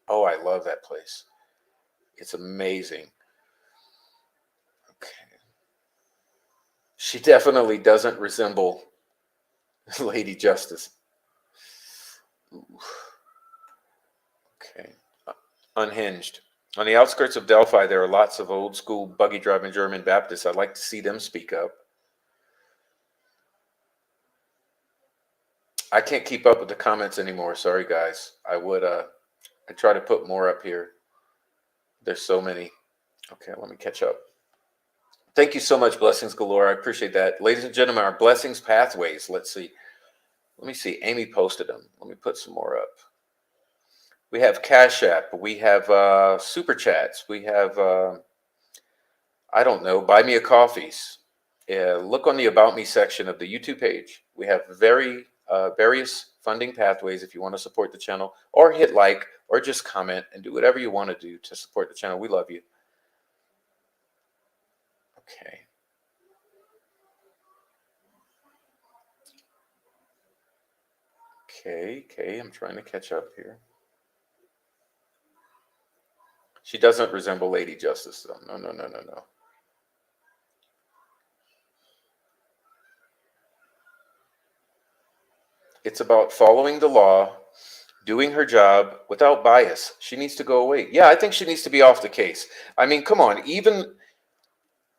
Oh, I love that place. It's amazing. Okay. She definitely doesn't resemble Lady Justice. Ooh. Okay. Unhinged. On the outskirts of Delphi, there are lots of old school buggy driving German Baptists. I'd like to see them speak up. I can't keep up with the comments anymore. Sorry, guys. I try to put more up here. There's so many. Okay, let me catch up. Thank you so much, Blessings Galore. I appreciate that. Ladies and gentlemen, our blessings pathways. Let's see. Let me see. Amy posted them. Let me put some more up. We have Cash App. We have Super Chats. We have, I don't know, Buy Me a Coffees. Look on the About Me section of the YouTube page. We have various funding pathways if you want to support the channel, or hit like, or just comment and do whatever you want to do to support the channel. We love you. Okay. Okay, I'm trying to catch up here. She doesn't resemble Lady Justice, though. No. It's about following the law, doing her job without bias. She needs to go away. Yeah, I think she needs to be off the case. I mean, come on,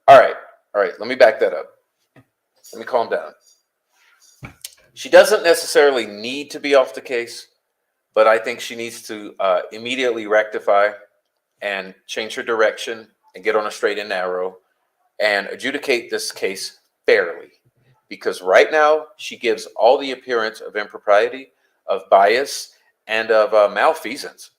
all right, let me back that up. Let me calm down. She doesn't necessarily need to be off the case, but I think she needs to immediately rectify and change her direction and get on a straight and narrow and adjudicate this case fairly. Because right now, she gives all the appearance of impropriety, of bias, and of malfeasance.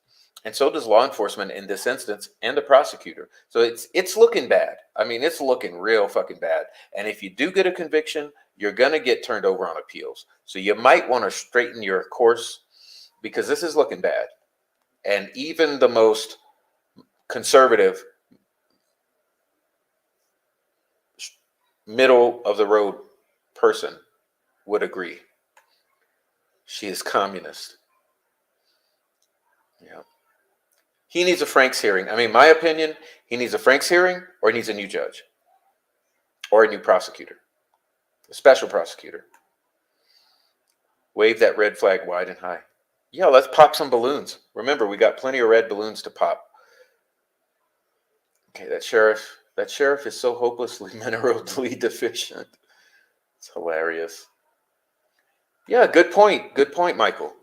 And so does law enforcement in this instance and the prosecutor. So it's looking bad. I mean, it's looking real fucking bad. And if you do get a conviction, you're going to get turned over on appeals. So you might want to straighten your course because this is looking bad. And even the most conservative, middle of the road person would agree. She is communist. Yeah. He needs a Franks hearing. I mean, my opinion, he needs a Franks hearing or he needs a new judge or a new prosecutor, a special prosecutor. Wave that red flag wide and high. Yeah, let's pop some balloons. Remember, we got plenty of red balloons to pop. Okay, that sheriff is so hopelessly minerally deficient. It's hilarious. Yeah, good point. Good point, Michael.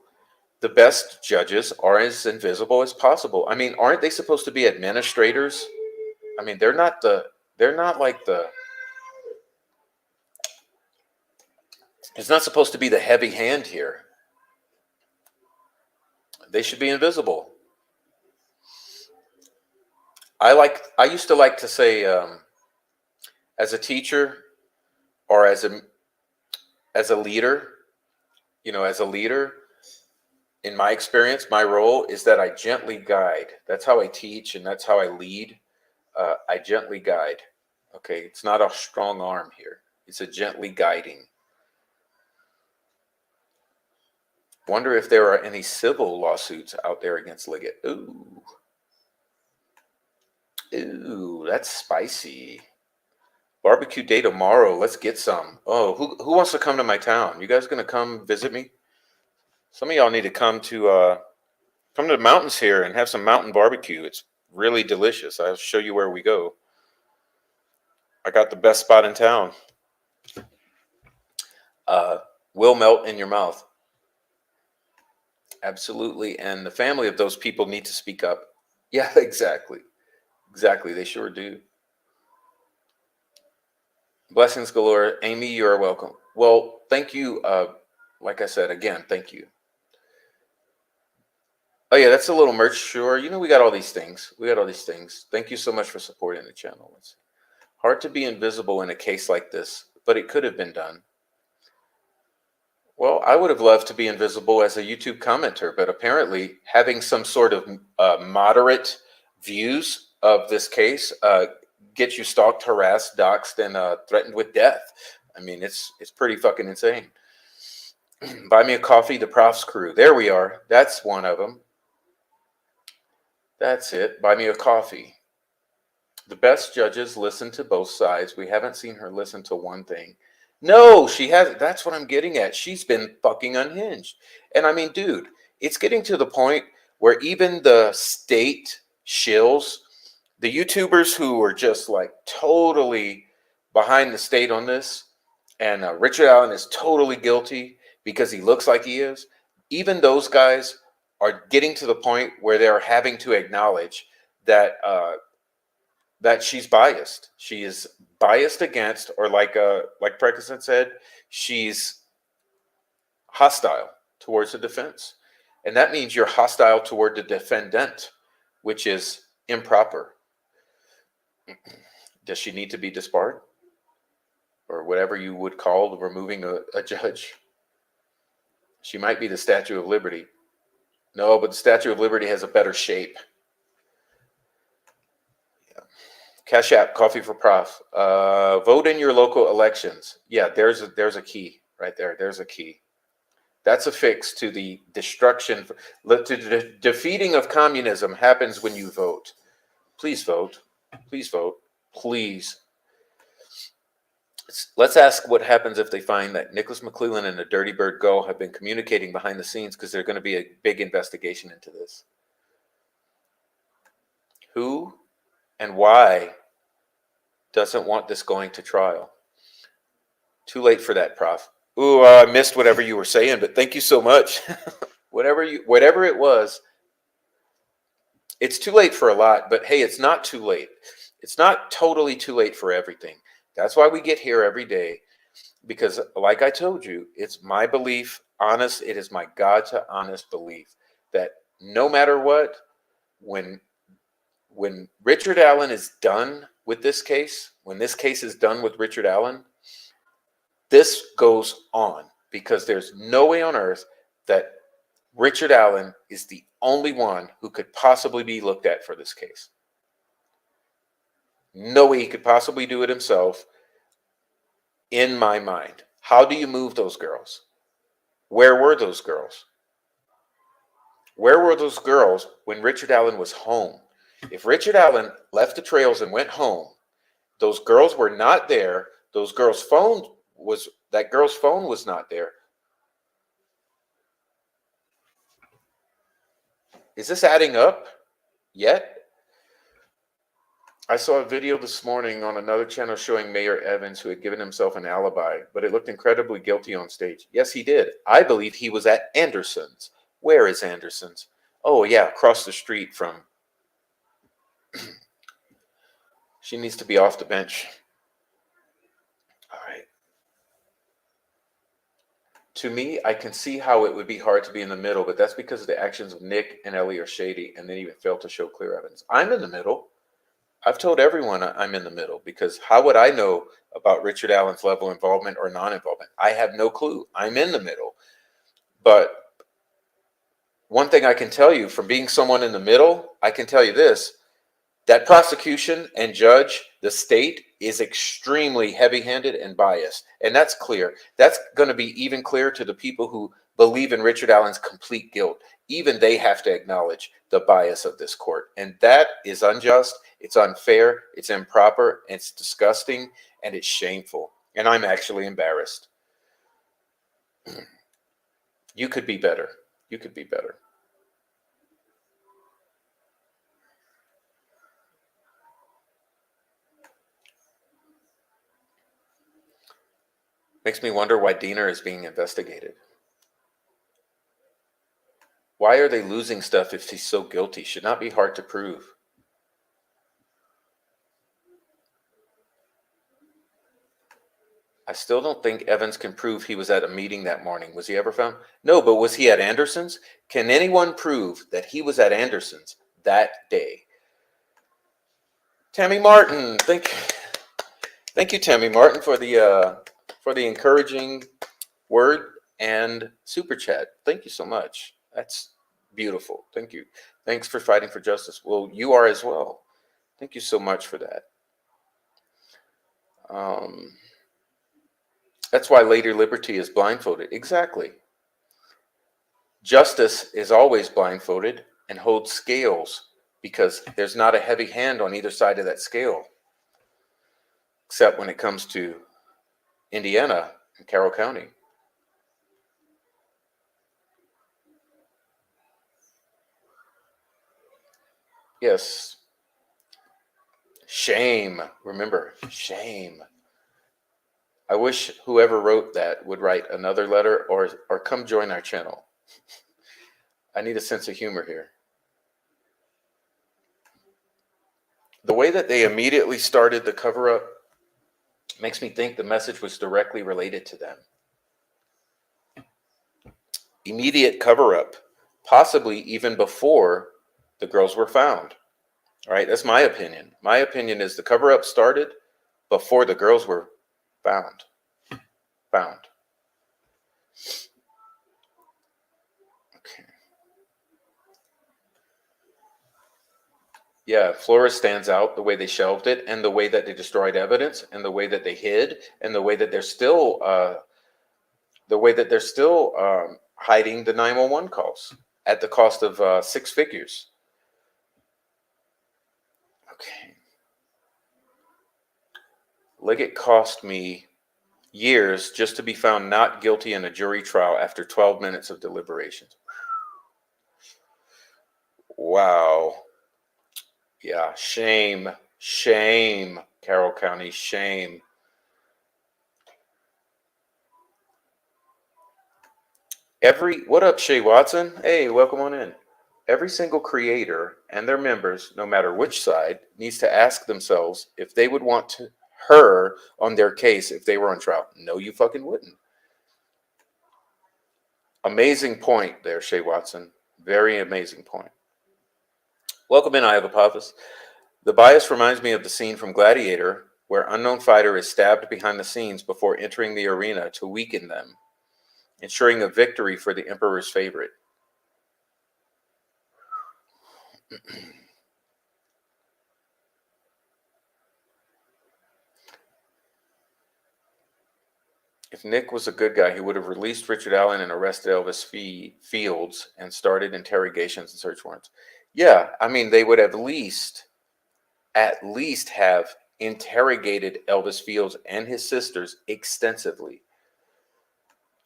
The best judges are as invisible as possible. I mean, aren't they supposed to be administrators? I mean, they're not like it's not supposed to be the heavy hand here. They should be invisible. I used to like to say, as a teacher or as a leader, as a leader, in my experience, my role is that I gently guide. That's how I teach and that's how I lead. I gently guide. Okay, it's not a strong arm here. It's a gently guiding. Wonder if there are any civil lawsuits out there against Liggett. Ooh, that's spicy. Barbecue day tomorrow. Let's get some. Oh, who wants to come to my town? You guys gonna come visit me? Some of y'all need to come to the mountains here and have some mountain barbecue. It's really delicious. I'll show you where we go. I got the best spot in town. uh, will melt in your mouth. Absolutely. And the family of those people need to speak up. Yeah, exactly. Exactly. They sure do. Blessings galore. Amy, you are welcome. Well, thank you. Like I said, again, thank you. Oh, yeah, that's a little merch. Sure. We got all these things. We got all these things. Thank you so much for supporting the channel. It's hard to be invisible in a case like this, but it could have been done. Well, I would have loved to be invisible as a YouTube commenter, but apparently having some sort of moderate views of this case gets you stalked, harassed, doxxed, and threatened with death. I mean, it's pretty fucking insane. Buy me a coffee, the Prof's crew. There we are. That's one of them. That's it. Buy me a coffee. The best judges listen to both sides. We haven't seen her listen to one thing. No, she hasn't. That's what I'm getting at. She's been fucking unhinged. And I mean, dude, it's getting to the point where even the state shills, the YouTubers who are just like totally behind the state on this, and Richard Allen is totally guilty because he looks like he is, even those guys are getting to the point where they're having to acknowledge that that she's biased. She is biased against, or like Preckerson said, she's hostile towards the defense, and that means you're hostile toward the defendant, which is improper. Does she need to be disbarred, or whatever you would call removing a judge? She might be the Statue of Liberty. No, but the Statue of Liberty has a better shape. Cash App, Coffee for Prof. Vote in your local elections. Yeah, there's a key right there. There's a key. That's a fix to the destruction. To the defeating of communism happens when you vote. Please vote. Please vote. Please. Let's ask what happens if they find that Nicholas McClellan and the Dirty Bird Go have been communicating behind the scenes, because there's going to be a big investigation into this. Who and why doesn't want this going to trial? Too late for that, Prof. Ooh, I missed whatever you were saying, but thank you so much. whatever it was, it's too late for a lot, but hey, it's not too late. It's not totally too late for everything. That's why we get here every day, because like I told you, it's my belief, honest, it is my God to honest belief that no matter what, when Richard Allen is done with this case, when this case is done with Richard Allen, this goes on, because there's no way on earth that Richard Allen is the only one who could possibly be looked at for this case. No way he could possibly do it himself, in my mind. How do you move those girls? Where were those girls? Where were those girls when Richard Allen was home? If Richard Allen left the trails and went home, those girls were not there. That girl's phone was not there. Is this adding up yet? I saw a video this morning on another channel showing Mayor Evans, who had given himself an alibi, but it looked incredibly guilty on stage. Yes, he did. I believe he was at Anderson's. Where is Anderson's? Oh, yeah, across the street from. She needs to be off the bench. All right. To me, I can see how it would be hard to be in the middle, but that's because of the actions of Nick and Ellie are shady, and they even fail to show clear evidence. I'm in the middle. I've told everyone I'm in the middle, because how would I know about Richard Allen's level of involvement or non-involvement? I have no clue. I'm in the middle. But one thing I can tell you from being someone in the middle, I can tell you this, that prosecution and judge, the state, is extremely heavy-handed and biased. And that's clear. That's going to be even clearer to the people who believe in Richard Allen's complete guilt. Even they have to acknowledge the bias of this court. And that is unjust, it's unfair, it's improper, it's disgusting, and it's shameful. And I'm actually embarrassed. You could be better. You could be better. Makes me wonder why Diener is being investigated. Why are they losing stuff if he's so guilty? Should not be hard to prove. I still don't think Evans can prove he was at a meeting that morning. Was he ever found? No, but was he at Anderson's? Can anyone prove that he was at Anderson's that day? Tammy Martin, thank you, Tammy Martin, for the encouraging word and super chat. Thank you so much. That's beautiful. Thank you. Thanks for fighting for justice. Well, you are as well. Thank you so much for that. That's why Lady Liberty is blindfolded. Exactly. Justice is always blindfolded and holds scales because there's not a heavy hand on either side of that scale, except when it comes to Indiana and Carroll County. Yes. Shame. Remember, shame. I wish whoever wrote that would write another letter or come join our channel. I need a sense of humor here. The way that they immediately started the cover-up makes me think the message was directly related to them. Immediate cover-up, possibly even before the girls were found. All right, that's my opinion. My opinion is the cover-up started before the girls were found. Okay. Yeah, Flores stands out, the way they shelved it, and the way that they destroyed evidence, and the way that they hid, and the way that they're still hiding the 911 calls at the cost of 6 figures. Okay. Liggett cost me years just to be found not guilty in a jury trial after 12 minutes of deliberations. Wow. Yeah, shame, Carroll County, shame. What up, Shay Watson? Hey, welcome on in. Every single creator and their members, no matter which side, needs to ask themselves if they would want her on their case if they were on trial. No, you fucking wouldn't. Amazing point there, Shay Watson. Very amazing point. Welcome in, I have Apophis. The bias reminds me of the scene from Gladiator where unknown fighter is stabbed behind the scenes before entering the arena to weaken them, ensuring a victory for the emperor's favorite. If Nick was a good guy, he would have released Richard Allen and arrested Elvis Fields and started interrogations and search warrants. Yeah, I mean, they would at least have interrogated Elvis Fields and his sisters extensively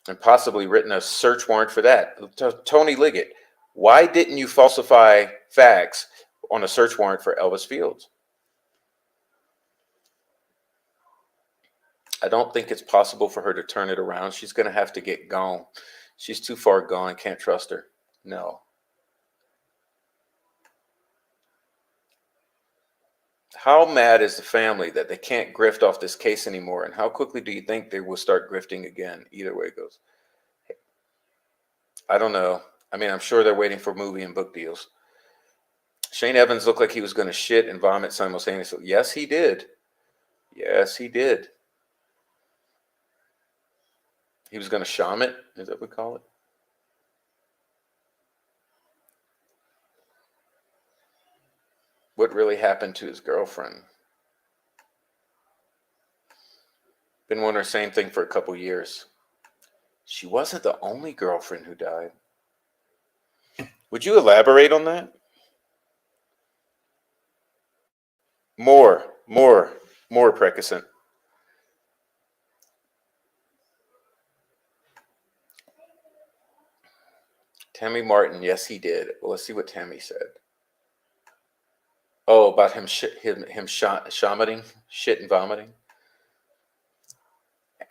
and possibly written a search warrant for that. Tony Liggett, why didn't you falsify facts on a search warrant for Elvis Fields? I don't think it's possible for her to turn it around. She's going to have to get gone. She's too far gone. Can't trust her. No. How mad is the family that they can't grift off this case anymore? And how quickly do you think they will start grifting again? Either way it goes. I don't know. I mean, I'm sure they're waiting for movie and book deals. Shane Evans looked like he was going to shit and vomit simultaneously. Yes, he did. Yes, he did. He was going to sham it. Is that what we call it? What really happened to his girlfriend? Been wondering the same thing for a couple years. She wasn't the only girlfriend who died. Would you elaborate on that? More, Precascent. Tammy Martin, yes, he did. Well, let's see what Tammy said. Oh, about him shit and vomiting.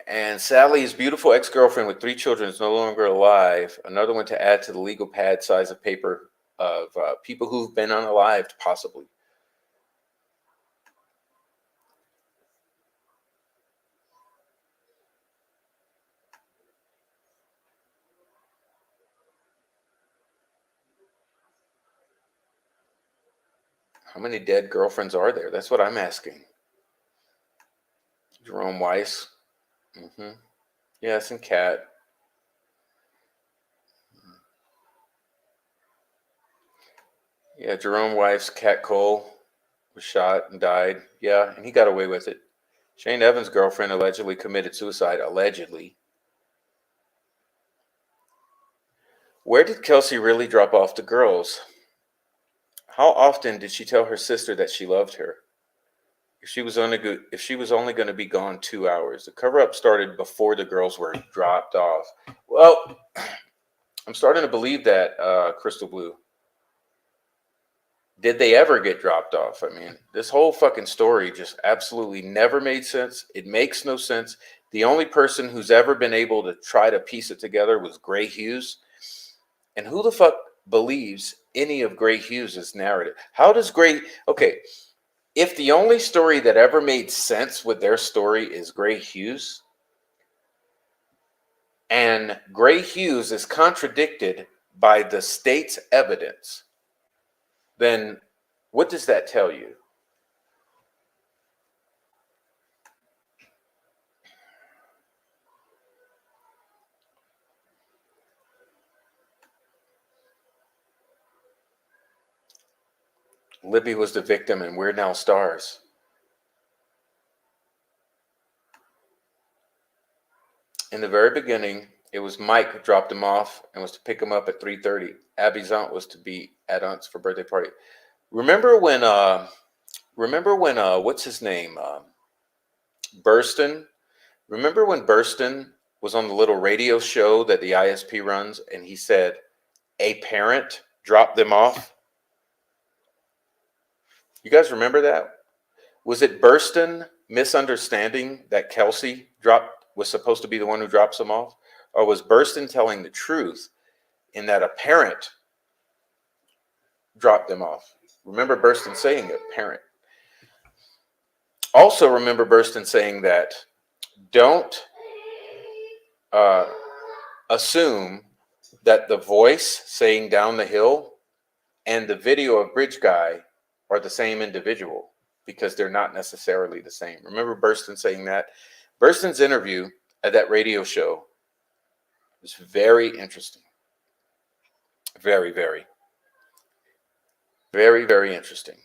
And Sally, his beautiful ex-girlfriend with 3 children, is no longer alive. Another one to add to the legal pad size of paper of people who've been unalived, possibly. How many dead girlfriends are there? That's what I'm asking. Jerome Weiss. Mm-hmm. Yes, and Cat. Yeah, Jerome Weiss, Cat Cole was shot and died. Yeah, and he got away with it. Shane Evans' girlfriend allegedly committed suicide. Allegedly. Where did Kelsey really drop off the girls? How often did she tell her sister that she loved her? If she was only going to be gone 2 hours, the cover up started before the girls were dropped off. Well, I'm starting to believe that, Crystal Blue. Did they ever get dropped off? I mean, this whole fucking story just absolutely never made sense. It makes no sense. The only person who's ever been able to try to piece it together was Gray Hughes. And who the fuck believes any of Gray Hughes' narrative? How does Gray, okay, if the only story that ever made sense with their story is Gray Hughes, and Gray Hughes is contradicted by the state's evidence, then what does that tell you? Libby was the victim and we're now stars. In the very beginning, it was Mike who dropped him off and was to pick him up at 3:30. Abby's aunt was to be at aunt's for birthday party. Remember when what's his name? Burston. Remember when Burston was on the little radio show that the ISP runs and he said a parent dropped them off? You guys remember that? Was it Burston misunderstanding that Kelsey was supposed to be the one who drops them off? Or was Burston telling the truth in that a parent dropped them off? Remember Burston saying it, parent. Also remember Burston saying that don't uh, assume that the voice saying down the hill and the video of Bridge Guy are the same individual because they're not necessarily the same. Remember Burston saying that? Burston's interview at that radio show was very interesting. Very, very, very, very interesting.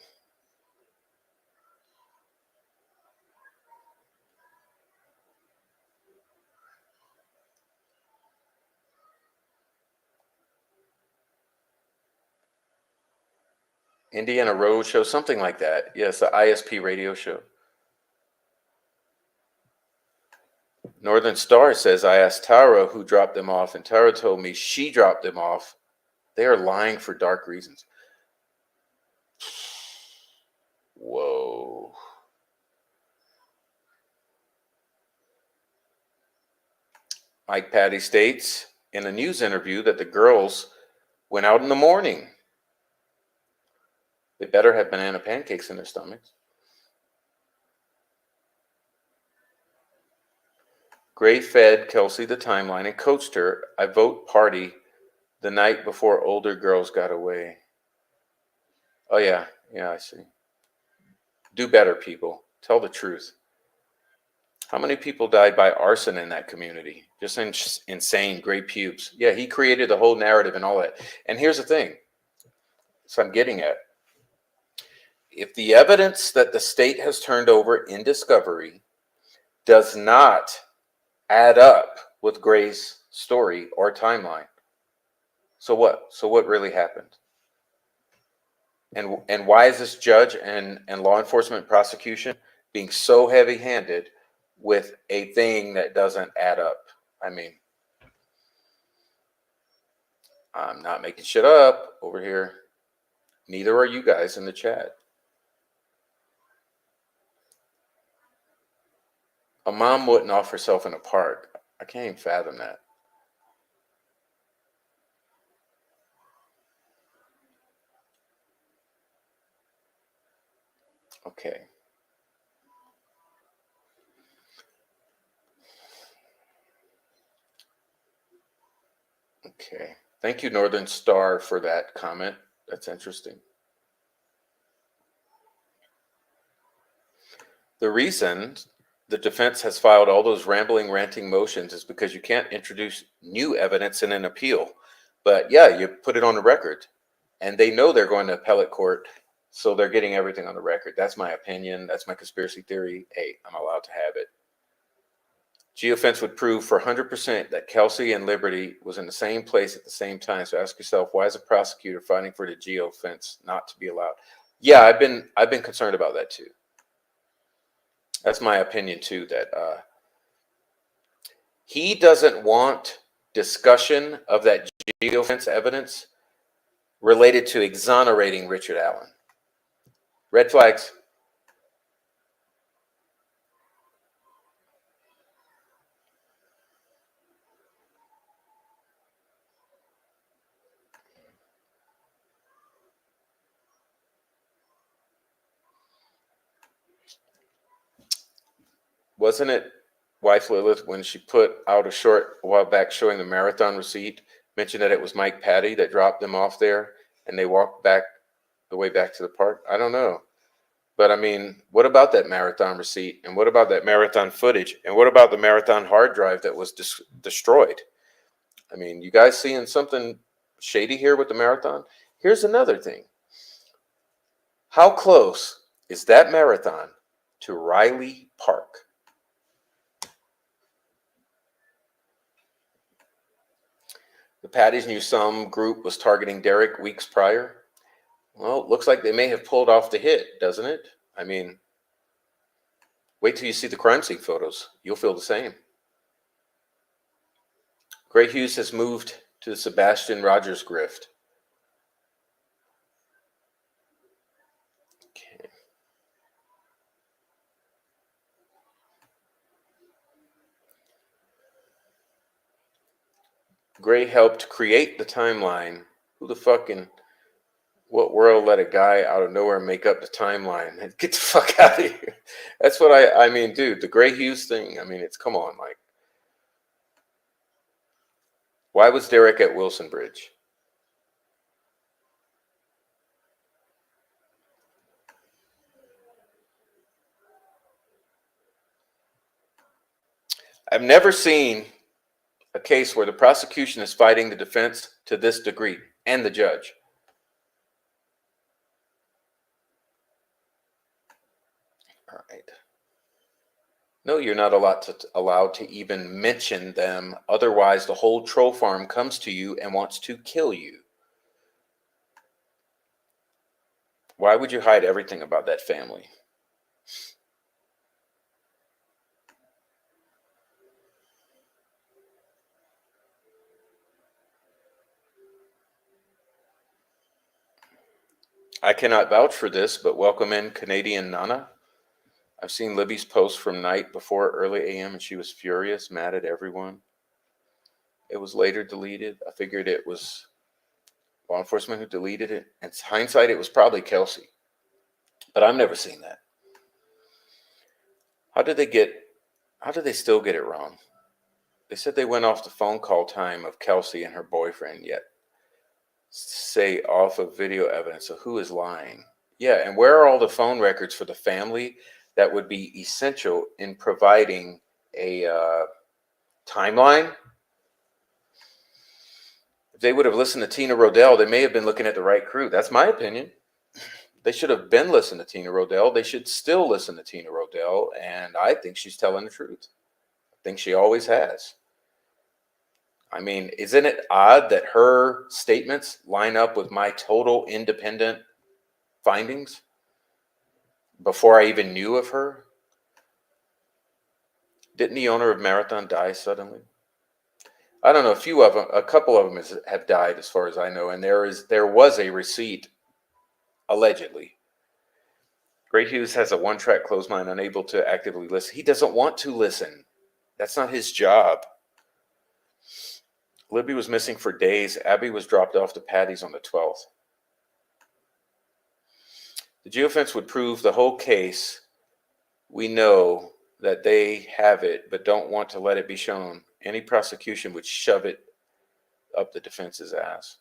Indiana Road Show, something like that. Yes, the ISP radio show. Northern Star says, I asked Tara who dropped them off, and Tara told me she dropped them off. They are lying for dark reasons. Whoa. Mike Patty states in a news interview that the girls went out in the morning. They better have banana pancakes in their stomachs. Gray fed Kelsey the timeline and coached her. I vote party the night before older girls got away. Oh, yeah. Yeah, I see. Do better, people. Tell the truth. How many people died by arson in that community? Just insane, gray pubes. Yeah, he created the whole narrative and all that. And here's the thing. So I'm getting at. If the evidence that the state has turned over in discovery does not add up with Gray's story or timeline, so what? So what really happened? And why is this judge and law enforcement prosecution being so heavy-handed with a thing that doesn't add up? I mean, I'm not making shit up over here. Neither are you guys in the chat. A mom wouldn't off herself in a park. I can't even fathom that. Okay. Okay. Thank you, Northern Star, for that comment. That's interesting. The reason the defense has filed all those rambling, ranting motions is because you can't introduce new evidence in an appeal. But yeah, you put it on the record, and they know they're going to appellate court, so they're getting everything on the record. That's my opinion. That's my conspiracy theory. Hey, I'm allowed to have it. Geofence would prove for 100% that Kelsey and Liberty was in the same place at the same time. So ask yourself, why is a prosecutor fighting for the geofence not to be allowed? Yeah, I've been concerned about that too. That's my opinion too. That he doesn't want discussion of that geofence evidence related to exonerating Richard Allen. Red flags. Wasn't it wife Lilith when she put out a short a while back showing the marathon receipt, mentioned that it was Mike Patty that dropped them off there and they walked back the way back to the park? I don't know. But I mean, what about that marathon receipt? And what about that marathon footage? And what about the marathon hard drive that was destroyed? I mean, you guys seeing something shady here with the marathon? Here's another thing. How close is that marathon to Riley Park? The Patties knew some group was targeting Derek weeks prior. Well, it looks like they may have pulled off the hit, doesn't it? I mean, wait till you see the crime scene photos. You'll feel the same. Gray Hughes has moved to the Sebastian Rogers grift. Okay. Gray helped create the timeline. Who the fucking what world let a guy out of nowhere make up the timeline? Get the fuck out of here. That's what I mean, dude, the Gray Hughes thing. I mean, it's come on, Mike. Why was Derek at Wilson Bridge? I've never seen a case where the prosecution is fighting the defense to this degree and the judge. All right. No, you're not allowed to even mention them. Otherwise, the whole troll farm comes to you and wants to kill you. Why would you hide everything about that family? I cannot vouch for this, but welcome in Canadian Nana. I've seen Libby's post from night before early AM, and she was furious, mad at everyone. It was later deleted. I figured it was law enforcement who deleted it. In hindsight, it was probably Kelsey. But I've never seen that. How did they still get it wrong? They said they went off the phone call time of Kelsey and her boyfriend, yet say off of video evidence. So who is lying? Yeah, and where are all the phone records for the family that would be essential in providing a timeline? If they would have listened to Tina Rodell, they may have been looking at the right crew. That's my opinion. They should have been listening to Tina Rodell. They should still listen to Tina Rodell, and I think she's telling the truth. I think she always has. I mean, isn't it odd that her statements line up with my total independent findings before I even knew of her? Didn't the owner of Marathon die suddenly? I don't know. A couple of them have died, as far as I know, and there was a receipt, allegedly, Ray Hughes has a one-track closed mind, unable to actively listen. He doesn't want to listen. That's not his job. Libby was missing for days. Abby was dropped off to Patty's on the 12th. The geofence would prove the whole case. We know that they have it, but don't want to let it be shown. Any prosecution would shove it up the defense's ass.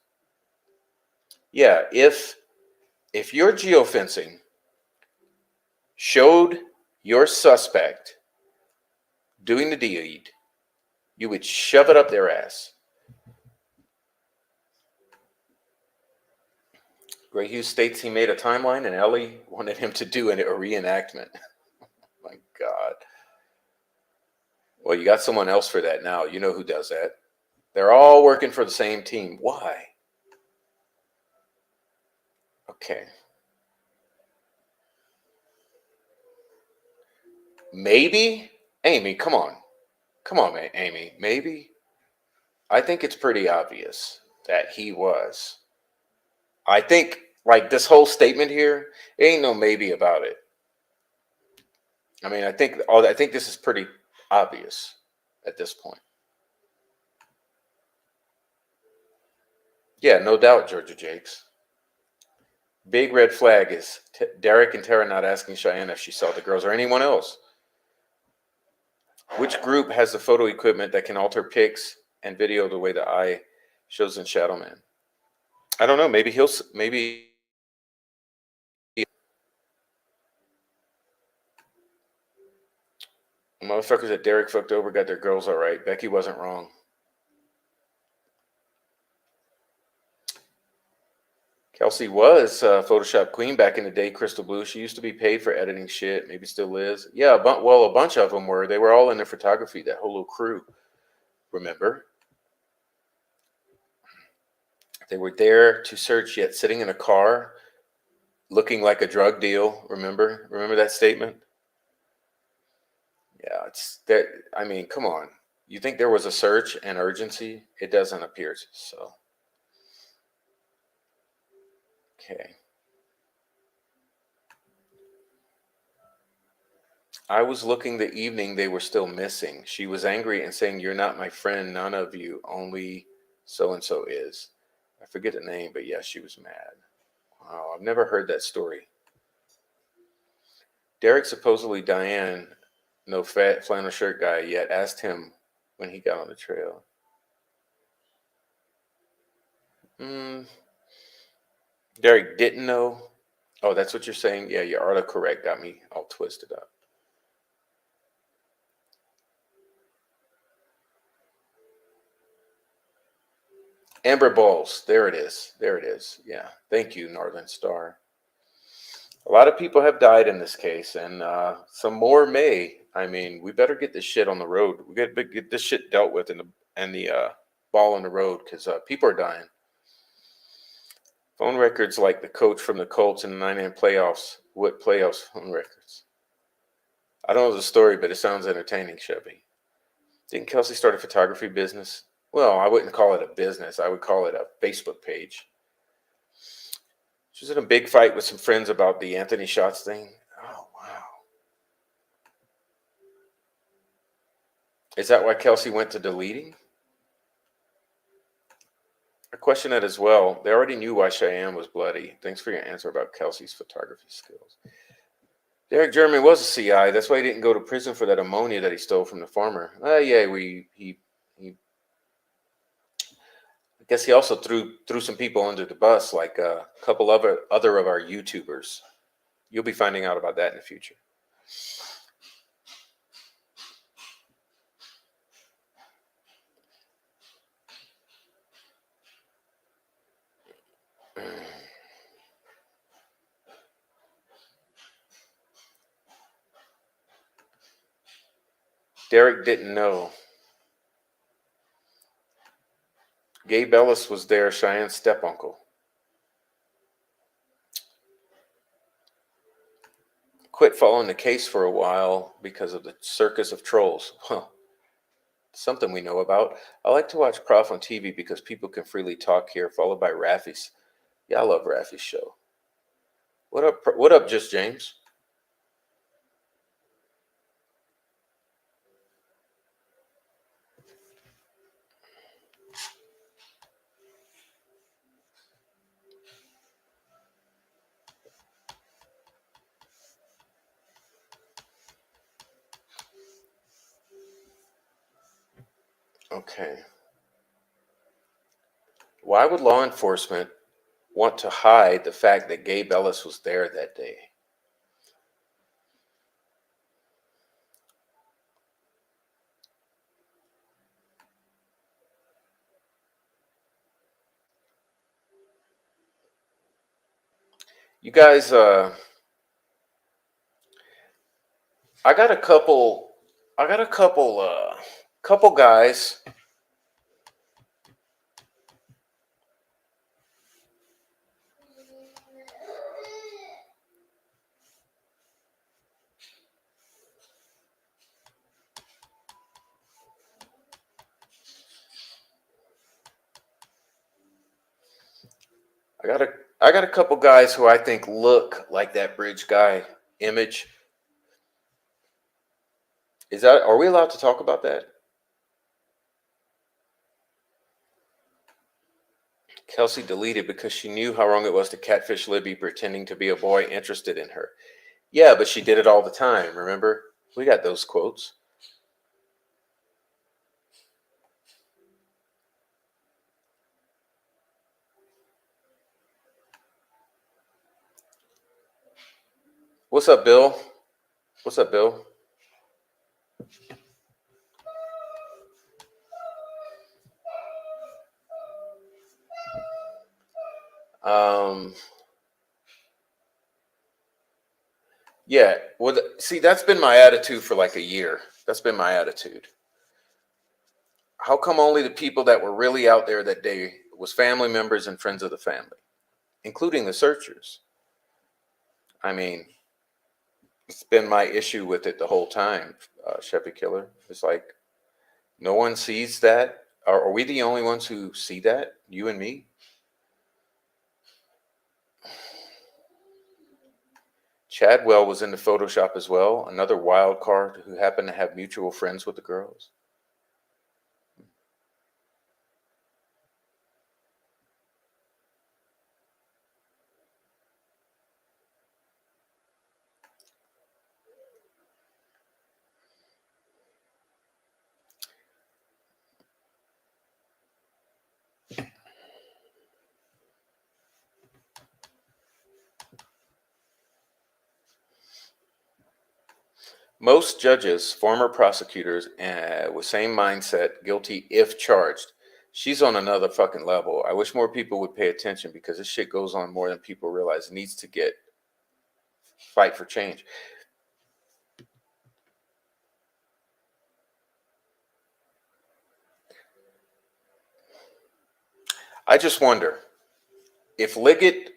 Yeah, if your geofencing showed your suspect doing the deed, you would shove it up their ass. Gray Hughes states he made a timeline and Ellie wanted him to do a reenactment. My God. Well, you got someone else for that now. You know who does that. They're all working for the same team. Why? Okay. Maybe? Amy, come on. Come on, man, Amy. Maybe? I think it's pretty obvious that he was. I think, like, this whole statement here, ain't no maybe about it. I mean, I think this is pretty obvious at this point. Yeah, no doubt, Georgia Jakes. Big red flag is Derek and Tara not asking Cheyenne if she saw the girls or anyone else. Which group has the photo equipment that can alter pics and video the way the eye shows in Shadow Man? I don't know. Maybe motherfuckers that Derek fucked over got their girls all right. Becky wasn't wrong. Kelsey was Photoshop queen back in the day, Crystal Blue. She used to be paid for editing shit. Maybe still is. Yeah, well, a bunch of them were. They were all in the photography, that whole little crew. Remember? They were there to search, yet sitting in a car looking like a drug deal. Remember that statement? Yeah, it's that. I mean, come on. You think there was a search and urgency? It doesn't appear so. Okay. I was looking the evening they were still missing. She was angry and saying, "You're not my friend. None of you. Only so and so is." I forget the name, but yeah, she was mad. Wow, I've never heard that story. Derek supposedly Diane, no fat flannel shirt guy yet, asked him when he got on the trail. Derek didn't know. Oh, that's what you're saying? Yeah, your autocorrect got me all twisted up. Amber Balls. There it is. There it is. Yeah. Thank you, Northern Star. A lot of people have died in this case, and some more may. I mean, we better get this shit on the road. We got to get this shit dealt with and the ball on the road because people are dying. Phone records like the coach from the Colts in the 99 playoffs. What playoffs phone records? I don't know the story, but it sounds entertaining, Chevy. Didn't Kelsey start a photography business? Well, I wouldn't call it a business. I would call it a Facebook page. She was in a big fight with some friends about the Anthony Shots thing. Oh, wow. Is that why Kelsey went to deleting? I question that as well. They already knew why Cheyenne was bloody. Thanks for your answer about Kelsey's photography skills. Derek German was a CI. That's why he didn't go to prison for that ammonia that he stole from the farmer. Yeah, he I guess he also threw some people under the bus, like a couple of other of our YouTubers. You'll be finding out about that in the future. Derek didn't know. Gabe Ellis was there, Cheyenne's step-uncle. Quit following the case for a while because of the circus of trolls. Huh. Something we know about. I like to watch Prof on TV because people can freely talk here, followed by Rafi's. Yeah, I love Rafi's show. What up, Just James? Okay. Why would law enforcement want to hide the fact that Gabe Ellis was there that day? You guys, I got a couple, I got a couple guys. I got a, I got a couple guys who I think look like that bridge guy image. Are we allowed to talk about that? Kelsey deleted because she knew how wrong it was to catfish Libby pretending to be a boy interested in her. Yeah, but she did it all the time, remember? We got those quotes. What's up, Bill? What's up, Bill? Um, yeah, well, see, that's been my attitude for like a year. That's been my attitude. How come only the people that were really out there that day was family members and friends of the family, including the searchers? I mean, it's been my issue with it the whole time, Chevy Killer. It's like no one sees that. Are we the only ones who see that? You and me? Chadwell was into Photoshop as well, another wild card who happened to have mutual friends with the girls. Most judges, former prosecutors, with same mindset, guilty if charged. She's on another fucking level. I wish more people would pay attention because this shit goes on more than people realize. It needs to get fight for change. I just wonder if Liggett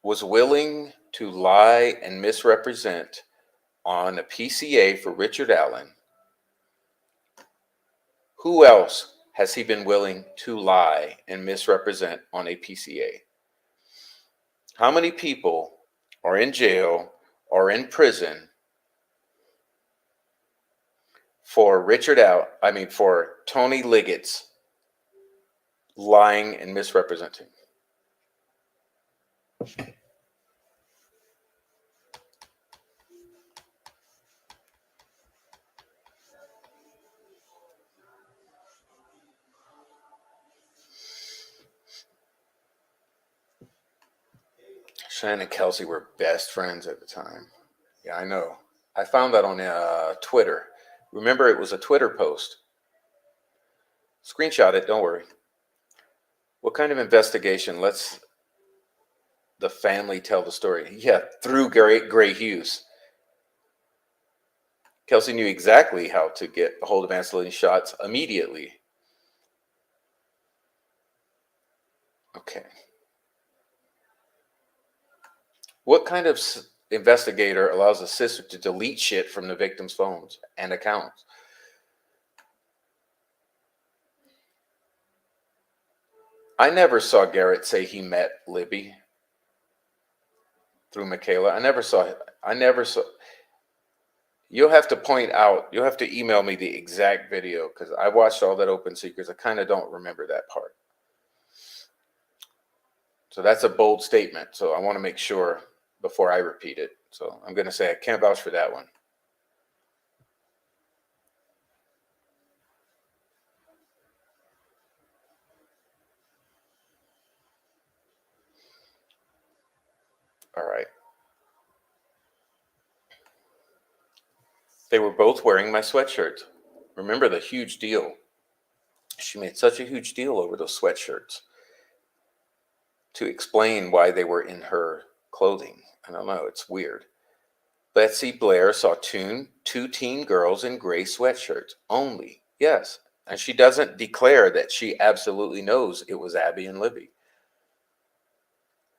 was willing to lie and misrepresent on a PCA for Richard Allen, who else has he been willing to lie and misrepresent on a PCA? How many people are in jail or in prison for for Tony Liggett's lying and misrepresenting? Shannon and Kelsey were best friends at the time. Yeah, I know. I found that on Twitter. Remember, it was a Twitter post. Screenshot it, don't worry. What kind of investigation lets the family tell the story? Yeah, through Gray Hughes. Kelsey knew exactly how to get a hold of Ancelotti's shots immediately. Okay. What kind of investigator allows a sister to delete shit from the victim's phones and accounts? I never saw Garrett say he met Libby through Michaela. I never saw. You'll have to point out, you'll have to email me the exact video because I watched all that Open Secrets. I kind of don't remember that part. So that's a bold statement. So I want to make sure before I repeat it. So I'm going to say I can't vouch for that one. All right. They were both wearing my sweatshirts. Remember the huge deal. She made such a huge deal over those sweatshirts to explain why they were in her clothing. I don't know, it's weird. Betsy Blair saw two teen girls in gray sweatshirts only. Yes. And she doesn't declare that she absolutely knows it was Abby and Libby.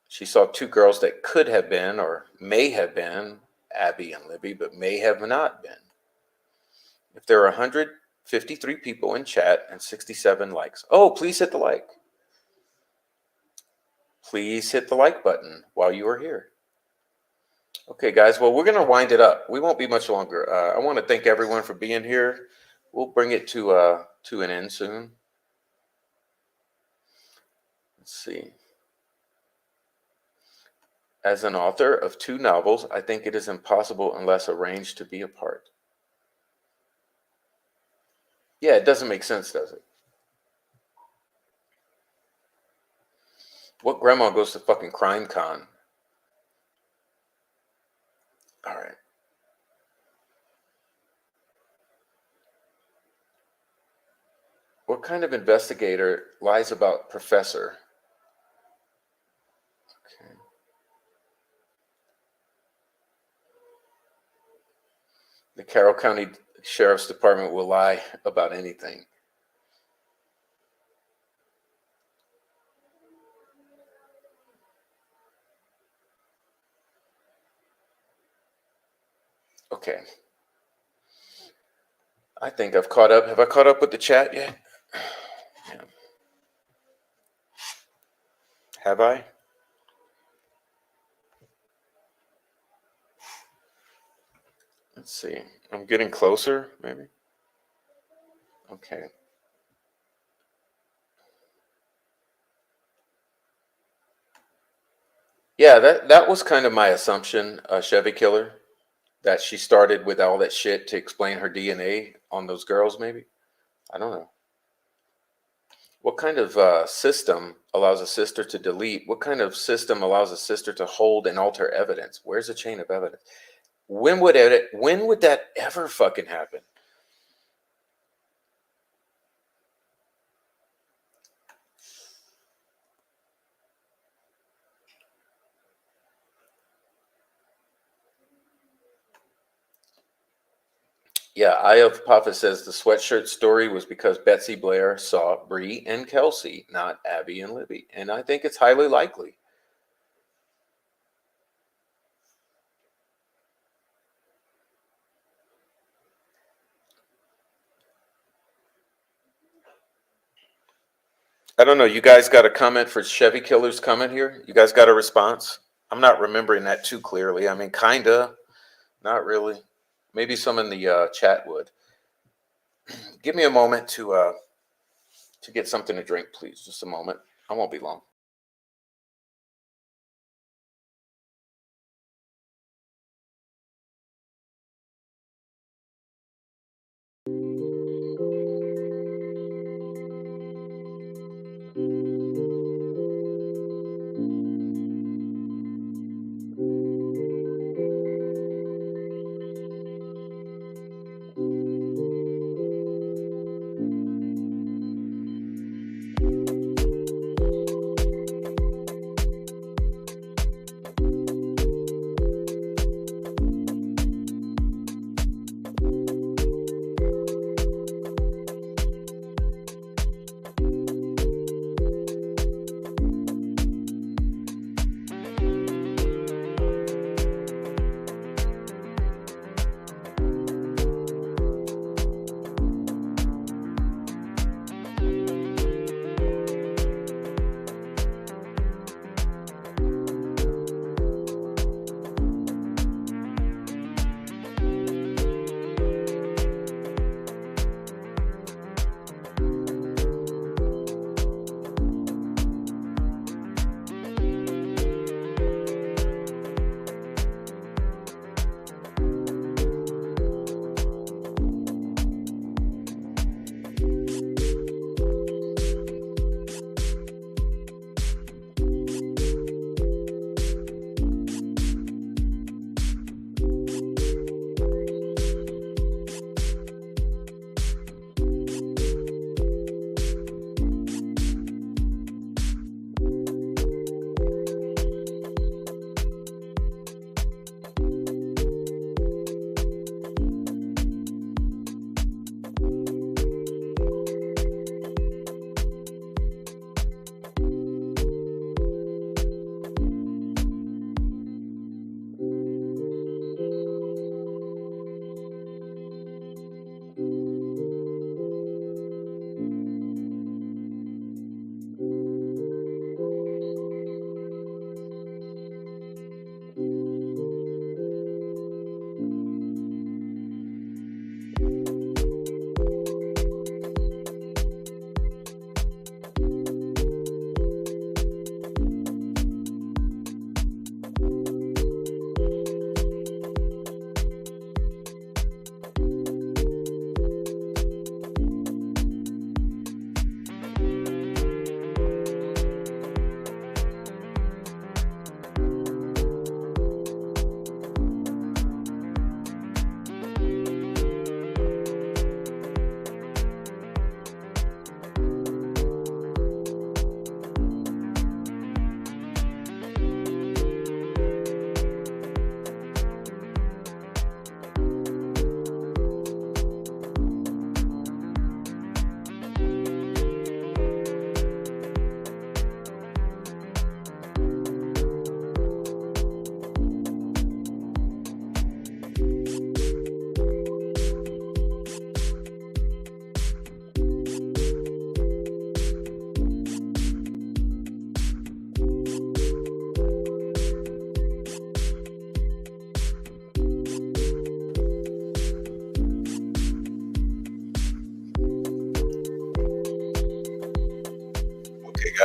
She saw two girls that could have been or may have been Abby and Libby, but may have not been. If there are 153 people in chat and 67 likes. Oh, please hit the like. Please hit the like button while you are here. Okay, guys, well, we're going to wind it up. We won't be much longer. I want to thank everyone for being here. We'll bring it to an end soon. Let's see. As an author of 2 novels, I think it is impossible unless arranged to be apart. Yeah, it doesn't make sense, does it? What grandma goes to fucking Crime Con? All right. What kind of investigator lies about professor? Okay. The Carroll County Sheriff's Department will lie about anything. Okay. I think I've caught up. Have I caught up with the chat yet? Yeah. Have I? Let's see. I'm getting closer, maybe. Okay. Yeah, that was kind of my assumption, Chevy Killer, that she started with all that shit to explain her DNA on those girls, maybe. I don't know. What kind of system allows a sister to delete? What kind of system allows a sister to hold and alter evidence? Where's the chain of evidence? When would that ever fucking happen? Yeah, Eye of Papa says the sweatshirt story was because Betsy Blair saw Bree and Kelsey, not Abby and Libby. And I think it's highly likely. I don't know. You guys got a comment for Chevy Killer's comment here? You guys got a response? I'm not remembering that too clearly. I mean, kinda, not really. Maybe some in the chat would. Give me a moment to get something to drink, please. Just a moment. I won't be long.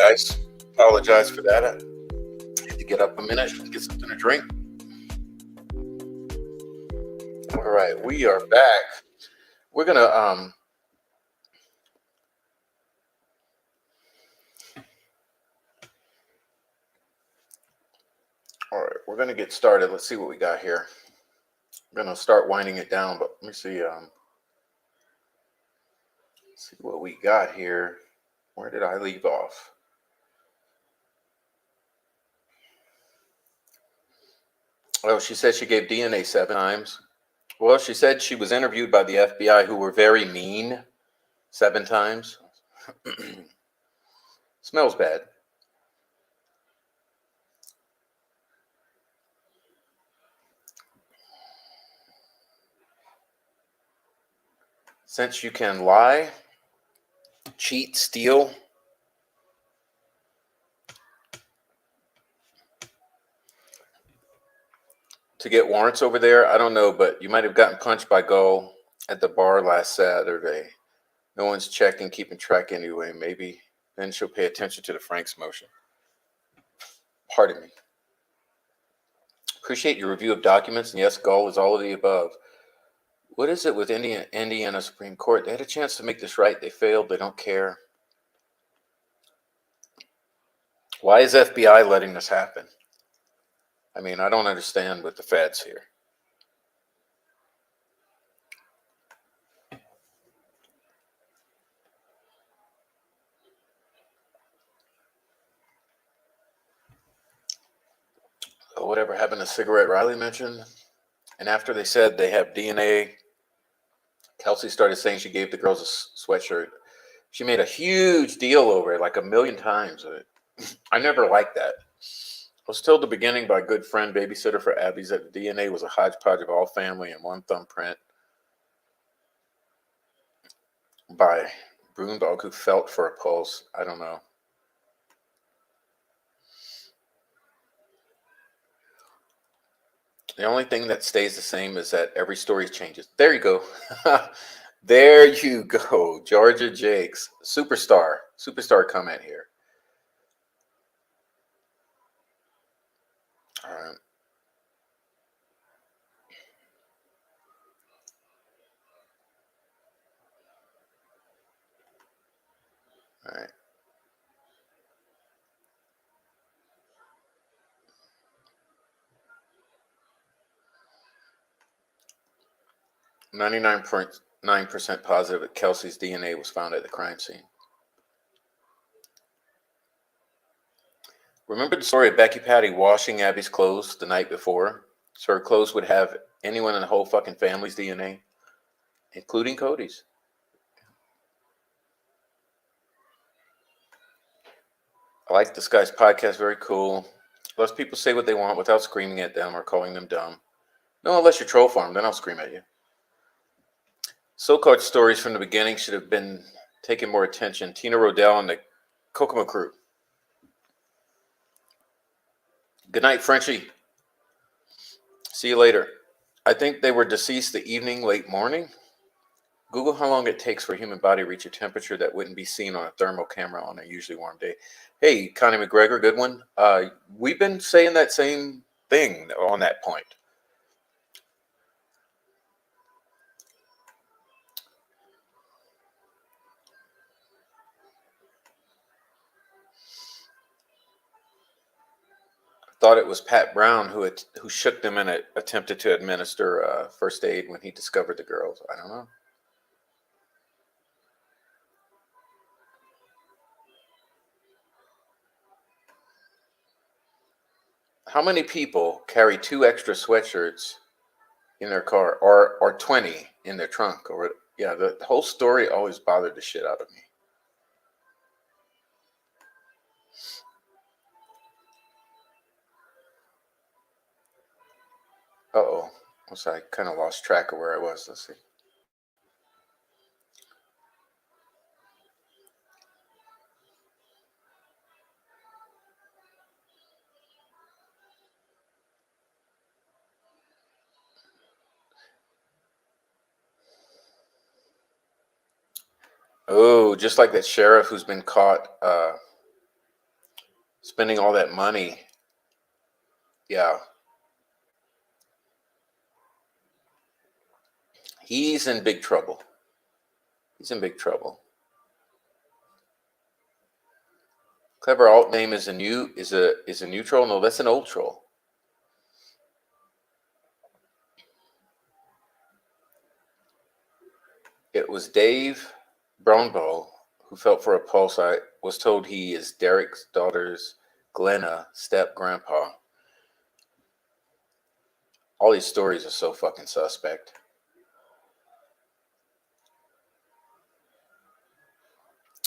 guys. Apologize for that. I had to get up a minute and get something to drink. All right, we are back. We're gonna all right, we're gonna get started. Let's see what we got here. I'm gonna start winding it down, but let me see see what we got here. Where did I leave off? Oh, she said she gave DNA 7 times. Well, she said she was interviewed by the FBI, who were very mean 7 times. Smells bad. Since you can lie, cheat, steal, to get warrants over there, I don't know, but you might have gotten punched by Gull at the bar last Saturday. No one's checking, keeping track anyway. Maybe then she'll pay attention to the Frank's motion. Pardon me. Appreciate your review of documents, and yes, Gull is all of the above. What is it with Indiana Supreme Court? They had a chance to make this right. They failed. They don't care. Why is FBI letting this happen? I mean, I don't understand with the feds here. Whatever happened to cigarette Riley mentioned? And after they said they have DNA, Kelsey started saying she gave the girls a sweatshirt. She made a huge deal over it, like a million times. I never liked that. I was told at the beginning by a good friend, babysitter for Abby's, that the DNA was a hodgepodge of all family and one thumbprint by Broondog, who felt for a pulse. I don't know. The only thing that stays the same is that every story changes. There you go. There you go. Georgia Jakes. Superstar comment here. All right. All right. 99.9% positive that Kelsey's DNA was found at the crime scene. Remember the story of Becky Patty washing Abby's clothes the night before? So her clothes would have anyone in the whole fucking family's DNA, including Cody's. I like this guy's podcast, very cool. Lets people say what they want without screaming at them or calling them dumb. No, unless you're troll farm, then I'll scream at you. So-called stories from the beginning should have been taking more attention. Tina Rodell and the Kokomo crew. Good night, Frenchie. See you later. I think they were deceased the evening, late morning. Google how long it takes for a human body to reach a temperature that wouldn't be seen on a thermal camera on a usually warm day. Hey, Connie McGregor, good one. We've been saying that same thing on that point. Thought it was Pat Brown who shook them and attempted to administer first aid when he discovered the girls. I don't know. How many people carry 2 extra sweatshirts in their car, or 20 in their trunk? Or yeah, the whole story always bothered the shit out of me. Uh-oh. I kind of lost track of where I was. Let's see. Oh, just like that sheriff who's been caught spending all that money. Yeah. He's in big trouble. He's in big trouble. Clever alt name is a new troll. No, that's an old troll. It was Dave Brownbow who felt for a pulse. I was told he is Derek's daughter's Glenna step grandpa. All these stories are so fucking suspect.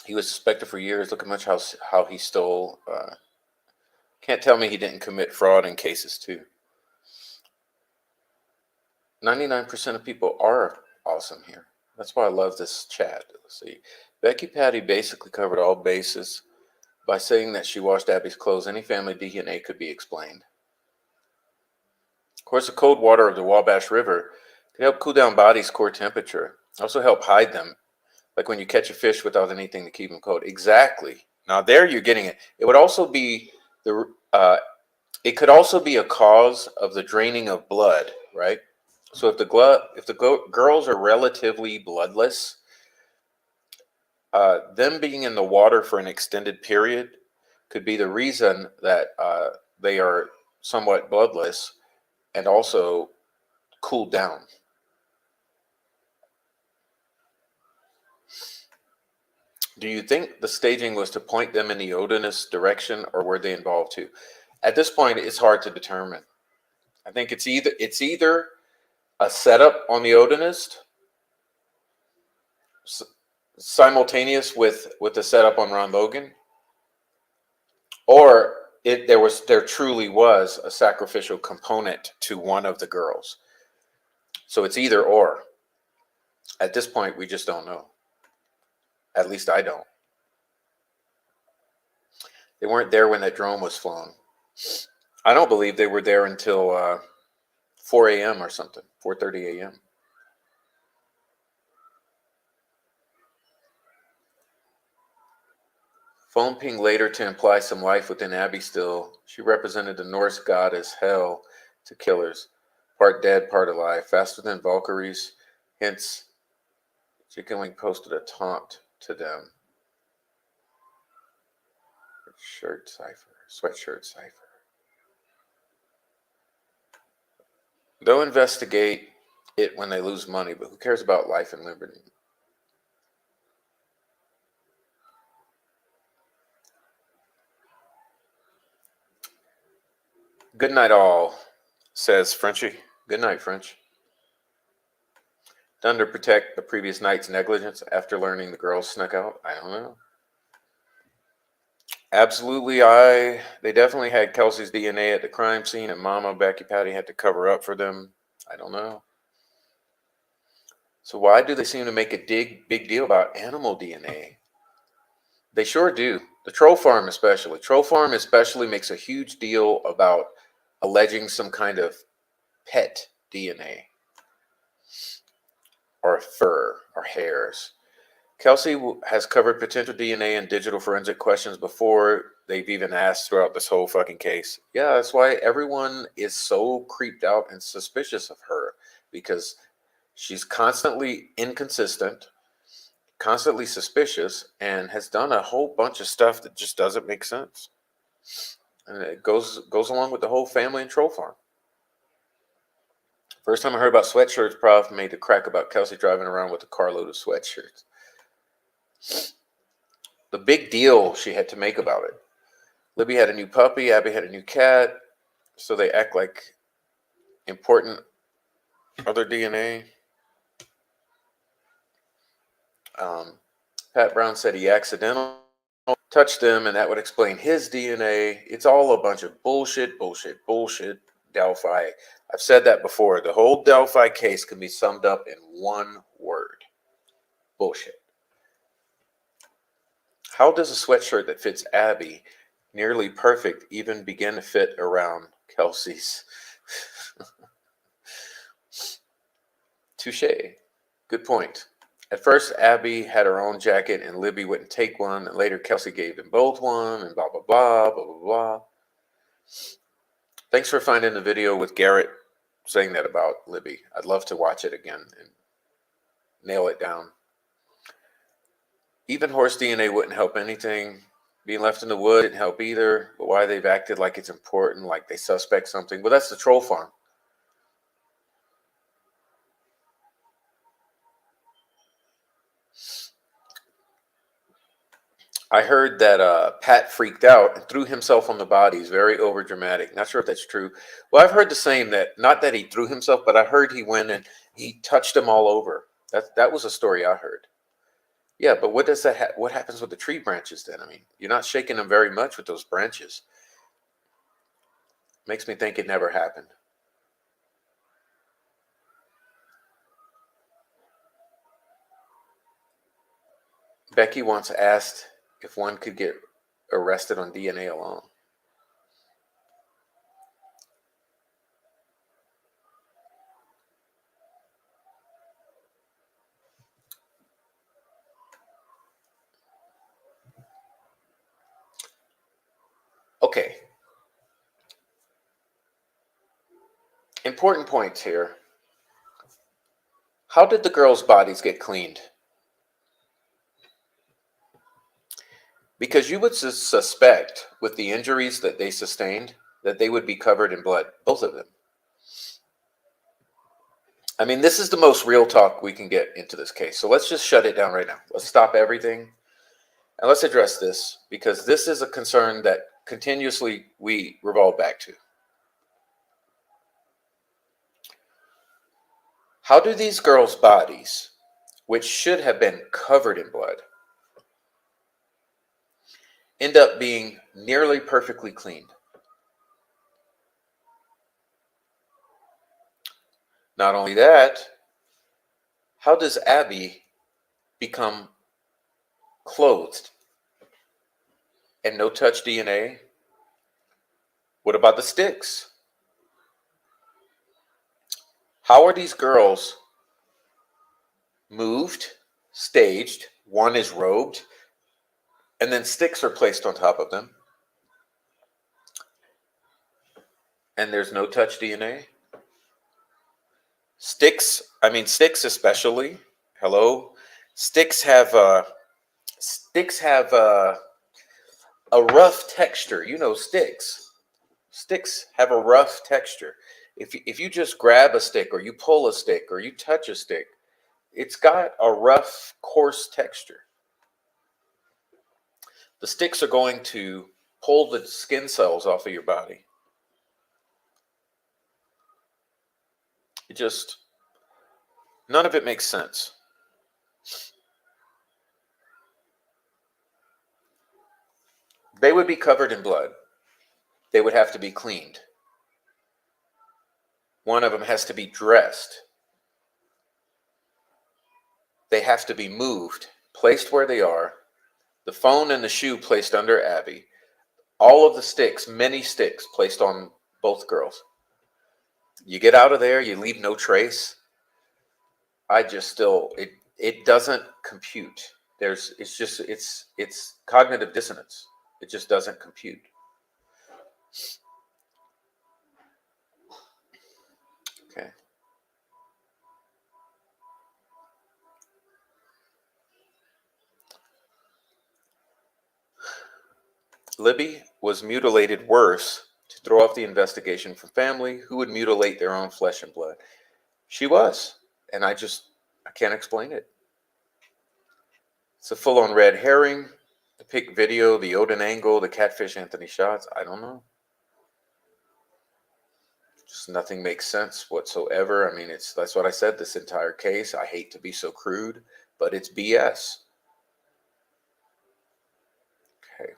He was suspected for years. Look at much how he stole. Can't tell me he didn't commit fraud in cases too. 99% of people are awesome here. That's why I love this chat. Let's see. Becky Patty basically covered all bases by saying that she washed Abby's clothes. Any family DNA could be explained. Of course, the cold water of the Wabash River can help cool down bodies' core temperature. Also help hide them, like when you catch a fish without anything to keep them cold. Exactly. Now there you're getting it. It would also be it could also be a cause of the draining of blood, right? So if the girls are relatively bloodless, them being in the water for an extended period could be the reason that they are somewhat bloodless and also cooled down. Do you think the staging was to point them in the Odinist direction, or were they involved too? At this point, it's hard to determine. I think it's either a setup on the Odinist, simultaneous with the setup on Ron Logan, or there truly was a sacrificial component to one of the girls. So it's either or. At this point, we just don't know. At least I don't. They weren't there when that drone was flown. I don't believe they were there until 4 a.m. or something, 4:30 a.m. Phone ping later to imply some life within Abby still. She represented the Norse goddess Hel to killers. Part dead, part alive. Faster than Valkyries. Hence, Chicken Wing posted a taunt to them. Sweatshirt cipher. They'll investigate it when they lose money, but who cares about life and liberty? Good night, all, says Frenchie. Good night, French. Done to protect the previous night's negligence after learning the girls snuck out? I don't know. Absolutely, they definitely had Kelsey's DNA at the crime scene, and Mama Becky Patty had to cover up for them. I don't know. So why do they seem to make a big deal about animal DNA? They sure do. The troll farm especially. Troll farm especially makes a huge deal about alleging some kind of pet DNA or fur or hairs. Kelsey has covered potential DNA and digital forensic questions before they've even asked throughout this whole fucking case. Yeah, that's why everyone is so creeped out and suspicious of her, because she's constantly inconsistent, constantly suspicious, and has done a whole bunch of stuff that just doesn't make sense. And it goes along with the whole family and troll farm. First time I heard about sweatshirts, Prof made the crack about Kelsey driving around with a carload of sweatshirts. The big deal she had to make about it. Libby had a new puppy, Abby had a new cat, so they act like important other DNA. Pat Brown said he accidentally touched them and that would explain his DNA. It's all a bunch of bullshit, Delphi. I've said that before. The whole Delphi case can be summed up in one word. Bullshit. How does a sweatshirt that fits Abby, nearly perfect, even begin to fit around Kelsey's? Touche. Good point. At first, Abby had her own jacket and Libby wouldn't take one. And later, Kelsey gave them both one and blah, blah, blah, blah, blah, blah. Thanks for finding the video with Garrett saying that about Libby. I'd love to watch it again and nail it down. Even horse DNA wouldn't help anything. Being left in the woods didn't help either. But why they've acted like it's important, like they suspect something. Well, that's the troll farm. I heard that Pat freaked out and threw himself on the bodies. Very overdramatic. Not sure if that's true. Well, I've heard the same that not that he threw himself, but I heard he went and he touched them all over. That was a story I heard. Yeah, but what does that? What happens with the tree branches then? I mean, you're not shaking them very much with those branches. Makes me think it never happened. Becky once asked if one could get arrested on DNA alone. Okay. Important points here. How did the girls' bodies get cleaned? Because you would suspect, with the injuries that they sustained, that they would be covered in blood, both of them. I mean, this is the most real talk we can get into this case. So let's just shut it down right now. Let's stop everything. And let's address this, because this is a concern that continuously we revolve back to. How do these girls' bodies, which should have been covered in blood, end up being nearly perfectly cleaned? Not only that, how does Abby become clothed and no touch DNA? What about the sticks? How are these girls moved, staged? One is robed, and then sticks are placed on top of them, and there's no touch DNA. Sticks especially. Hello, sticks have a rough texture. You know, sticks have a rough texture. If you just grab a stick or you pull a stick or you touch a stick, it's got a rough, coarse texture. The sticks are going to pull the skin cells off of your body. None of it makes sense. They would be covered in blood. They would have to be cleaned. One of them has to be dressed. They have to be moved, placed where they are. The phone and the shoe placed under Abby. All of the sticks, many sticks placed on both girls. You get out of there, you leave no trace. It doesn't compute. It's cognitive dissonance. It just doesn't compute. Okay. Libby was mutilated worse to throw off the investigation from family who would mutilate their own flesh and blood. She was, and I can't explain it. It's a full-on red herring. The pick video, the Odin angle, the catfish Anthony shots, I don't know. Just nothing makes sense whatsoever. I mean, that's what I said, this entire case. I hate to be so crude, but it's BS. Okay.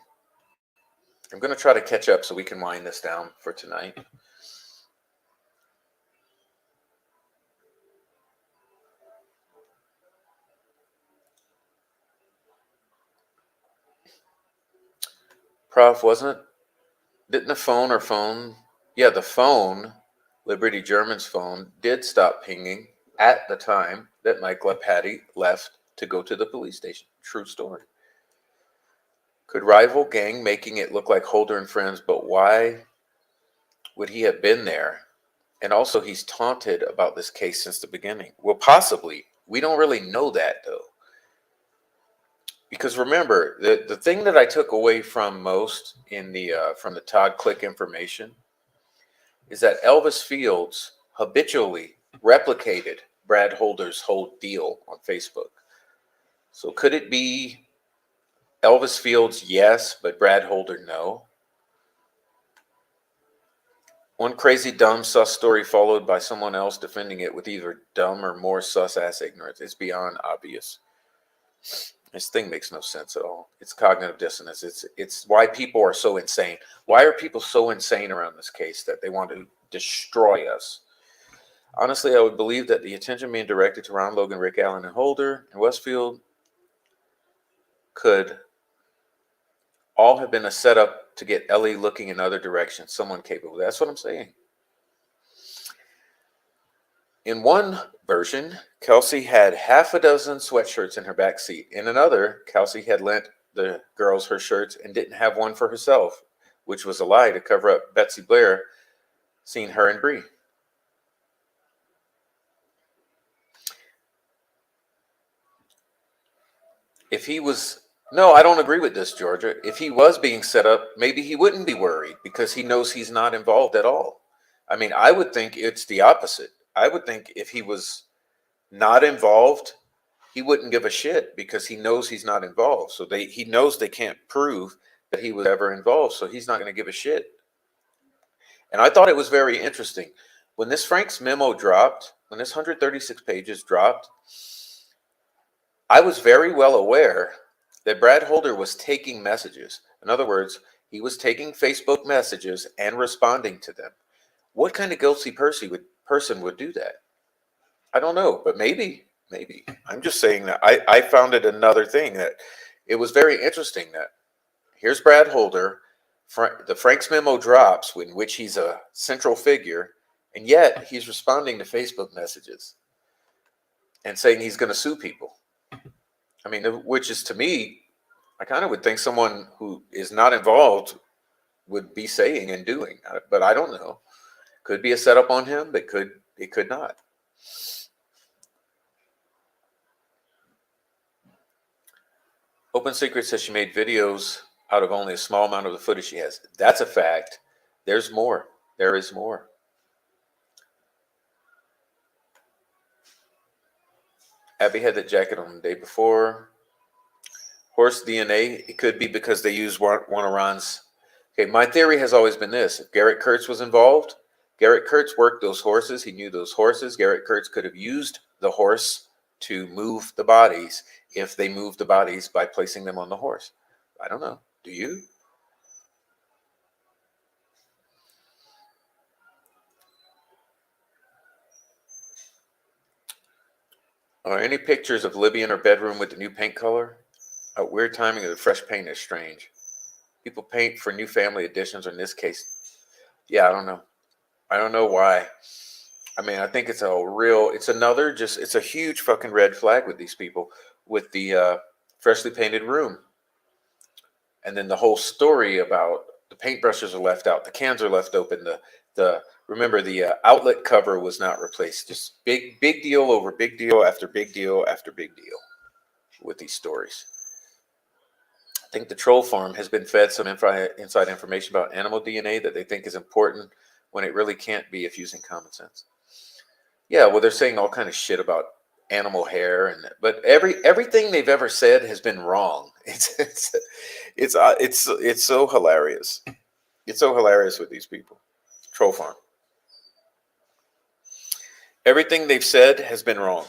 I'm going to try to catch up so we can wind this down for tonight. Prof, didn't the phone, yeah, the phone, Liberty German's phone, did stop pinging at the time that Mike LaPatty left to go to the police station. True story. Could rival gang making it look like Holder and friends, but why would he have been there? And also, he's taunted about this case since the beginning. Well, possibly. We don't really know that, though. Because remember, the thing that I took away from most in the from the Todd Click information is that Elvis Fields habitually replicated Brad Holder's whole deal on Facebook. So could it be Elvis Fields, yes, but Brad Holder, no? One crazy dumb sus story followed by someone else defending it with either dumb or more sus ass ignorance. It's beyond obvious. This thing makes no sense at all. It's cognitive dissonance. It's why people are so insane. Why are people so insane around this case that they want to destroy us? Honestly, I would believe that the attention being directed to Ron Logan, Rick Allen, and Holder and Westfield could all have been a setup to get Ellie looking in other directions. Someone capable. That's what I'm saying. In one version, Kelsey had half a dozen sweatshirts in her back seat. In another, Kelsey had lent the girls her shirts and didn't have one for herself, which was a lie to cover up Betsy Blair seeing her and Bree. If he was, no, I don't agree with this, Georgia. If he was being set up, maybe he wouldn't be worried because he knows he's not involved at all. I mean, I would think it's the opposite. I would think if he was not involved, he wouldn't give a shit because he knows he's not involved. So he knows they can't prove that he was ever involved. So he's not going to give a shit. And I thought it was very interesting when this Frank's memo dropped. When this 136 pages dropped, I was very well aware that Brad Holder was taking messages. In other words, he was taking Facebook messages and responding to them. What kind of guilty person would do that? I don't know, but maybe. I'm just saying that I found it another thing that it was very interesting that here's Brad Holder, the Frank's memo drops in which he's a central figure, and yet he's responding to Facebook messages and saying he's going to sue people. I mean, which is to me, I kind of would think someone who is not involved would be saying and doing, but I don't know. Could be a setup on him, but it could not. Open Secret says she made videos out of only a small amount of the footage she has. That's a fact. There's more. There is more. Abby had that jacket on the day before. Horse DNA, it could be because they used one of Ron's. Okay, my theory has always been this. If Garrett Kurtz was involved, Garrett Kurtz worked those horses. He knew those horses. Garrett Kurtz could have used the horse to move the bodies if they moved the bodies by placing them on the horse. I don't know. Do you? Are any pictures of Libby in her bedroom with the new paint color? Weird timing of the fresh paint is strange. People paint for new family additions, or in this case, yeah, I don't know. I don't know why. I mean, I think it's it's a huge fucking red flag with these people with the freshly painted room. And then the whole story about the paintbrushes are left out, the cans are left open, the remember the outlet cover was not replaced. Just big deal over big deal after big deal after big deal with these stories. I think the troll farm has been fed some inside information about animal DNA that they think is important when it really can't be if using common sense. Yeah, well, they're saying all kind of shit about animal hair, but everything they've ever said has been wrong. It's so hilarious. It's so hilarious with these people. Troll farm. Everything they've said has been wrong,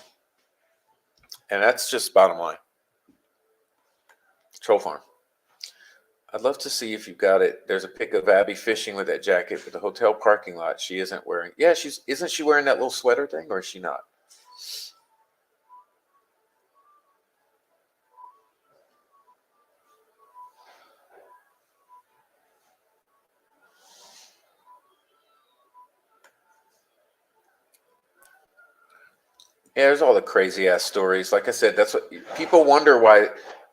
and that's just bottom line. Troll farm. I'd love to see if you've got it. There's a pic of Abby fishing with that jacket for the hotel parking lot. She isn't wearing. Yeah, isn't she wearing that little sweater thing, or is she not? Yeah, there's all the crazy ass stories. Like I said, that's what people wonder why.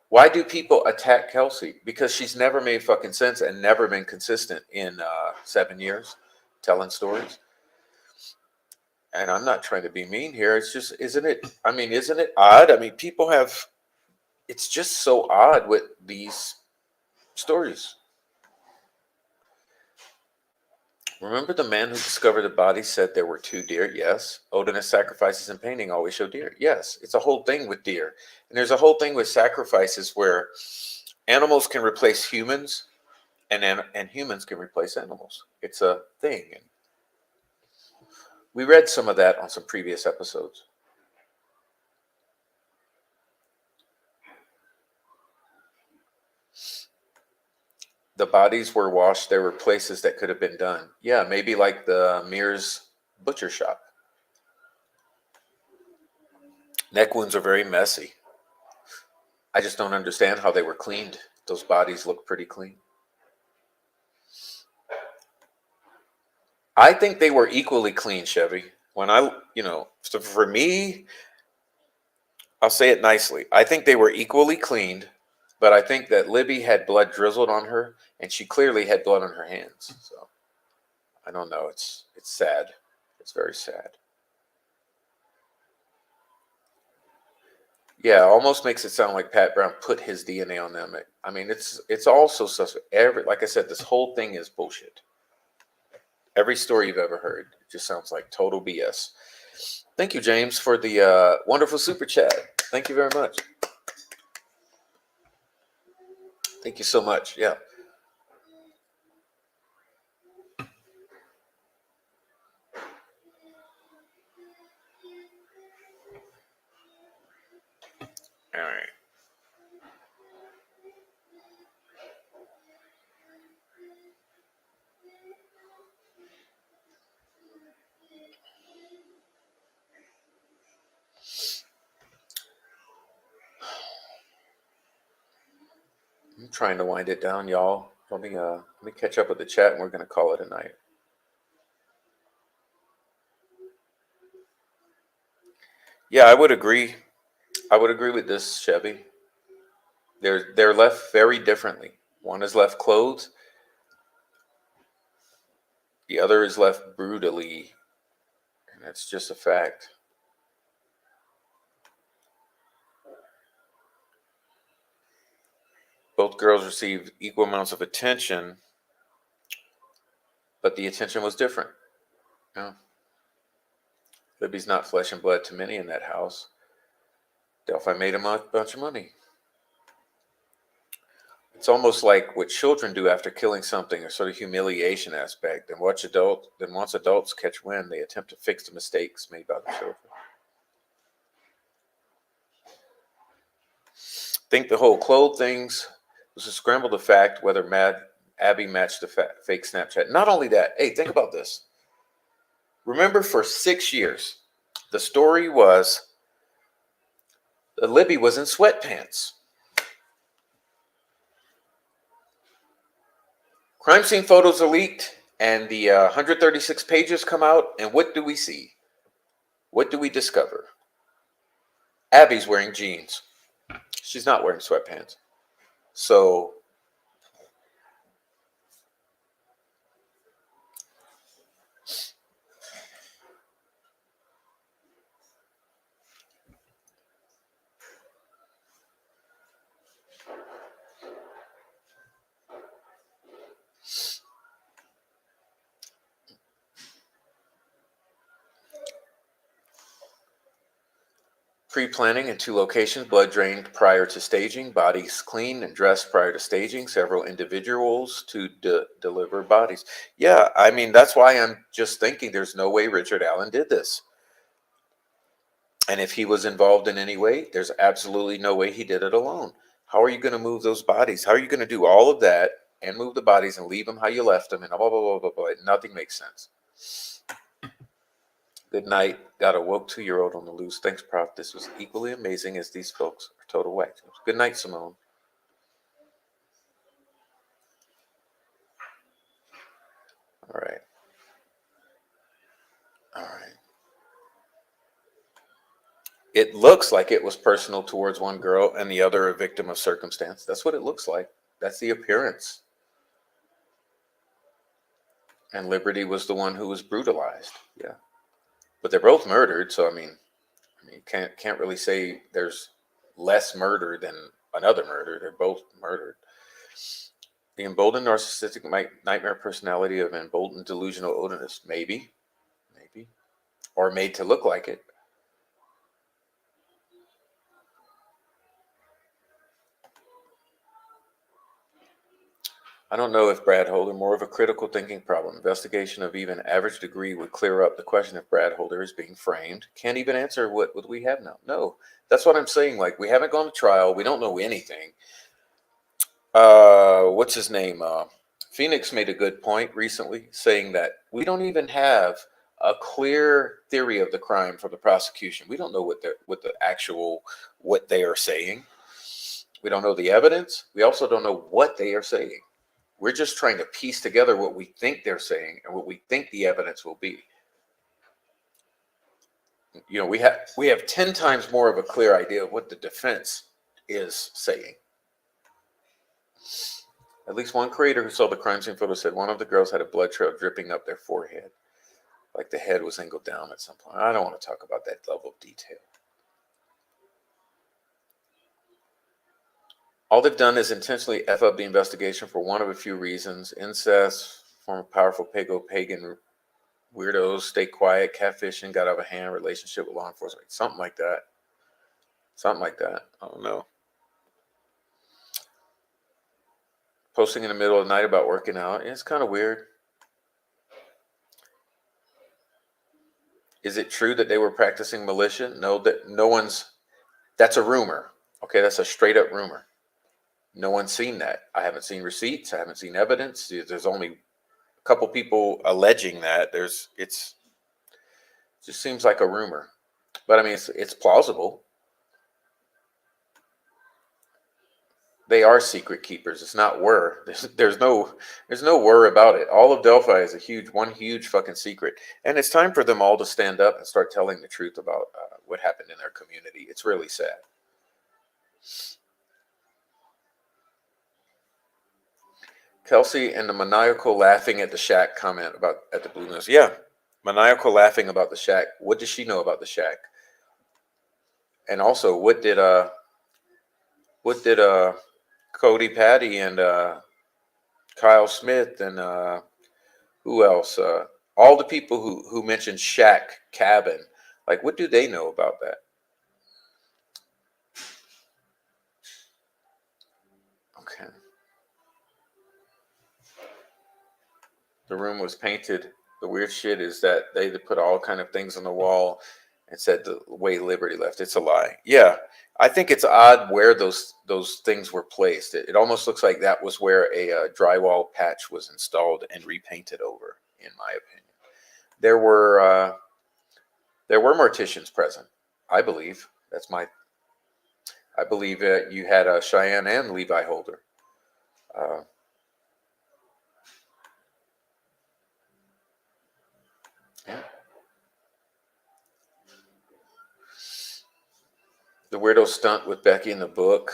Why do people attack Kelsey? Because she's never made fucking sense and never been consistent in 7 years telling stories. And I'm not trying to be mean here. It's just, isn't it? I mean, isn't it odd? I mean, people have. It's just so odd with these stories. Remember the man who discovered the body said there were two deer? Yes. Odin's sacrifices and painting always show deer. Yes. It's a whole thing with deer. And there's a whole thing with sacrifices where animals can replace humans and humans can replace animals. It's a thing. And we read some of that on some previous episodes. The bodies were washed. There were places that could have been done. Yeah, maybe like the Mears butcher shop. Neck wounds are very messy. I just don't understand how they were cleaned. Those bodies look pretty clean. I think they were equally clean, Chevy. When so for me, I'll say it nicely. I think they were equally cleaned, but I think that Libby had blood drizzled on her, and she clearly had blood on her hands. So I don't know. It's sad. It's very sad. Yeah, almost makes it sound like Pat Brown put his DNA on them. I mean, it's also such like I said, this whole thing is bullshit. Every story you've ever heard just sounds like total BS. Thank you, James, for the wonderful super chat. Thank you very much. Thank you so much. Yeah. All right. I'm trying to wind it down, y'all. Let me catch up with the chat, and we're gonna call it a night. Yeah, I would agree. I would agree with this, Chevy. They're left very differently. One is left clothed. The other is left brutally, and that's just a fact. Both girls received equal amounts of attention, but the attention was different. You know, Libby's not flesh and blood to many in that house. Delphi made a bunch of money. It's almost like what children do after killing something, a sort of humiliation aspect. And once adults catch wind, they attempt to fix the mistakes made by the children. Think the whole clothes things was a scramble to fact whether Abby matched the fake Snapchat. Not only that, hey, think about this. Remember, for 6 years, the story was that Libby was in sweatpants. Crime scene photos are leaked, and the 136 pages come out, and what do we see? What do we discover? Abby's wearing jeans. She's not wearing sweatpants. So pre-planning in 2 locations, blood drained prior to staging, bodies cleaned and dressed prior to staging, several individuals to deliver bodies. Yeah, I mean, that's why I'm just thinking there's no way Richard Allen did this. And if he was involved in any way, there's absolutely no way he did it alone. How are you going to move those bodies? How are you going to do all of that and move the bodies and leave them how you left them and blah, blah, blah, blah, blah. Nothing makes sense. Good night. Got a woke 2-year-old on the loose. Thanks, Prof. This was equally amazing as these folks are total whack. Good night, Simone. All right. All right. It looks like it was personal towards one girl and the other a victim of circumstance. That's what it looks like. That's the appearance. And Liberty was the one who was brutalized. Yeah. But they're both murdered, so I mean, can't really say there's less murder than another murder. They're both murdered. The emboldened narcissistic nightmare personality of emboldened delusional odinist, maybe, or made to look like it. I don't know if Brad Holder, more of a critical thinking problem. Investigation of even average degree would clear up the question if Brad Holder is being framed. Can't even answer what we have now. No, that's what I'm saying. Like, we haven't gone to trial. We don't know anything. What's his name? Phoenix made a good point recently, saying that we don't even have a clear theory of the crime from the prosecution. We don't know what they are saying. We don't know the evidence. We also don't know what they are saying. We're just trying to piece together what we think they're saying and what we think the evidence will be. You know, we have 10 times more of a clear idea of what the defense is saying. At least one creator who saw the crime scene photo said one of the girls had a blood trail dripping up their forehead, like the head was angled down at some point. I don't want to talk about that level of detail. All they've done is intentionally F up the investigation for one of a few reasons: incest, form of powerful pagan weirdos, stay quiet, catfishing, got out of hand, relationship with law enforcement, something like that. Something like that. I don't know. Posting in the middle of the night about working out. It's kind of weird. Is it true that they were practicing militia? No, that's a rumor. Okay, that's a straight up rumor. No one's seen that. I haven't seen receipts. I haven't seen evidence. There's only a couple people alleging that. It just seems like a rumor. But I mean, it's plausible. They are secret keepers. It's not were. There's no were about it. All of Delphi is one huge fucking secret, and it's time for them all to stand up and start telling the truth about what happened in their community. It's really sad. Kelsey and the maniacal laughing at the shack comment about at the Blue Nose. Yeah, maniacal laughing about the shack. What does she know about the shack? And also, what did Cody Patty and Kyle Smith and who else? All the people who mentioned shack, cabin. Like, what do they know about that? Okay. The room was painted. The weird shit is that they put all kind of things on the wall and said the way Liberty left. It's a lie. Yeah, I think it's odd where those things were placed. It almost looks like that was where a drywall patch was installed and repainted over. In my opinion, there were uh, there were morticians present. I believe that's my. I believe you had Cheyenne and Levi Holder. Uh, yeah. The weirdo stunt with Becky in the book.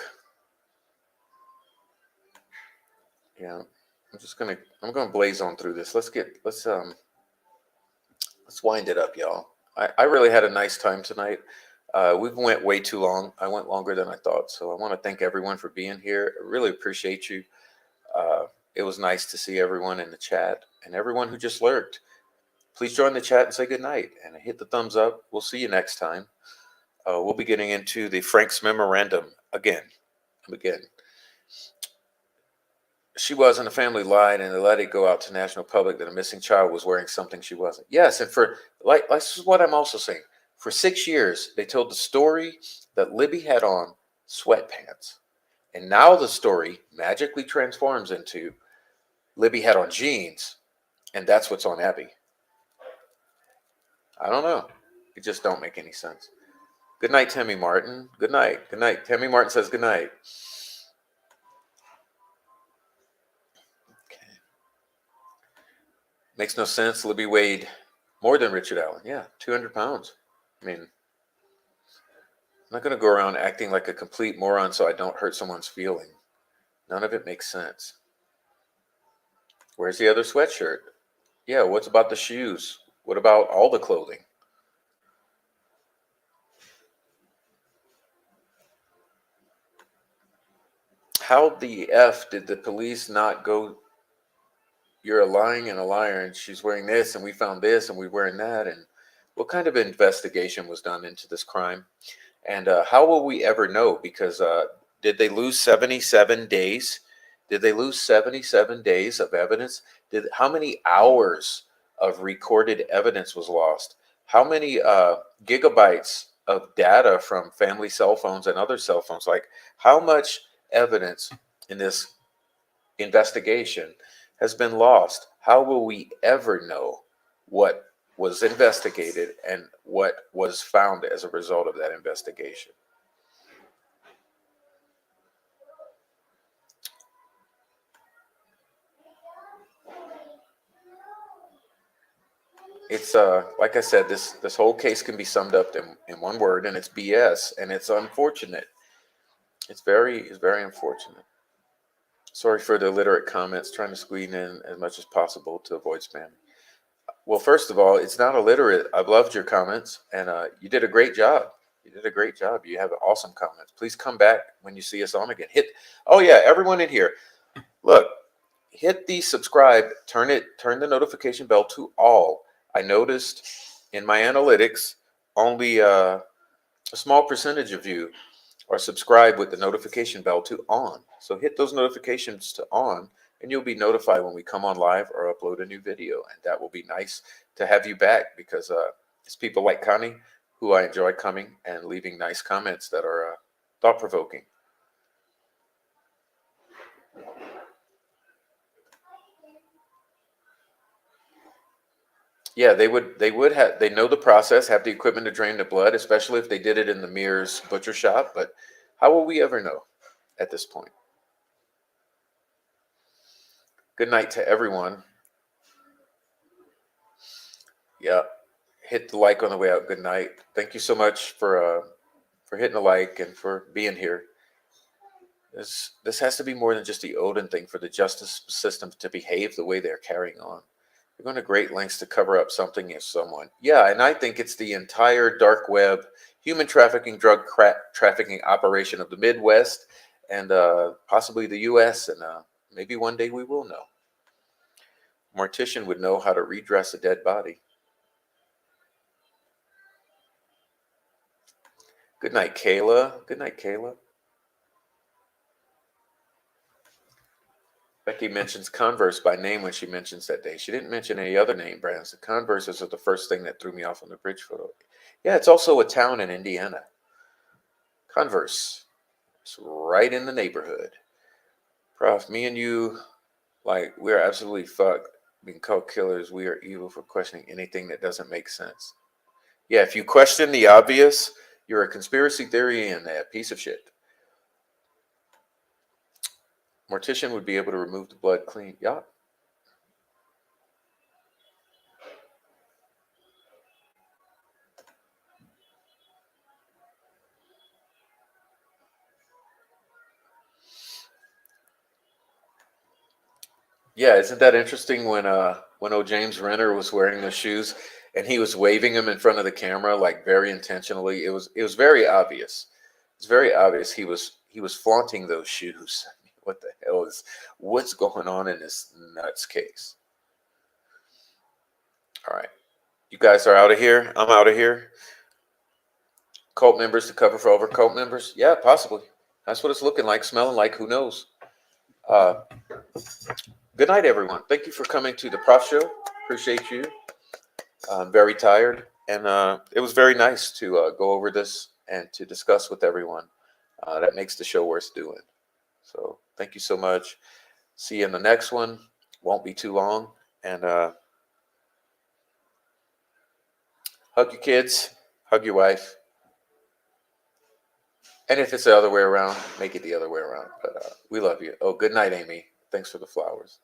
Yeah, I'm gonna blaze on through this. Let's wind it up, y'all. I really had a nice time tonight. We went way too long. I went longer than I thought. So I want to thank everyone for being here. I really appreciate you. Uh, it was nice to see everyone in the chat and everyone who just lurked. Please join the chat and say goodnight and hit the thumbs up. We'll see you next time. We'll be getting into the Frank's memorandum again. She wasn't, a family lied and they let it go out to national public that a missing child was wearing something she wasn't. Yes, and for this is what I'm also saying. For 6 years, they told the story that Libby had on sweatpants. And now the story magically transforms into Libby had on jeans, and that's what's on Abby. I don't know. It just don't make any sense. Good night, Tammy Martin. Good night. Good night. Tammy Martin says good night. Okay. Makes no sense. Libby weighed more than Richard Allen. Yeah, 200 pounds. I mean, I'm not going to go around acting like a complete moron so I don't hurt someone's feeling. None of it makes sense. Where's the other sweatshirt? Yeah, what's about the shoes? What about all the clothing? How the F did the police not go, you're a lying and a liar, and she's wearing this, and we found this, and we're wearing that? And what kind of investigation was done into this crime? And how will we ever know? Because did they lose 77 days? Did they lose 77 days of evidence? How many hours of recorded evidence was lost? How many gigabytes of data from family cell phones and other cell phones? Like, how much evidence in this investigation has been lost? How will we ever know what was investigated and what was found as a result of that investigation? It's like I said, this whole case can be summed up in one word, and it's BS, and it's unfortunate. It's very unfortunate. Sorry for the illiterate comments, trying to squeeze in as much as possible to avoid spam. Well, first of all, it's not illiterate. I've loved your comments, and you did a great job. You did a great job. You have awesome comments. Please come back when you see us on again. Oh yeah, everyone in here, look, hit the subscribe, turn the notification bell to all. I noticed in my analytics, only a small percentage of you are subscribed with the notification bell to on. So hit those notifications to on, and you'll be notified when we come on live or upload a new video. And that will be nice to have you back, because it's people like Connie who I enjoy coming and leaving nice comments that are thought provoking. Yeah, they know the process, have the equipment to drain the blood, especially if they did it in the Mears butcher shop. But how will we ever know at this point? Good night to everyone. Yeah, hit the like on the way out. Good night. Thank you so much for hitting the like and for being here. This has to be more than just the Odin thing for the justice system to behave the way they're carrying on. They're going to great lengths to cover up something as someone. Yeah, and I think it's the entire dark web, human trafficking, trafficking operation of the Midwest, and possibly the U.S. And maybe one day we will know. Mortician would know how to redress a dead body. Good night, Kayla. Good night, Kayla. Becky mentions Converse by name when she mentions that day. She didn't mention any other name brands. The Converses are the first thing that threw me off on the bridge photo. Yeah, it's also a town in Indiana. Converse. It's right in the neighborhood. Prof, me and you, like, we're absolutely fucked. Being called killers, we are evil for questioning anything that doesn't make sense. Yeah, if you question the obvious, you're a conspiracy theory and a piece of shit. Mortician would be able to remove the blood clean. Yeah. Yeah, isn't that interesting when O. James Renner was wearing those shoes and he was waving them in front of the camera, like, very intentionally. It was very obvious. It's very obvious he was flaunting those shoes. What the hell is what's going on in this nuts case? All right. You guys are out of here. I'm out of here. Cult members to cover for over cult members? Yeah, possibly. That's what it's looking like, smelling like. Who knows? Uh, Good night, everyone. Thank you for coming to the Prof Show. Appreciate you. I'm very tired, and it was very nice to go over this and to discuss with everyone. That makes the show worth doing. So thank you so much. See you in the next one. Won't be too long. And hug your kids, hug your wife. And if it's the other way around, make it the other way around. But we love you. Oh, good night, Amy. Thanks for the flowers.